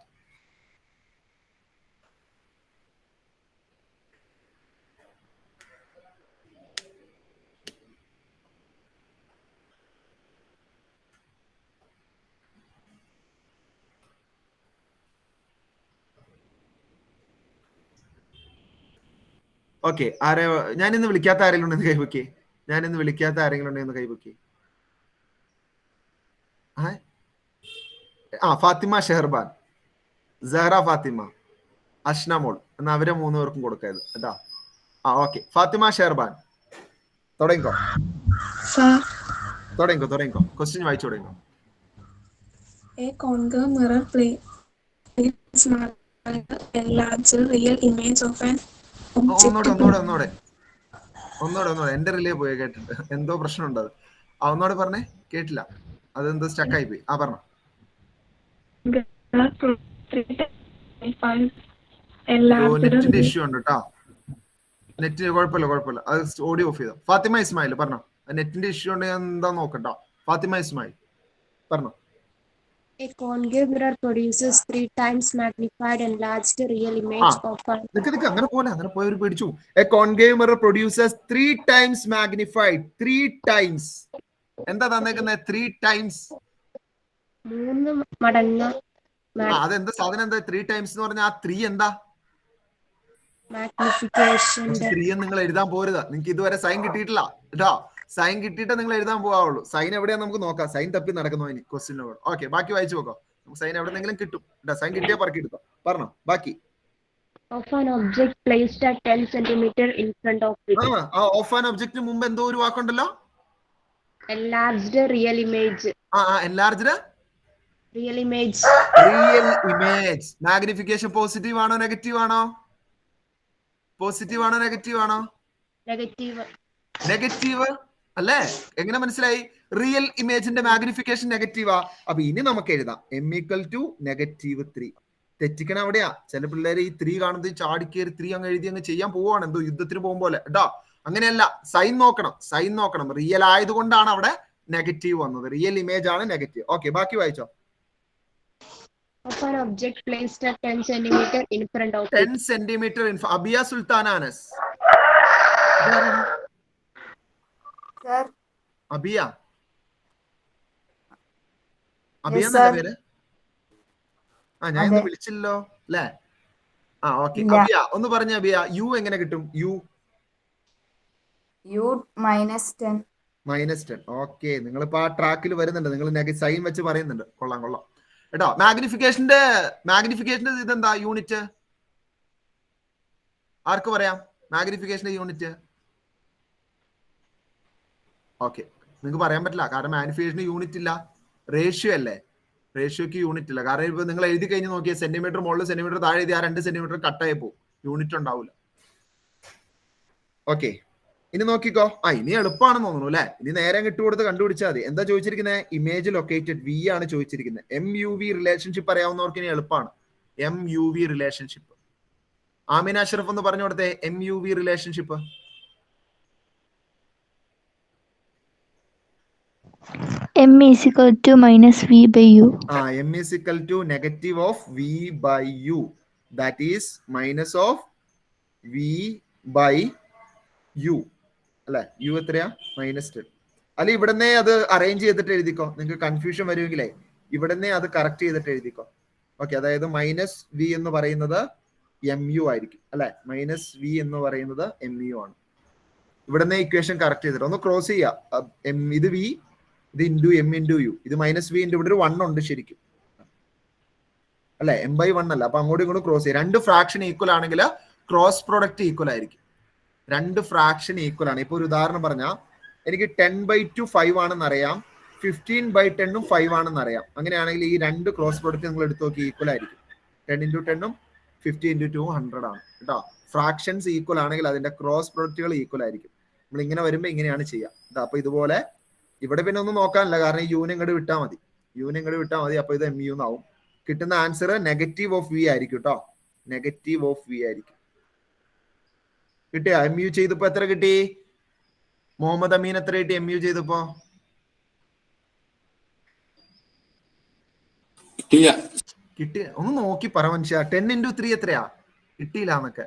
ഓക്കെ, ആരെ ഞാനിന്ന് വിളിക്കാത്ത ആരെങ്കിലും ഉണ്ടെന്ന് കൈവയ്ക്കേ. ഞാനിന്ന് വിളിക്കാത്ത ആരെങ്കിലും ഉണ്ടെന്ന് കൈവയ്ക്കേ. ഫാത്തിമ ഷെഹർബാൻ, സഹറ ഫാത്തിമ, അഷ്ന മോൾ എന്ന് അവരെ 3 പേർക്കും കൊടുക്കായത് കേട്ടോ. ഓക്കെ, ഫാത്തിമ ഷെഹർബാൻ തുടങ്ങിക്കോ. ക്വസ്റ്റ്യൻ വായിച്ചു തുടങ്ങിക്കോ. A concave mirror plays a larger real image of an object. ഒന്നൂടെ എന്റെ റിലേ പോയി കേട്ടിട്ട് എന്തോ പ്രശ്നമുണ്ട്. അത് ഒന്നോടെ പറഞ്ഞേ, കേട്ടില്ല. അതെന്തോ സ്റ്റക്കായി പോയി. പറഞ്ഞോ. നെറ്റിന്റെ ഇഷ്യൂ ഉണ്ട് കേട്ടോ. നെറ്റ് കുഴപ്പമില്ല. അത് ഓഡിയോ ഓഫ് ചെയ്തോ. ഫാത്തിമ ഇസ്മായിൽ പറഞ്ഞോ. നെറ്റിന്റെ ഇഷ്യൂ ഉണ്ട്, ഞാൻ എന്താ നോക്കട്ടോ. ഫാത്തിമ ഇസ്മായിൽ പറഞ്ഞോ. A concave mirror produces 3 times magnified enlarged real image of an അങ്ങനെ പോയവർ പേടിച്ചു. A concave mirror produces 3 times magnified. 3 times എന്താ തന്നേക്കുന്നത്? 3 times 3 മടങ്ങ്. അതെന്താ സാധനം? എന്താ 3 times എന്ന് പറഞ്ഞാൽ? ആ 3 എന്താ? മാഗ്നിഫിക്കേഷൻ. 3 നിങ്ങൾ എഴുതാൻ പോരുത്. നിങ്ങൾക്ക് ഇതുവരെ സൈൻ കിട്ടിയിട്ടില്ല കേട്ടോ. സൈൻ കിട്ടിയിട്ട് നിങ്ങൾ എഴുതാൻ പോവാവുള്ളൂ. സൈൻ എവിടെയാ നമുക്ക് നോക്കാം. സൈൻ തപ്പി നടക്കുന്നു ഇനി ക്വസ്റ്റ്യനോട്. ഓക്കെ, ബാക്കി വായിച്ചു നോക്കാം. നമുക്ക് സൈൻ എവിടെന്നെങ്കിലും കിട്ടും. സൈൻ കിട്ടിയാൽ പറക്കി എടുക്കാം. പറഞ്ഞോ ബാക്കി. Of an object placed at 10 centimeter in front of it. Of an ഒബ്ജക്റ്റിന് മുമ്പ് എന്തോ ഒരു വാക്കുണ്ടല്ലോ. Enlarged real image. enlarged real image. Magnification positive ആണോ നെഗറ്റീവ് ആണോ? പോസിറ്റീവ് ആണോ നെഗറ്റീവ് ആണോ? നെഗറ്റീവ് അല്ലേ? എങ്ങനെ മനസ്സിലായി? റിയൽ ഇമേജിന്റെ മാഗ്നിഫിക്കേഷൻ നെഗറ്റീവാ. അപ്പൊ ഇനി നമുക്ക് എഴുതാം m = -3. തെറ്റിക്കണം അവിടെയാ. ചില പിള്ളേര് ഈ 3 കാണുന്നത് ചാടിക്കേറി 3 അങ്ങ് എഴുതി അങ്ങ് ചെയ്യാൻ പോവാണ്, എന്തോ യുദ്ധത്തിന് പോകുമ്പോലെ കേട്ടോ. അങ്ങനെയല്ല, സൈൻ നോക്കണം. റിയൽ ആയതുകൊണ്ടാണ് അവിടെ നെഗറ്റീവ് വന്നത്. റിയൽ ഇമേജ് ആണ് നെഗറ്റീവ്. ഓക്കെ, ബാക്കി വായിച്ചോ. Of an object placed at 10 centimeter in front of 10 centimeter in Abiya Sultan Anas. Sir Abiya എന്നല്ല പേര്? ഞാൻ ഇന്ന് വിളിച്ചില്ലല്ലോ അല്ലേ? ഓക്കെ, അബിയ ഒന്ന് പറഞ്ഞ. അബിയ, യു എങ്ങനെ കിട്ടും? യു -10. ഓക്കെ, നിങ്ങളിപ്പോ ആ ട്രാക്കിൽ വരുന്നുണ്ട്. നിങ്ങൾ സൈൻ വെച്ച് പറയുന്നുണ്ട്. കൊള്ളാം കേട്ടോ. മാഗ്നിഫിക്കേഷന്റെ ഇതെന്താ യൂണിറ്റ്? ആർക്ക് പറയാം മാഗ്നിഫിക്കേഷന്റെ യൂണിറ്റ്? ഓക്കെ, നിങ്ങൾക്ക് പറയാൻ പറ്റില്ല, കാരണം മാഗ്നിഫിക്കേഷന് യൂണിറ്റ് ഇല്ല. റേഷ്യോ അല്ലേ? റേഷ്യോക്ക് യൂണിറ്റ് ഇല്ല. കാരണം ഇപ്പൊ നിങ്ങൾ എഴുതി കഴിഞ്ഞ് നോക്കിയാൽ സെന്റിമീറ്റർ മുകളിൽ സെന്റിമീറ്റർ താഴെ എഴുതി 2 സെന്റിമീറ്റർ കട്ടായി പോകും. യൂണിറ്റ് ഉണ്ടാവില്ല. ഓക്കെ, ഇനി നോക്കിക്കോ. ഇനി എളുപ്പമാണെന്ന് തോന്നുന്നു അല്ലെ? ഇനി നേരെ ഇട്ടുകൊടുത്ത് കണ്ടുപിടിച്ചാൽ മതി. എന്താ ചോദിച്ചിരിക്കുന്നത്? ഇമേജ് ലൊക്കേറ്റഡ് വി ആണ് ചോദിച്ചിരിക്കുന്നത്. MUV റിലേഷൻഷിപ്പ് അറിയാവുന്നവർക്ക് ഇനി എളുപ്പമാണ്. MUV relationship. ആമിന അഷ്റഫ് ഒന്ന് പറഞ്ഞു കൊടുത്തേ. MUV relationship. M is equal to minus V by U. M is equal to negative of V by U. That is minus of V by U. അല്ലെ? U എത്രയാ? -10. അല്ലെ ഇവിടുന്നേ അത് arrange ചെയ്തിട്ട് എഴുതിക്കോ. നിങ്ങൾക്ക് കൺഫ്യൂഷൻ വരുമെങ്കിലേ ഇവിടുന്നേ അത് കറക്റ്റ് ചെയ്തിട്ട് എഴുതിക്കോ. ഓക്കെ, അതായത് -V എന്ന് പറയുന്നത് MU ആയിരിക്കും അല്ലെ? -V എന്ന് പറയുന്നത് MU ആണ്. ഇവിടുന്നേ ഇക്വേഷൻ കറക്റ്റ് ചെയ്തിട്ട് ഒന്ന് ക്രോസ് ചെയ്യാം. ഇത് V, ഇത് ഇൻറ്റു M ഇൻറ്റു U. ഇത് -V ഇൻറ്റു ഇവിടെ ഒരു 1 ഉണ്ട് ശരിക്കും അല്ലെ? M/1 അല്ല. അപ്പൊ അങ്ങോട്ടും ഇങ്ങോട്ടും ക്രോസ് ചെയ്യാം. 2 ഫ്രാക്ഷൻ ഈക്വൽ ആണെങ്കിൽ ക്രോസ് പ്രോഡക്റ്റ് ഈക്വൽ ആയിരിക്കും. രണ്ട് ഫ്രാക്ഷൻ ഈക്വൽ ആണ്. ഇപ്പൊ ഒരു ഉദാഹരണം പറഞ്ഞാൽ എനിക്ക് 10/2 5 ആണെന്ന് അറിയാം, 15/10 5 ആണെന്ന് അറിയാം. അങ്ങനെയാണെങ്കിൽ ഈ രണ്ട് ക്രോസ് പ്രോഡക്റ്റ് നിങ്ങൾ എടുത്ത് നോക്കി ഈക്വൽ ആയിരിക്കും. 10 × 10 50 × 2 100 ആണ് കേട്ടോ. ഫ്രാക്ഷൻസ് ഈക്വൽ ആണെങ്കിൽ അതിന്റെ ക്രോസ് പ്രോഡക്റ്റുകൾ ഈക്വൽ ആയിരിക്കും. നമ്മൾ ഇങ്ങനെ വരുമ്പോൾ ഇങ്ങനെയാണ് ചെയ്യുക. അപ്പൊ ഇതുപോലെ ഇവിടെ പിന്നെ ഒന്നും നോക്കാനില്ല, കാരണം ഈ യൂനെ ഇങ്ങോട്ട് വിട്ടാൽ മതി. അപ്പൊ ഇത് MU എന്നാവും. കിട്ടുന്ന ആൻസർ -v ആയിരിക്കും കേട്ടോ. -v ആയിരിക്കും. കിട്ടിയ MU ചെയ്തപ്പോ എത്ര കിട്ടി? മുഹമ്മദ് അമീൻ എത്ര കിട്ടി MU ചെയ്തപ്പോ? കിട്ടി? ഒന്ന് നോക്കി പറ മനുഷ്യ. 10 × 3 എത്രയാ? കിട്ടിയില്ല എന്നൊക്കെ.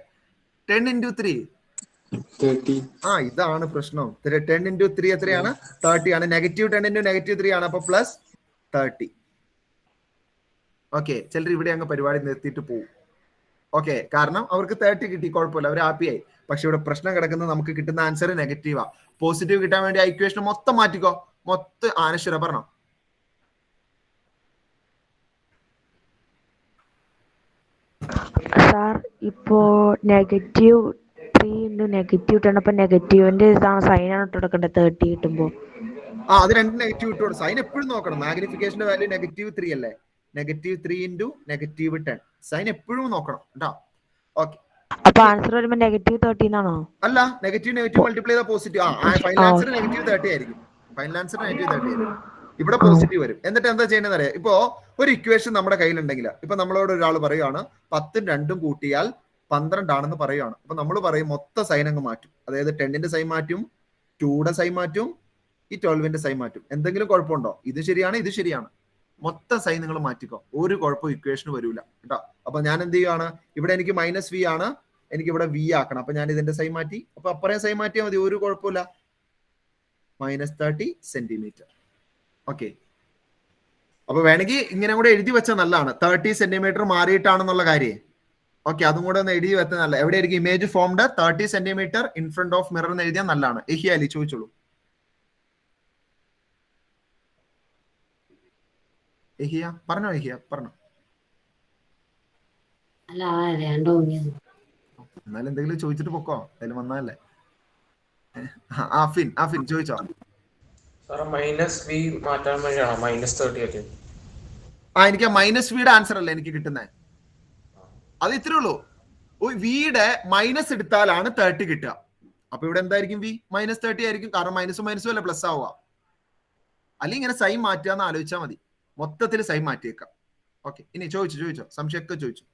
10 × 3 30. ഇതാണ് പ്രശ്നം. 10 × 3 എത്രയാണ്? 30 ആണ്. -10 × -3 ആണ്. അപ്പൊ +30. ഓക്കെ, ചിലർ ഇവിടെ അങ്ങ് പരിപാടി നിർത്തിയിട്ട് പോകും. ഓക്കെ, കാരണം അവർക്ക് 30 കിട്ടി, കുഴപ്പമില്ല, അവർ ഹാപ്പിയായി. പക്ഷെ ഇവിടെ പ്രശ്നം കിടക്കുന്നത് നമുക്ക് കിട്ടുന്ന ആൻസർ നെഗറ്റീവാ. പോസിറ്റീവ് കിട്ടാൻ വേണ്ടി ആ ഇക്വേഷൻ മൊത്തം മാറ്റിക്കോ. ആനശ്വര പറഞ്ഞോ. സാർ ഇപ്പോ -3 × -10 അപ്പൊ നെഗറ്റീവിന്റെ ഇതാണ് സൈനാണ് ഇട്ട് കൊടുക്കേണ്ടത് 30 കിട്ടുമ്പോ. അത് രണ്ട് നെഗറ്റീവ് ഇട്ട് കൊടുക്കും. സൈൻ എപ്പോഴും നോക്കണം. മാഗ്നിഫിക്കേഷന്റെ വാല്യൂ -3 അല്ലേ? -3 × -10 സൈൻ എപ്പോഴും നോക്കണം കേട്ടോ. ഓക്കെ, അപ്പൊ ആൻസർ വരുമ്പോ -30 എന്നാണോ? അല്ല, നെഗറ്റീവ് മൾട്ടിപ്ലൈ ചെയ്ത പോസിറ്റീവ്. ഫൈനൽ ആൻസർ -30 ആയിരിക്കും. ഇവിടെ പോസിറ്റീവ് വരും. എന്നിട്ട് എന്താ ചെയ്യണമെന്ന് അറിയാം. ഇപ്പോ ഒരു ഇക്വേഷൻ നമ്മുടെ കയ്യിലുണ്ടെങ്കിൽ, ഇപ്പൊ നമ്മളോട് ഒരാൾ പറയുകയാണ് 10 2 കൂട്ടിയാൽ 12 ആണെന്ന് പറയുകയാണ്. അപ്പൊ നമ്മൾ പറയും മൊത്തം സൈൻ അങ്ങ് മാറ്റും. അതായത് 10ന്റെ സൈൻ മാറ്റും, 2യുടെ സൈൻ മാറ്റും, ഈ 12ന്റെ സൈൻ മാറ്റും. എന്തെങ്കിലും കുഴപ്പമുണ്ടോ? ഇത് ശരിയാണ്. മൊത്തം സൈൻ നിങ്ങൾ മാറ്റിക്കോ, ഒരു കുഴപ്പം ഇക്വേഷൻ വരൂല കേട്ടോ. അപ്പൊ ഞാൻ എന്ത് ചെയ്യുകയാണ്, ഇവിടെ എനിക്ക് -v ആണ്, എനിക്ക് ഇവിടെ v ആക്കണം. അപ്പൊ ഞാൻ ഇതിന്റെ സൈൻ മാറ്റി, അപ്പൊ അപ്പറേ സൈൻ മാറ്റിയാൽ മതി, ഒരു കുഴപ്പമില്ല. -30 സെന്റിമീറ്റർ. ഓക്കെ, അപ്പൊ വേണമെങ്കിൽ ഇങ്ങനെ കൂടെ എഴുതി വെച്ചാൽ നല്ലതാണ്. 30 സെന്റിമീറ്റർ മാറിയിട്ടാണെന്നുള്ള കാര്യം. ഓക്കെ, അതും കൂടെ ഒന്ന് എഴുതി വെച്ചാൽ നല്ല. എവിടെയായിരിക്കും image formed? 30 centimetre in front of mirror എന്ന് എഴുതിയാൽ നല്ലതാണ്. എഹിയ അലി ചോദിച്ചോളൂ. പറഞ്ഞോ. അല്ല രണ്ടോ എന്നാലും എന്തെങ്കിലും ചോദിച്ചിട്ട് പൊക്കോ, അതിൽ വന്നാലേ. ആഫിൻ ചോദിച്ചോ. -v മാറ്റാൻ വേണ്ടിയാണോ -30 ആയിട്ട്? എനിക്ക് -vയുടെ ആൻസർ അല്ലേ എനിക്ക് കിട്ടുന്നത്. അത് ഇത്രേ ഉള്ളൂ. വിയുടെ മൈനസ് എടുത്താലാണ് 30 കിട്ടുക. അപ്പൊ ഇവിടെ എന്തായിരിക്കും? v -30 ആയിരിക്കും. കാരണം മൈനസും അല്ലേ പ്ലസ് ആവുക. അല്ലെങ്കിൽ ഇങ്ങനെ സൈൻ മാറ്റുക എന്ന് ആലോചിച്ചാൽ മതി. മൊത്തത്തിൽ സൈൻ മാറ്റിയേക്കാം. ഓക്കെ, ഇനി ചോദിച്ചോ. സംശയമൊക്കെ ചോദിച്ചു.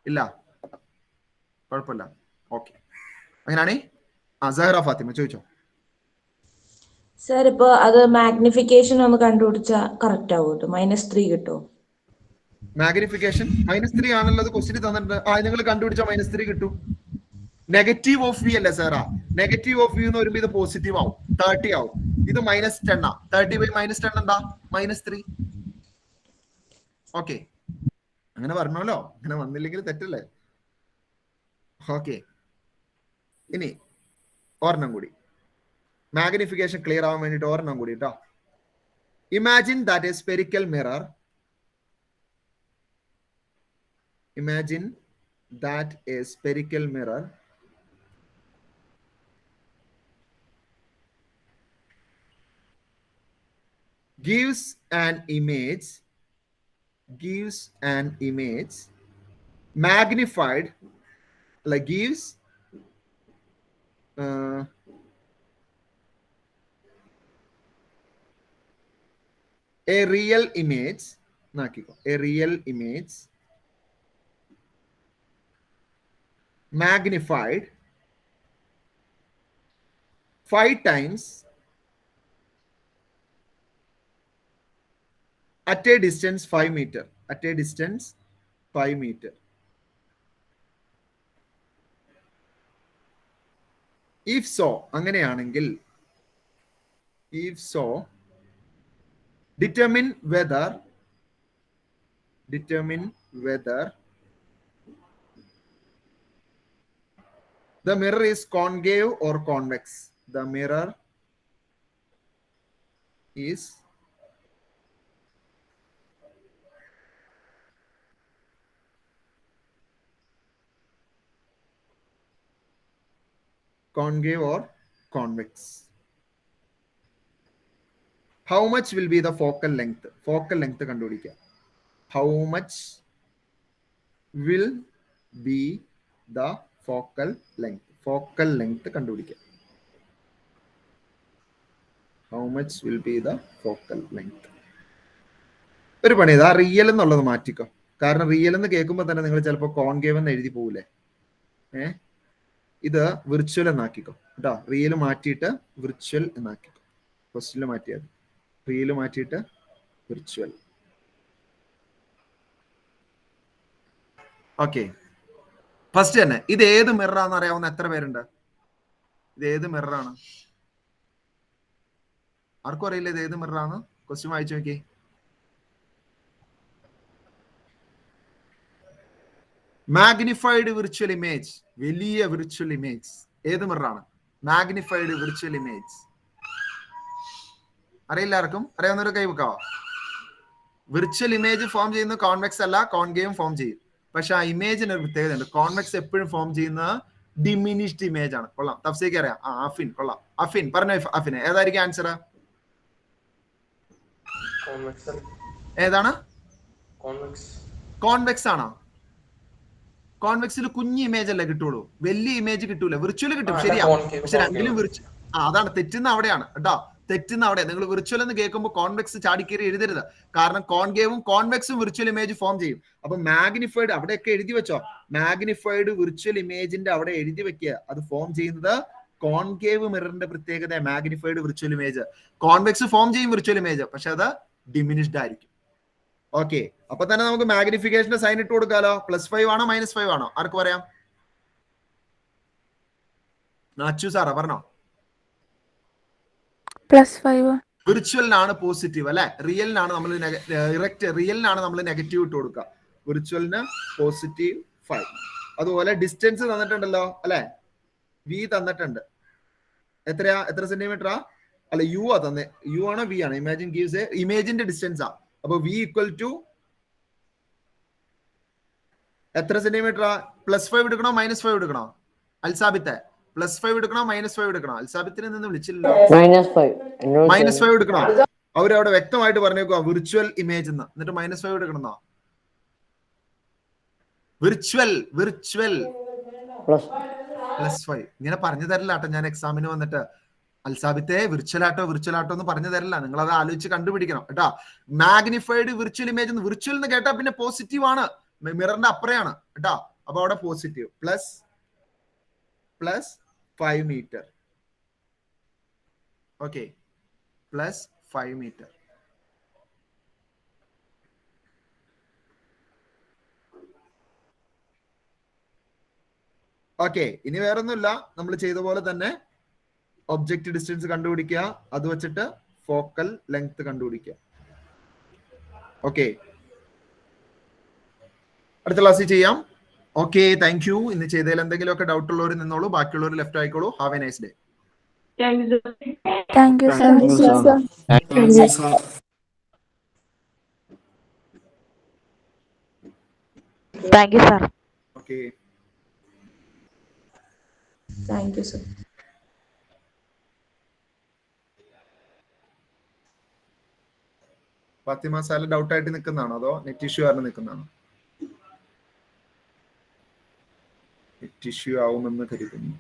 ഇല്ല, കുഴപ്പമില്ല. ഓക്കെ, അങ്ങനെയാണേ സഹറ ഫാത്തിമ ചോദിച്ചോ. സർ ഇപ്പൊ അത് മാഗ്നിഫിക്കേഷൻ ഒന്ന് കണ്ടുപിടിച്ചാ കറക്റ്റ് ആവും. -3 കിട്ടും. മാഗ്നിഫിക്കേഷൻ -3 ആണുള്ളത് ക്വസ്റ്റ്യൻ തന്നിട്ടുണ്ട്. നിങ്ങൾ കണ്ടുപിടിച്ചാൽ -3 കിട്ടും. -v അല്ലേ സാറാ? -v എന്ന് വരുമ്പോ ഇത് പോസിറ്റീവ് ആവും, 30 ആവും. ഇത് -10 ആ. 30/-10 എന്താ? -3. ഓക്കെ, അങ്ങനെ പറഞ്ഞല്ലോ. അങ്ങനെ വന്നില്ലെങ്കിൽ തെറ്റല്ലേ? ഓക്കെ, ഇനി ഒരെണ്ണം കൂടി മാഗ്നിഫിക്കേഷൻ ക്ലിയർ ആവാൻ വേണ്ടിട്ട് ഒരെണ്ണം കൂടി കേട്ടോ. Imagine that A spherical mirror. Imagine that a spherical mirror gives an image magnified, like gives a real image magnified 5 times at a distance 5 meter. If so, അങ്ങനെയാണെങ്കിൽ determine whether the mirror is concave or convex. The mirror is concave or convex. How much will be the focal length? Focal length കണ്ടുപിടിക്കുക. How much will be the focal length? Focal length കണ്ടുപിടിക്കുക. How much will be the focal length? ഒരു പണി ഇതാ real എന്നുള്ളത് മാറ്റിക്കോ. കാരണം real എന്ന് കേൾക്കുമ്പോൾ തന്നെ നിങ്ങൾ ചിലപ്പോൾ കോൺകേവ് എന്ന് എഴുതി പോകൂലേ. ഇത് വിർച്വൽ എന്നാക്കിക്കോ കേട്ടോ. റിയൽ മാറ്റിയിട്ട് വിർച്വൽ എന്നാക്കിക്കോ. ക്വസ്റ്റ്യനിൽ മാറ്റിയത് റിയൽ മാറ്റിയിട്ട് വിർച്വൽ. ഓക്കെ, ഫസ്റ്റ് തന്നെ ഇത് ഏത് മിററാന്ന് അറിയാവുന്ന എത്ര പേരുണ്ട്? ഇത് ഏത് മിററാണ്? ആർക്കും അറിയില്ല ഇത് ഏത് മിററാണ്? ക്വസ്റ്റ്യൻ വായിച്ചു നോക്കി. മാഗ്നിഫൈഡ് വിർച്വൽ ഇമേജ്, വലിയ വിർച്വൽ ഇമേജ് ഏത് മിററാണ്? മാഗ്നിഫൈഡ് വിർച്വൽ ഇമേജ് അറിയില്ല ആർക്കും? അറിയാവുന്നവർ കൈ വെക്കാവോ? വിർച്വൽ ഇമേജ് ഫോം ചെയ്യുന്ന കോൺവെക്സ് അല്ല, കോൺകേവും ഫോം ചെയ്യും. പക്ഷെ ആ ഇമേജിന് ഒരു പ്രത്യേകത ഉണ്ട്. കോൺവെക്സ് എപ്പോഴും ഫോം ചെയ്യുന്ന ഡിമിനിഷ്ഡ് ഇമേജ് ആണ്. കൊള്ളാം, തഫ്സീക്ക് അറിയാം. അഫിൻ കൊള്ളാം. അഫിൻ പറഞ്ഞോ. അഫിന് ഏതായിരിക്കും ആൻസർ? ഏതാണ്? കോൺവെക്സ് ആണോ? കോൺവെക്സിൽ കുഞ്ഞ് ഇമേജ് അല്ലേ കിട്ടുള്ളൂ, വലിയ ഇമേജ് കിട്ടൂല. വിർച്വൽ കിട്ടും, ശരിയാ. പക്ഷെ രണ്ടിലും അതാണ് തെറ്റുന്ന അവിടെയാണ് കേട്ടോ. തെറ്റുന്ന അവിടെ നിങ്ങൾ വിർച്വൽ എന്ന് കേൾക്കുമ്പോൾ കോൺവെക്സ് ചാടിക്കേറി എഴുതരുത്. കാരണം കോൺകേവും കോൺവെക്സും വിർച്വൽ ഇമേജ് ഫോം ചെയ്യും. അപ്പൊ മാഗ്നിഫൈഡ് അവിടെയൊക്കെ എഴുതി വെച്ചോ. മാഗ്നിഫൈഡ് വിർച്വൽ ഇമേജിന്റെ അവിടെ എഴുതി വെക്കുക. അത് ഫോം ചെയ്യുന്നത് കോൺകേവ് മിററിന്റെ പ്രത്യേകത. Magnified virtual image. Convex form ചെയ്യും വിർച്വൽ ഇമേജ്, പക്ഷെ അത് ഡിമിനിഷ്ഡ് ആയിരിക്കും. ഓക്കെ, അപ്പൊ തന്നെ നമുക്ക് മാഗ്നിഫിക്കേഷന്റെ സൈൻ ഇട്ട് കൊടുക്കാലോ. +5 ആണോ -5 ആണോ? ആർക്ക് പറയാം? അച്ചു സാറാ പറഞ്ഞോ. +5. വിർച്വലിനാണ് പോസിറ്റീവ് അല്ലെ. റിയലിനാണ് നമ്മൾ റിയലിനാണ് നമ്മൾ നെഗറ്റീവ് ഇട്ട് കൊടുക്കുക. വിർച്വലിന് +5. അതുപോലെ ഡിസ്റ്റൻസ് തന്നിട്ടുണ്ടല്ലോ അല്ലെ. വി തന്നിട്ടുണ്ട്. എത്ര സെന്റിമീറ്ററാ? അല്ല, യു ആ തന്നെ. യു ആണോ വി ആണ്? ഇമാജിൻ ഗീവ്സ് ഇമേജിന്റെ ഡിസ്റ്റൻസ് ആ. അപ്പൊ വി ഈക്വൽ ടു എത്ര സെന്റിമീറ്ററാ? +5 എടുക്കണോ -5 എടുക്കണോ? അൽസാബിത്തെ +5 എടുക്കണോ -5 എടുക്കണോ? അൽസാബിത്തിനെ നിന്ന് വിളിച്ചില്ലല്ലോ. -5 എടുക്കണോ? അവരവിടെ വ്യക്തമായിട്ട് പറഞ്ഞേക്കോ വിർച്വൽ ഇമേജ് എന്ന്. എന്നിട്ട് -5 എടുക്കണമെന്നോ? വിർച്വൽ +5 ഇങ്ങനെ പറഞ്ഞു തരില്ല കേട്ടോ. ഞാൻ എക്സാമിന് വന്നിട്ട് അൽസാബിത്തെ വിർച്വൽ ആട്ടോ എന്ന് പറഞ്ഞു തരില്ല. നിങ്ങൾ അത് ആലോചിച്ച് കണ്ടുപിടിക്കണം കേട്ടോ. മാഗ്നിഫൈഡ് വിർച്വൽ ഇമേജ് എന്ന് വിർച്വൽ എന്ന് കേട്ടാ പിന്നെ പോസിറ്റീവ് ആണ്, മിററിന്റെ അപ്പുറയാണ് കേട്ടോ. അപ്പൊ അവിടെ positive +5 metre. Okay, +5 metre. Okay, ഇനി വേറൊന്നുമില്ല. നമ്മൾ ചെയ്ത പോലെ തന്നെ ഒബ്ജക്റ്റ് ഡിസ്റ്റൻസ് കണ്ടുപിടിക്കുക. അത് വെച്ചിട്ട് ഫോക്കൽ ലെങ്ത് കണ്ടുപിടിക്കുക. ഓക്കെ, അടുത്ത ക്ലാസ്സിൽ ചെയ്യാം. Okay, thank you. ഇന്ന് ചെയ്തതിൽ എന്തെങ്കിലുമൊക്കെ ഡൗട്ട് ഉള്ളവർ നിന്നോളൂ, ബാക്കിയുള്ളവർ ലെഫ്റ്റ് ആയിക്കോളൂ. Have a nice day. Thank you, sir. Thank you, sir. Okay, thank you sir. Fathima Sala doubt ആയിട്ട് നിൽക്കുന്നതാണോ അതോ നെറ്റ് ഇഷ്യൂ കാരണം നിൽക്കുന്നതാണോ? നെറ്റ് ഇഷ്യൂ ആവുമെന്ന് കരുതുന്നു.